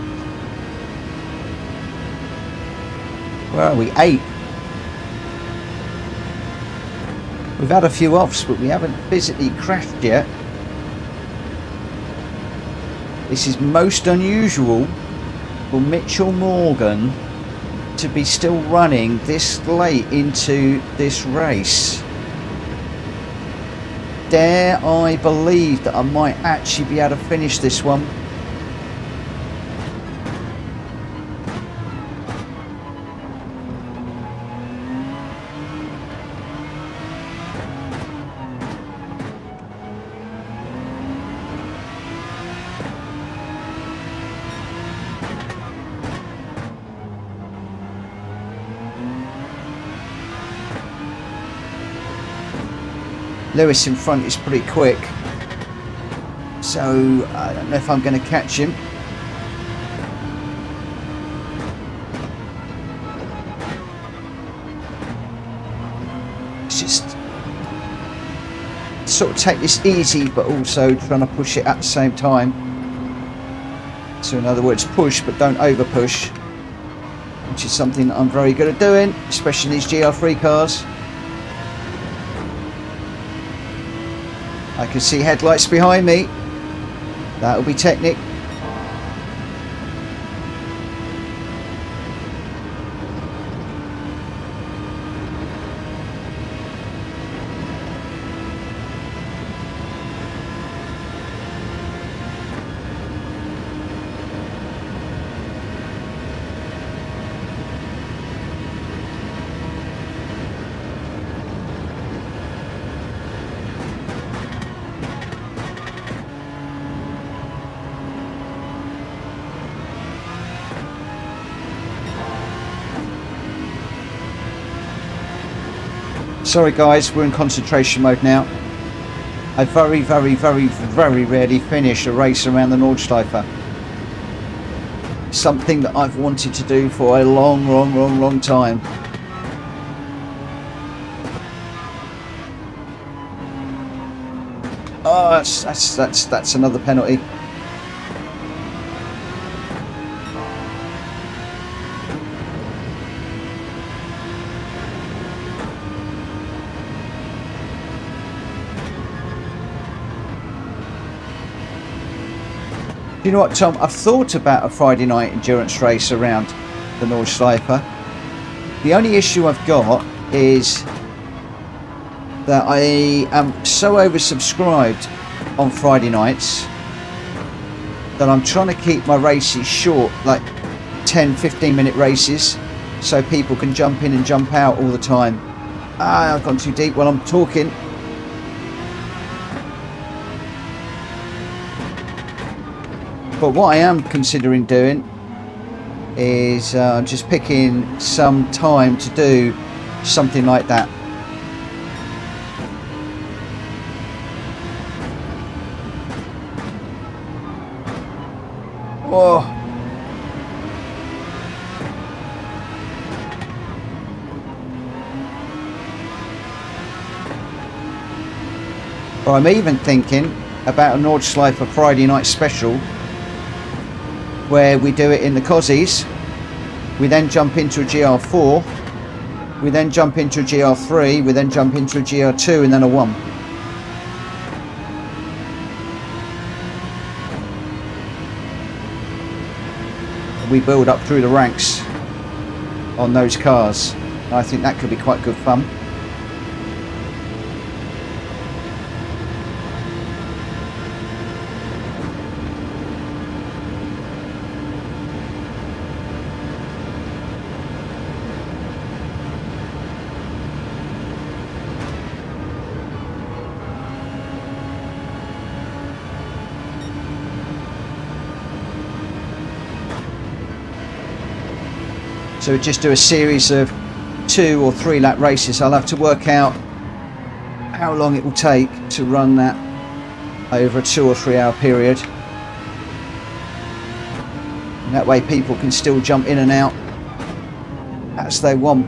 [SPEAKER 1] Where are we? 8. We've had a few offs, but we haven't physically crashed yet. This is most unusual for Mitchell Morgan to be still running this late into this race. dare I believe that I might actually be able to finish this one. Lewis in front is pretty quick, so I don't know if I'm going to catch him. It's just sort of take this easy, but also trying to push it at the same time. So in other words, push but don't over push, which is something that I'm very good at doing, especially in these GR3 cars. I can see headlights behind me. That'll be Technic. Sorry guys, we're in concentration mode now. I very rarely finish a race around the Nordschleife. Something that I've wanted to do for a long time. Oh, that's another penalty. You know what, Tom? I've thought about a Friday night endurance race around the Nordschleife. The only issue I've got is that I am so oversubscribed on Friday nights that I'm trying to keep my races short, like 10-15 minute races, so people can jump in and jump out all the time. Ah, I've gone too deep while I'm talking. But what I am considering doing is just picking some time to do something like that. Oh. Well, I'm even thinking about a Nordschleife Friday night special, where we do it in the Cozzies, we then jump into a GR4, we then jump into a GR3, we then jump into a GR2 and then a 1. We build up through the ranks on those cars. I think that could be quite good fun. So just do a series of 2 or 3 lap races. I'll have to work out how long it will take to run that over a 2 or 3 hour period. And that way people can still jump in and out as they want.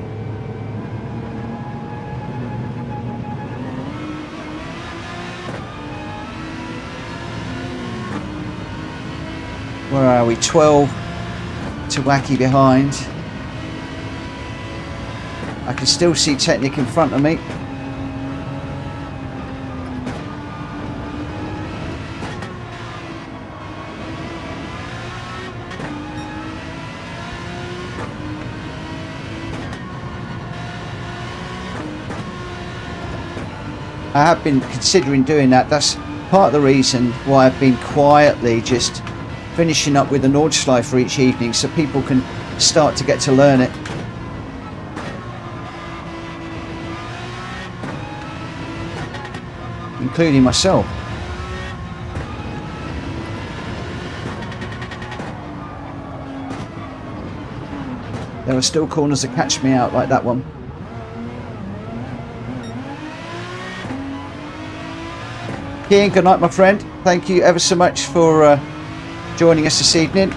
[SPEAKER 1] Where are we? 12 to Wacky behind. I can still see Technic in front of me. I have been considering doing that. That's part of the reason why I've been quietly just finishing up with the Nordschleifer each evening, so people can start to get to learn it. Including myself. There are still corners that catch me out like that one. Cian, good night, my friend. Thank you ever so much for joining us this evening,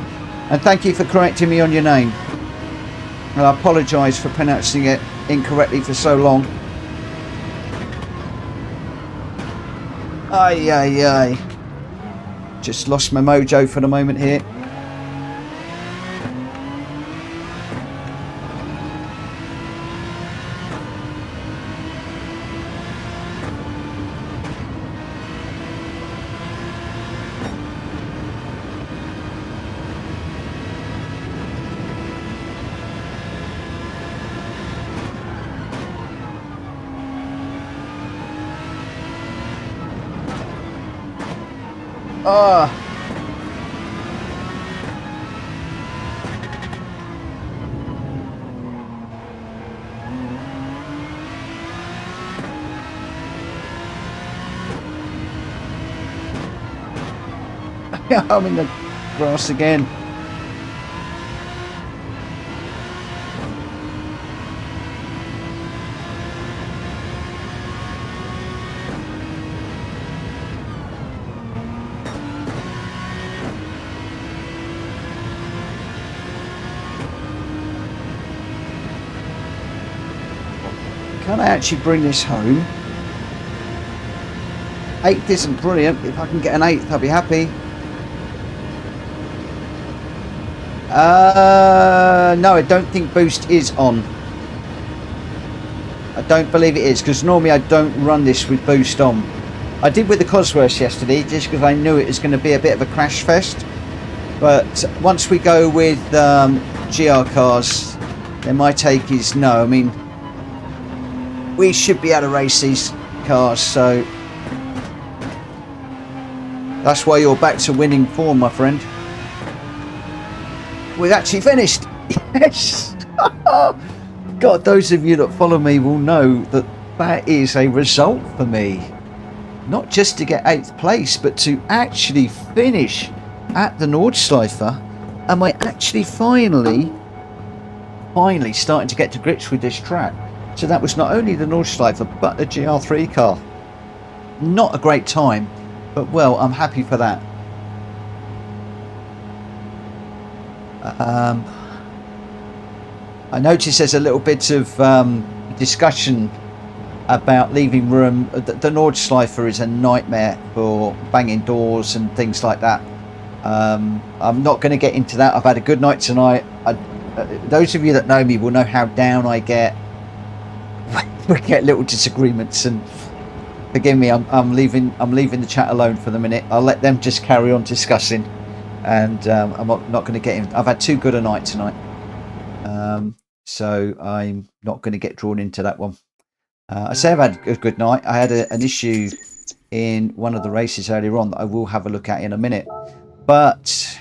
[SPEAKER 1] and thank you for correcting me on your name. And I apologise for pronouncing it incorrectly for so long. Aye, aye, aye. Just lost my mojo for the moment here. Ah. I'm in the grass again. Can I actually bring this home? 8th isn't brilliant. If I can get an 8th, I'll be happy. No, I don't think boost is on. I don't believe it is, because normally I don't run this with boost on. I did with the Cosworth yesterday, just because I knew it was going to be a bit of a crash fest. But once we go with GR cars, then my take is no. I mean, we should be able to race these cars, so that's why you're back to winning form, my friend. We've actually finished. Yes. God, those of you that follow me will know that that is a result for me. Not just to get 8th place, but to actually finish at the Nordschleifer. Am I actually finally starting to get to grips with this track? So that was not only the Nordschleifer, but the GR3 car. Not a great time, but well, I'm happy for that. I notice there's a little bit of discussion about leaving room. The Nordschleifer is a nightmare for banging doors and things like that. I'm not going to get into that. I've had a good night tonight. Those of you that know me will know how down I get. We get little disagreements, and forgive me, I'm leaving the chat alone for the minute. I'll let them just carry on discussing, and I'm not going to get in. I've had too good a night tonight, so I'm not going to get drawn into that one. I say I've had a good night. I had an issue in one of the races earlier on that I will have a look at in a minute, but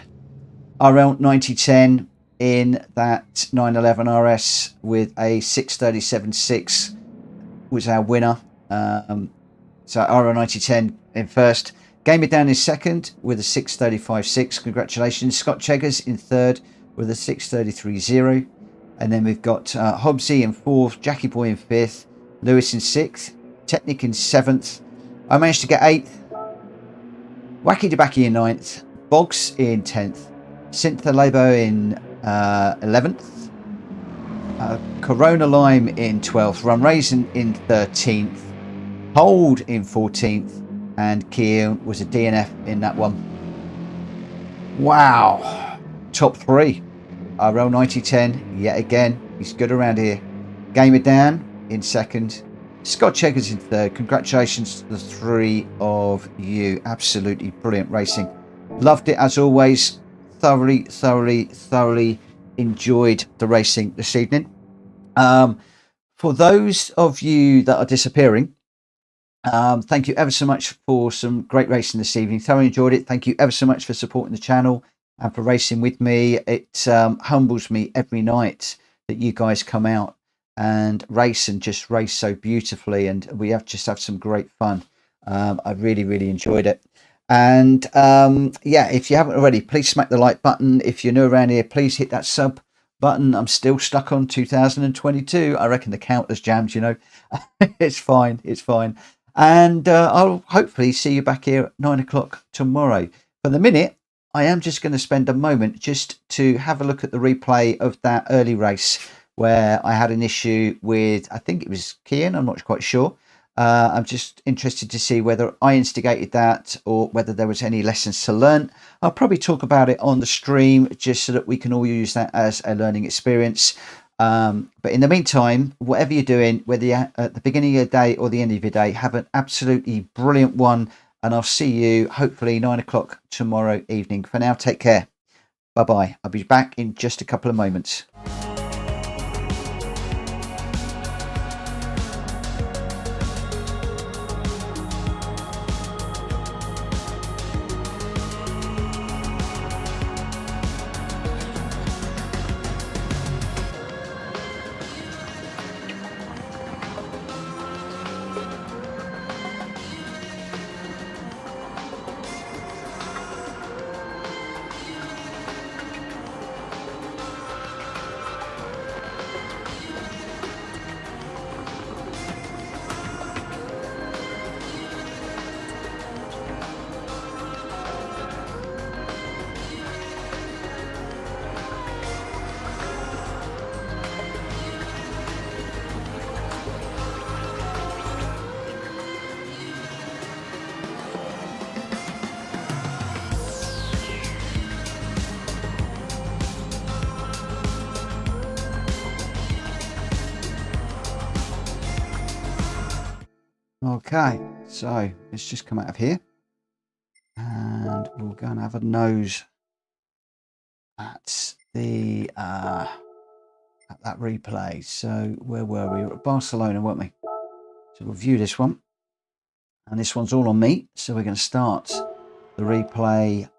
[SPEAKER 1] around 9010 in that 911 RS with a 637.6 was our winner. So RO9010 in first. Gamer Down in second with a 635.6. Congratulations. Scott Cheggers in third with a 633.0. And then we've got Hobbsy in fourth, Jackie Boy in fifth, Lewis in sixth, Technic in seventh. I managed to get eighth. Wacky Debaki in ninth, Boggs in 10th, Cynthia Labo in 11th. Corona Lime in 12th, Run Raisin in 13th, Hold in 14th, and Cian was a DNF in that one. Wow, top three. RL 9010 yet again, he's good around here. Gamer Down in second, Scott Cheggers in third. Congratulations to the three of you. Absolutely brilliant racing. Loved it as always. Thoroughly enjoyed the racing this evening. For those of you that are disappearing, Thank you ever so much for some great racing this evening. Thoroughly enjoyed it. Thank you ever so much for supporting the channel and for racing with me. It humbles me every night that you guys come out and race and just race so beautifully, and we just have some great fun. I really enjoyed it. And yeah, if you haven't already, please smack the like button. If you're new around here, please hit that sub button. I'm still stuck on 2022. I reckon the count has jammed, you know. It's fine, it's fine. And I'll hopefully see you back here at 9 o'clock tomorrow. For the minute, I am just going to spend a moment just to have a look at the replay of that early race where I had an issue with, I think it was Cian, I'm not quite sure. I'm just interested to see whether I instigated that or whether there was any lessons to learn. I'll probably talk about it on the stream just so that we can all use that as a learning experience. But in the meantime, whatever you're doing, whether you're at the beginning of your day or the end of your day, have an absolutely brilliant one. And I'll see you hopefully 9 o'clock tomorrow evening. For now, take care. Bye-bye. I'll be back in just a couple of moments. Okay, so let's just come out of here and we'll go and have a nose at the at that replay. So where were we? We were at Barcelona, weren't we? So we'll view this one, and this one's all on me. So we're going to start the replay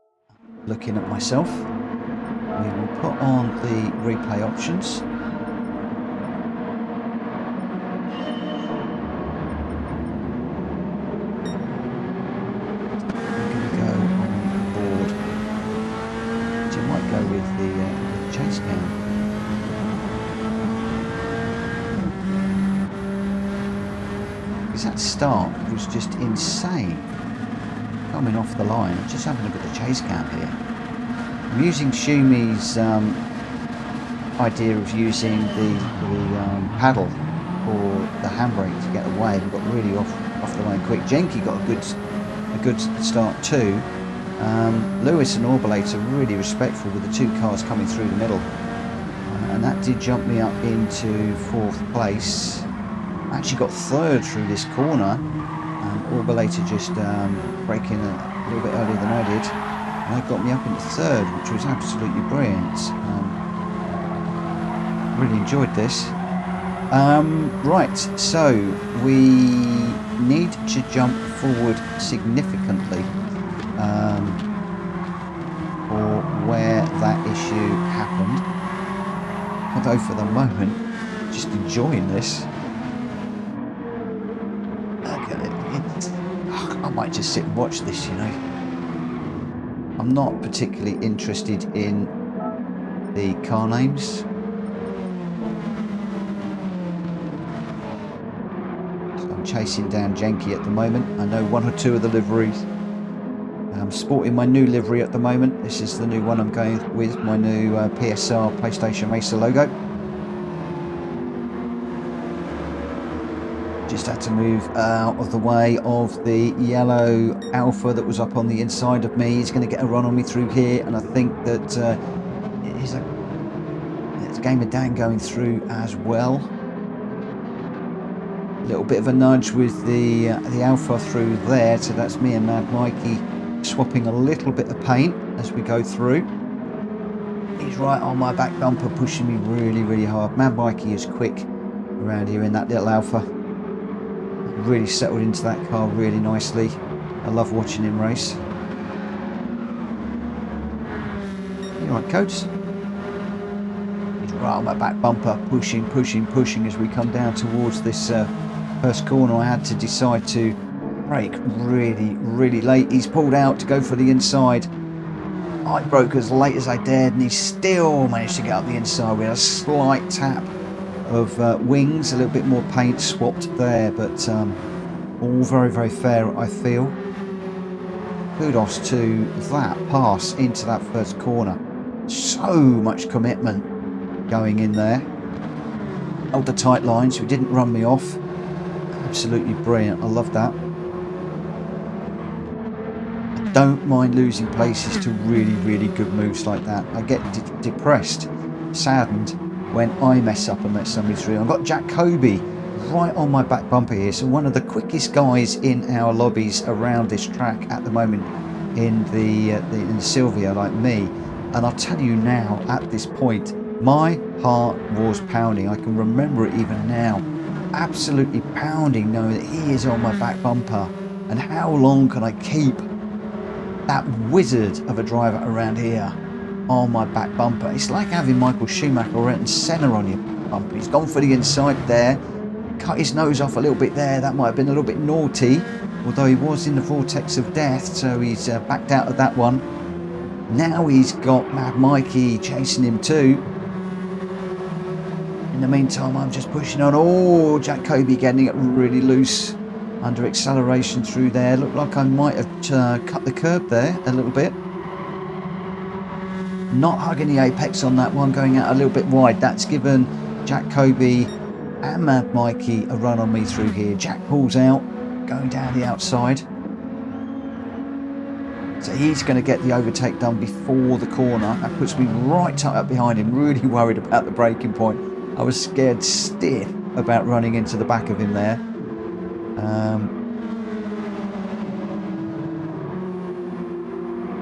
[SPEAKER 1] looking at myself. We will put on the replay options. That start was just insane coming off the line. I'm just having a look at the chase cam here. I'm using Shumi's idea of using the paddle or the handbrake to get away. We got really off the line quick. Jenky got a good start too. Lewis and Orbelate are really respectful with the two cars coming through the middle, and that did jump me up into 4th place. I actually got 3rd through this corner, and Orbelator just braking a little bit earlier than I did, and that got me up into 3rd, which was absolutely brilliant. Really enjoyed this. Right, so we need to jump forward significantly for where that issue happened. Although for the moment, just enjoying this. I might just sit and watch this, you know. I'm not particularly interested in the car names. So I'm chasing down Jenky at the moment. I know 1 or 2 of the liveries. I'm sporting my new livery at the moment. This is the new one I'm going with, my new PSR PlayStation Racer logo. Just had to move out of the way of the yellow Alpha that was up on the inside of me. He's going to get a run on me through here, and I think that it's a game of Dan going through as well. A little bit of a nudge with the Alpha through there, so that's me and Mad Mikey swapping a little bit of paint as we go through. He's right on my back bumper, pushing me really hard. Mad Mikey is quick around here in that little Alpha. really settled into that car really nicely. I love watching him race. You alright, Coates? He's right on my back bumper, pushing as we come down towards this first corner. I had to decide to brake really late. He's pulled out to go for the inside. I broke as late as I dared, and he still managed to get up the inside. We had a slight tap of wings, a little bit more paint swapped there, but all very fair, I feel. Kudos to that pass into that first corner. So much commitment going in there. Held the tight line, so he didn't run me off. Absolutely brilliant. I love that. I don't mind losing places to really good moves like that. I get depressed, saddened when I mess up and let somebody through. I've got Jack Kobe right on my back bumper here, so one of the quickest guys in our lobbies around this track at the moment in the Sylvia, like me. And I'll tell you now, at this point, my heart was pounding. I can remember it even now, absolutely pounding, knowing that he is on my back bumper. And how long can I keep that wizard of a driver around here on my back bumper? It's like having Michael Schumacher or Ayrton Senna on your bumper. He's gone for the inside there, cut his nose off a little bit there. That might have been a little bit naughty, although he was in the vortex of death, so he's backed out of that one. Now he's got Mad Mikey chasing him too. In the meantime, I'm just pushing on. Oh, Jack Kobe getting it really loose under acceleration through there. Looked like I might have cut the curb there a little bit. Not hugging the apex on that one, going out a little bit wide. That's given Jack Kobe and Mad Mikey a run on me through here. Jack pulls out, going down the outside. So he's going to get the overtake done before the corner. That puts me right tucked up behind him, really worried about the braking point. I was scared stiff about running into the back of him there.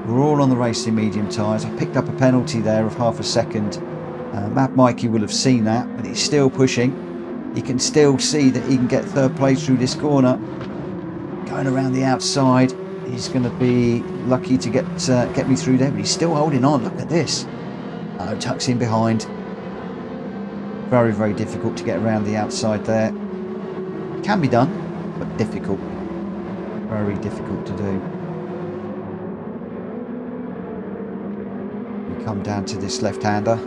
[SPEAKER 1] We're all on the racing medium tyres. I picked up a penalty there of half a second. Mad Mikey will have seen that, but he's still pushing. You can still see that he can get third place through this corner. Going around the outside. He's going to be lucky to get me through there, but he's still holding on. Look at this. Tucks in behind. Very difficult to get around the outside there. Can be done, but difficult. Very difficult to do. We come down to this left-hander,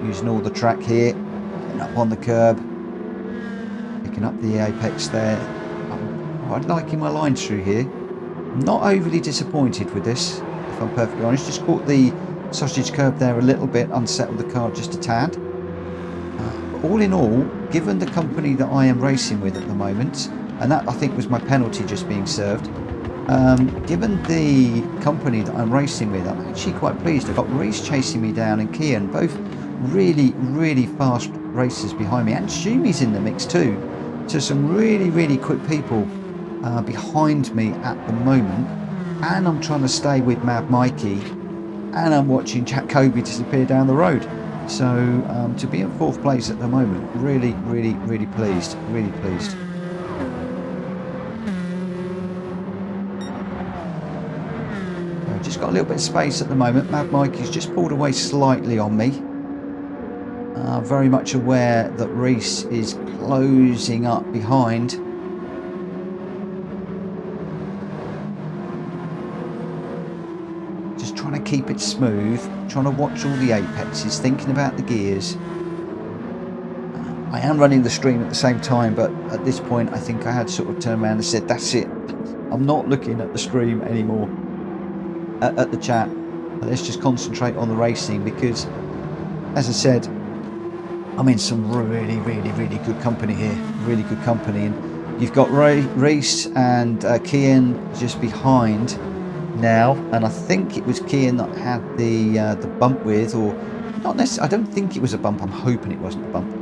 [SPEAKER 1] using all the track here, getting up on the curb, picking up the apex there. I'm liking my lines through here. Not overly disappointed with this, if I'm perfectly honest. Just caught the sausage curb there a little bit, unsettled the car just a tad. But all in all, given the company that I am racing with at the moment, and that I think was my penalty just being served, given the company that I'm racing with, I'm actually quite pleased. I've got Reese chasing me down and Cian, both really fast racers behind me, and Shumi's in the mix too. So some really quick people behind me at the moment, and I'm trying to stay with Mad Mikey, and I'm watching Jack Kobe disappear down the road. So to be in fourth place at the moment, really pleased, really pleased. I've just got a little bit of space at the moment. Mad Mikey's just pulled away slightly on me. Very much aware that Reese is closing up behind. Trying to keep it smooth, trying to watch all the apexes, thinking about the gears. I am running the stream at the same time, but at this point I think I had sort of turned around and said, that's it, I'm not looking at the stream anymore, at the chat. Let's just concentrate on the racing, because as I said, I'm in some really good company here, really good company. And you've got Reese and Cian just behind now, and I think it was Cian that had the bump with, or not necessarily, I don't think it was a bump, I'm hoping it wasn't a bump,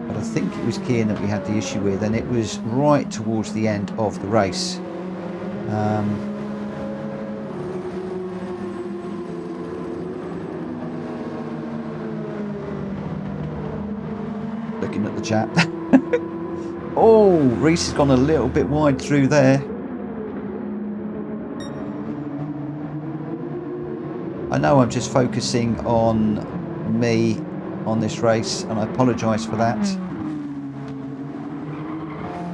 [SPEAKER 1] but I think it was Cian that we had the issue with, and it was right towards the end of the race. Looking at the chat. Oh, Reese has gone a little bit wide through there. I know I'm just focusing on me on this race, and I apologise for that.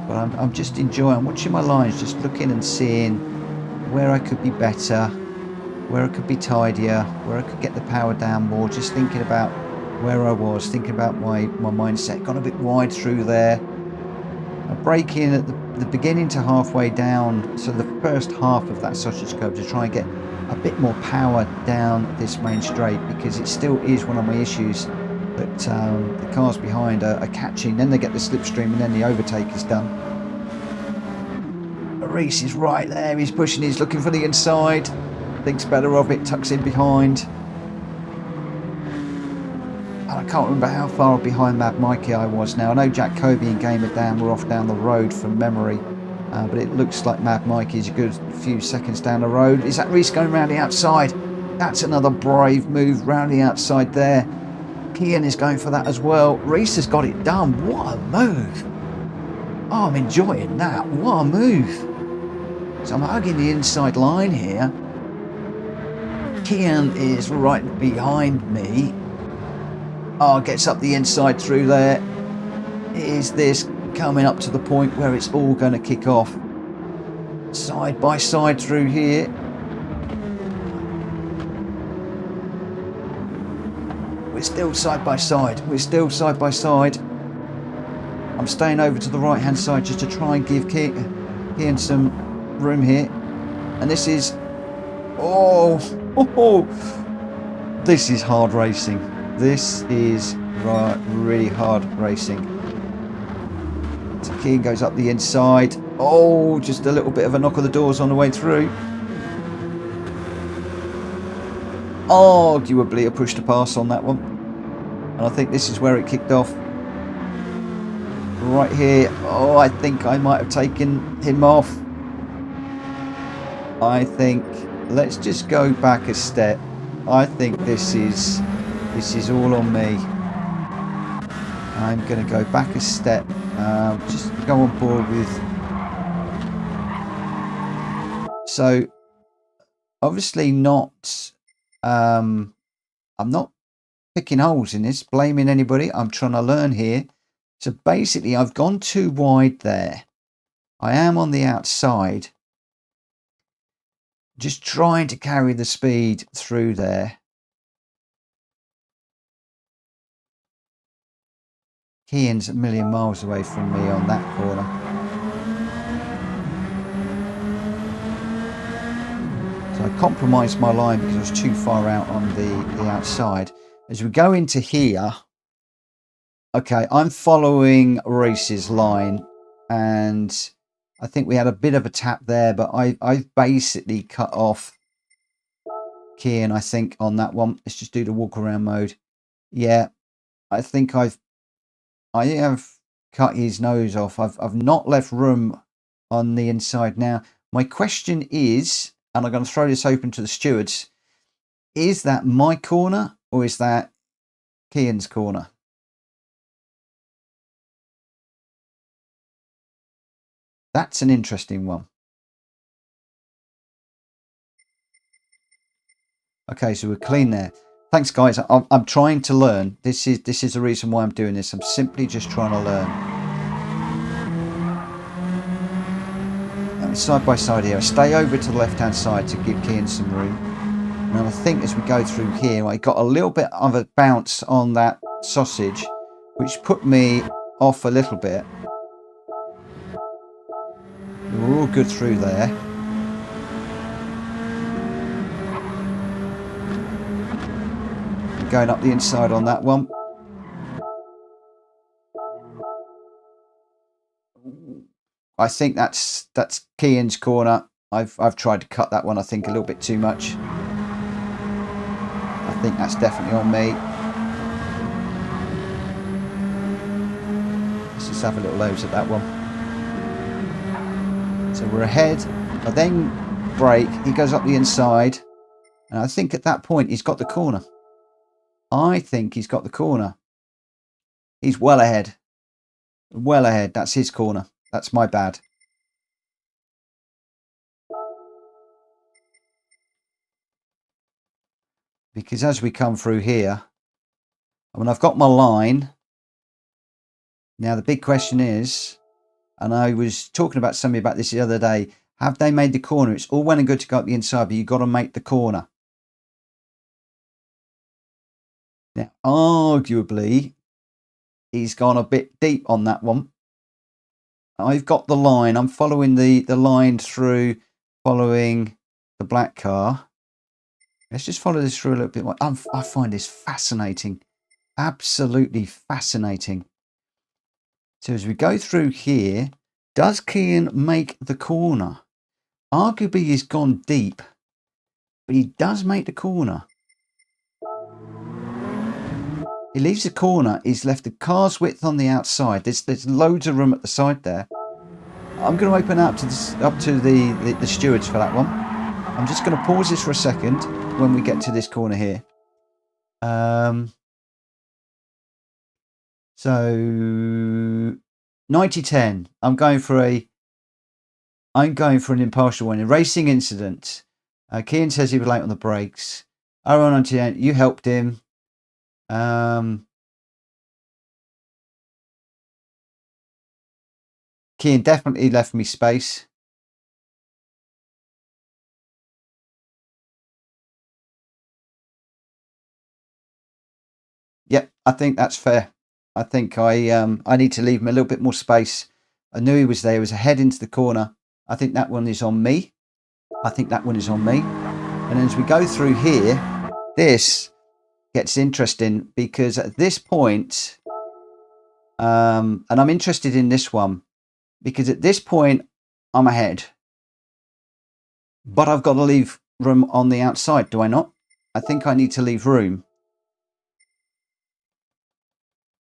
[SPEAKER 1] But I'm just enjoying watching my lines, just looking and seeing where I could be better, where I could be tidier, where I could get the power down more, just thinking about where I was, thinking about my mindset. Gone a bit wide through there. I break in at the beginning to halfway down, so the first half of that sausage curve, to try and get a bit more power down this main straight, because it still is one of my issues that the cars behind are catching, then they get the slipstream, and then the overtake is done. Reese is right there, he's pushing, he's looking for the inside, thinks better of it, tucks in behind. And I can't remember how far behind Mad Mikey I was now. I know Jack Kobe and Gamer Dan were off down the road from memory, but it looks like Mad Mikey's a good few seconds down the road. Is that Reese going round the outside? That's another brave move round the outside there. Cian is going for that as well. Reese has got it done. What a move. Oh, I'm enjoying that. What a move. So I'm hugging the inside line here. Cian is right behind me. Oh, gets up the inside through there. Is this coming up to the point where it's all going to kick off? Side by side through here. We're still side by side. We're still side by side. I'm staying over to the right hand side just to try and give Cian some room here. And this is... Oh! This is hard racing. This is really hard racing. So Cian goes up the inside. Oh, just a little bit of a knock on the doors on the way through. Arguably a push to pass on that one. And I think this is where it kicked off. Right here. Oh, I think I might have taken him off. I think... Let's just go back a step. I think this is all on me. I'm going to go back a step. Just go on board with... So, obviously not... I'm not picking holes in this, blaming anybody. I'm trying to learn here. So basically, I've gone too wide there. I am on the outside. Just trying to carry the speed through there. Cian's a million miles away from me on that corner. So I compromised my line because I was too far out on the outside. As we go into here, okay, I'm following Reese's line, and I think we had a bit of a tap there, but I basically cut off Cian, I think, on that one. Let's just do the walk around mode. Yeah, I think I have cut his nose off. I've not left room on the inside now. My question is, and I'm going to throw this open to the stewards, is that my corner or is that Cian's corner? That's an interesting one. Okay, so we're clean there. Thanks, guys. I'm trying to learn. This is the reason why I'm doing this. I'm simply just trying to learn. And side by side here. I stay over to the left-hand side to give Cian some room. And I think as we go through here, I got a little bit of a bounce on that sausage, which put me off a little bit. We're all good through there. Going up the inside on that one. I think that's Cian's corner. I've tried to cut that one, I think, a little bit too much. I think that's definitely on me. Let's just have a little nose at that one. So we're ahead. I then brake. He goes up the inside. And I think at that point he's got the corner. I think he's got the corner. He's well ahead. Well ahead. That's his corner. That's my bad. Because as we come through here, I mean, I've got my line. Now, the big question is, and I was talking about somebody about this the other day, have they made the corner? It's all well and good to go up the inside, but you've got to make the corner. Now, arguably, he's gone a bit deep on that one. I've got the line. I'm following the line through, following the black car. Let's just follow this through a little bit more. I find this fascinating. Absolutely fascinating. So as we go through here, does Cian make the corner? Arguably he's gone deep, but he does make the corner. He leaves the corner. He's left the car's width on the outside. There's loads of room at the side there. I'm going to open up to the stewards for that one. I'm just going to pause this for a second when we get to this corner here. So 90-10. I'm going for an impartial one. A racing incident. Cian says he was late on the brakes. 98, you helped him. Cian definitely left me space. Yep, I think that's fair. I think I need to leave him a little bit more space. I knew he was there. He was ahead into the corner. I think that one is on me. And as we go through here, this gets interesting because at this point, and I'm interested in this one because at this point I'm ahead, but I've got to leave room on the outside, do I not? I think I need to leave room.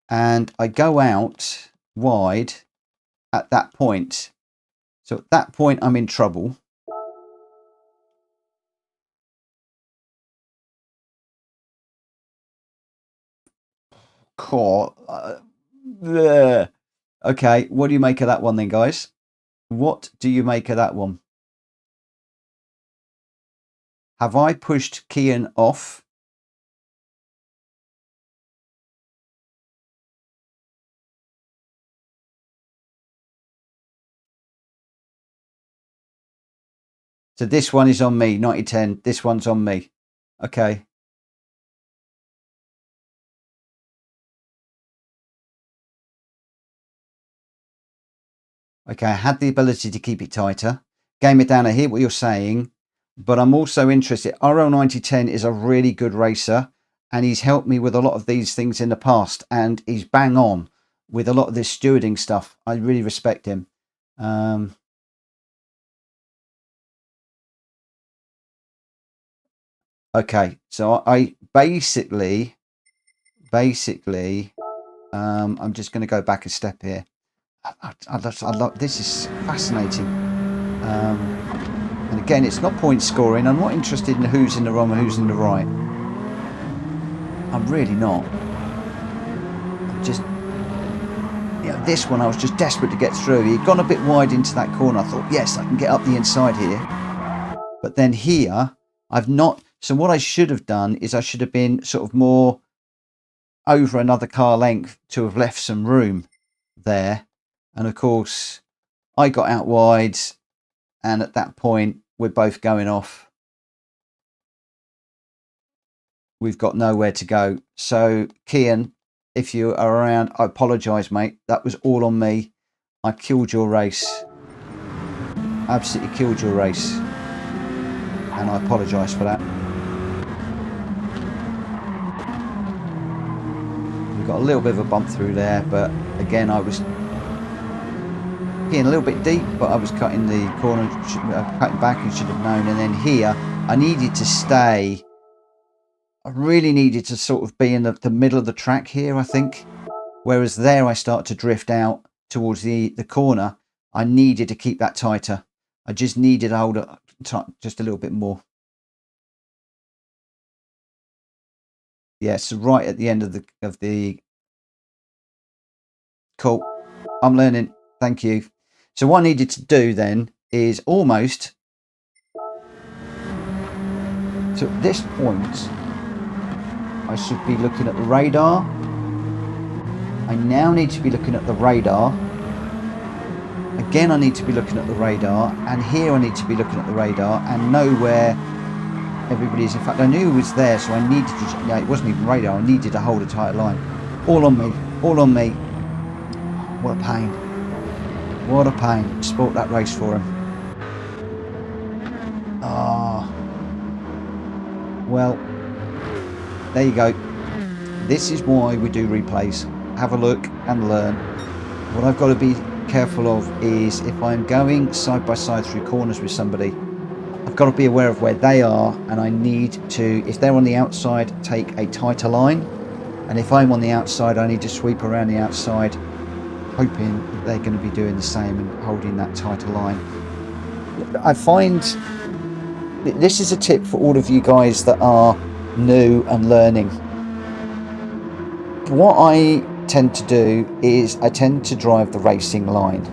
[SPEAKER 1] And I go out wide at that point. So at that point, I'm in trouble. Okay, what do you make of that one then, guys? What do you make of that one? Have I pushed Cian off? So this one is on me, 90-10. This one's on me. Okay. Okay, I had the ability to keep it tighter. Game it down, I hear what you're saying, but I'm also interested. RL9010 is a really good racer, and he's helped me with a lot of these things in the past, and he's bang on with a lot of this stewarding stuff. I really respect him. Okay, so I basically, I'm just going to go back a step here. I love this is fascinating. And again, it's not point scoring. I'm not interested in who's in the wrong and who's in the right. I'm really not. I'm just, this one I was just desperate to get through. He'd gone a bit wide into that corner. I thought, yes, I can get up the inside here. But then here, I've not. So what I should have done is I should have been sort of more over another car length to have left some room there. And of course, I got out wide, and at that point, we're both going off. We've got nowhere to go. So, Cian, if you are around, I apologise, mate. That was all on me. I killed your race. Absolutely killed your race. And I apologise for that. We got a little bit of a bump through there, but again, I was getting a little bit deep, but I was cutting the corner, cutting back, and should have known. And then here, I needed to stay. I really needed to sort of be in the middle of the track here, I think. Whereas there, I start to drift out towards the corner. I needed to keep that tighter. I just needed to hold it just a little bit more. Yeah, so right at the end of the cool. I'm learning. Thank you. So what I needed to do then is almost to this point, I should be looking at the radar. I now need to be looking at the radar. Again, I need to be looking at the radar, and here I need to be looking at the radar and know where everybody is. In fact, I knew it was there, so I needed to, yeah, it wasn't even radar, I needed to hold a tight line. All on me, all on me. What a pain. What a pain. Spoilt that race for him. Ah. Well, there you go. This is why we do replays. Have a look and learn. What I've got to be careful of is if I'm going side by side through corners with somebody, I've got to be aware of where they are, and I need to, if they're on the outside, take a tighter line, and if I'm on the outside, I need to sweep around the outside, hoping that they're going to be doing the same and holding that tighter line. I find this is a tip for all of you guys that are new and learning. What I tend to do is I tend to drive the racing line,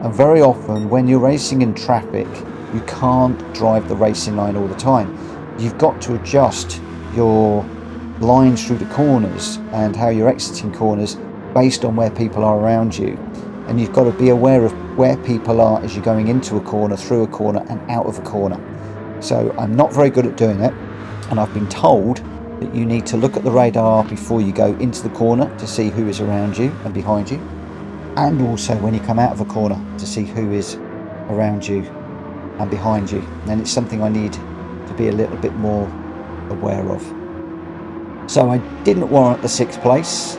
[SPEAKER 1] and very often when you're racing in traffic, you can't drive the racing line all the time. You've got to adjust your lines through the corners and how you're exiting corners based on where people are around you, and you've got to be aware of where people are as you're going into a corner, through a corner and out of a corner. So I'm not very good at doing it, and I've been told that you need to look at the radar before you go into the corner to see who is around you and behind you, and also when you come out of a corner to see who is around you and behind you. And it's something I need to be a little bit more aware of. So I didn't warrant the 6th place.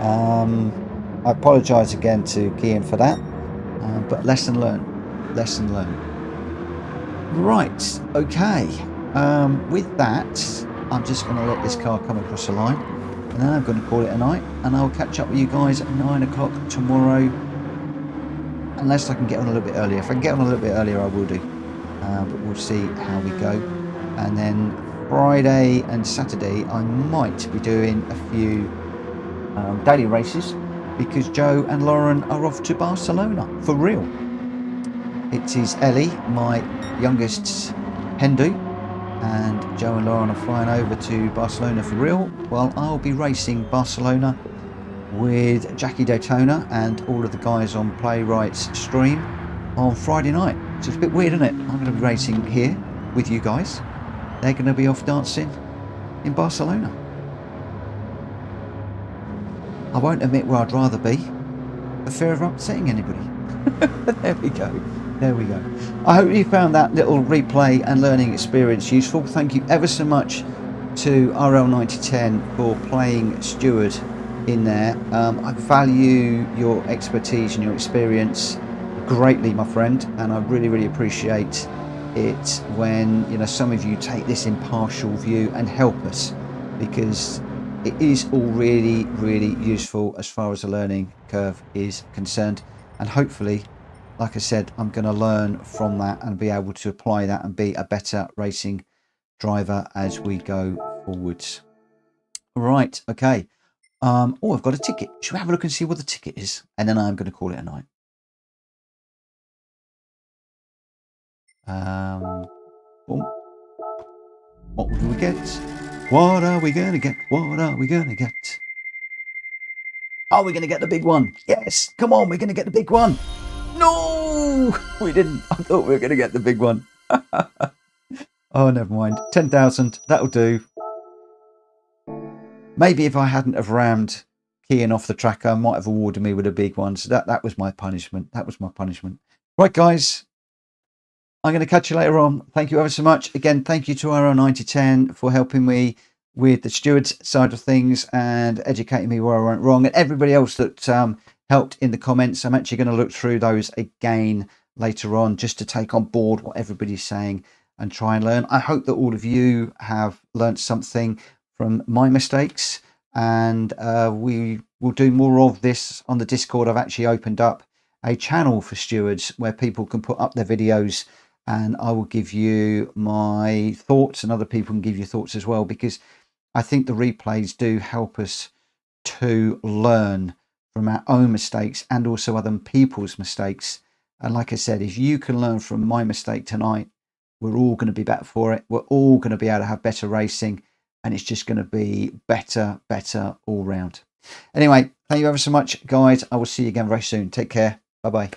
[SPEAKER 1] I apologise again to Cian for that, but lesson learned. Lesson learned. Right, okay. With that, I'm just going to let this car come across the line, and then I'm going to call it a night, and I'll catch up with you guys at 9 o'clock tomorrow, unless I can get on a little bit earlier. If I can get on a little bit earlier, I will do, but we'll see how we go. And then Friday and Saturday, I might be doing a few daily races, because Joe and Lauren are off to Barcelona for real. It is Ellie, my youngest Hindu, and Joe and Lauren are flying over to Barcelona for real. Well, I'll be racing Barcelona with Jackie Daytona and all of the guys on Playwright's stream on Friday night. So it's a bit weird, isn't it? I'm going to be racing here with you guys. They're going to be off dancing in Barcelona. I won't admit where I'd rather be, for fear of upsetting anybody. There we go. There we go. I hope you found that little replay and learning experience useful. Thank you ever so much to RL9010 for playing Steward in there. I value your expertise and your experience greatly, my friend, and I really, really appreciate it when, you know, some of you take this impartial view and help us, because it is all really, really useful as far as the learning curve is concerned. And hopefully, like I said, I'm going to learn from that and be able to apply that and be a better racing driver as we go forwards. Right, okay. Oh, I've got a ticket. Should we have a look and see what the ticket is? And then I'm going to call it a night. Boom. What will we get? What are we going to get? What are we going to get? Are we going to get the big one? Yes, come on, we're going to get the big one. No, we didn't. I thought we were going to get the big one. Oh, never mind. 10,000, that'll do. Maybe if I hadn't have rammed Cian off the track, I might have awarded me with a big one. So that was my punishment. That was my punishment. Right, guys. I'm going to catch you later on. Thank you ever so much. Again, thank you to RL9010 for helping me with the stewards side of things and educating me where I went wrong, and everybody else that helped in the comments. I'm actually going to look through those again later on just to take on board what everybody's saying and try and learn. I hope that all of you have learned something from my mistakes, and we will do more of this on the Discord. I've actually opened up a channel for stewards where people can put up their videos, and I will give you my thoughts, and other people can give you thoughts as well, because I think the replays do help us to learn from our own mistakes and also other people's mistakes. And like I said, if you can learn from my mistake tonight, we're all going to be better for it. We're all going to be able to have better racing, and it's just going to be better all round. Anyway, thank you ever so much, guys. I will see you again very soon. Take care. Bye-bye.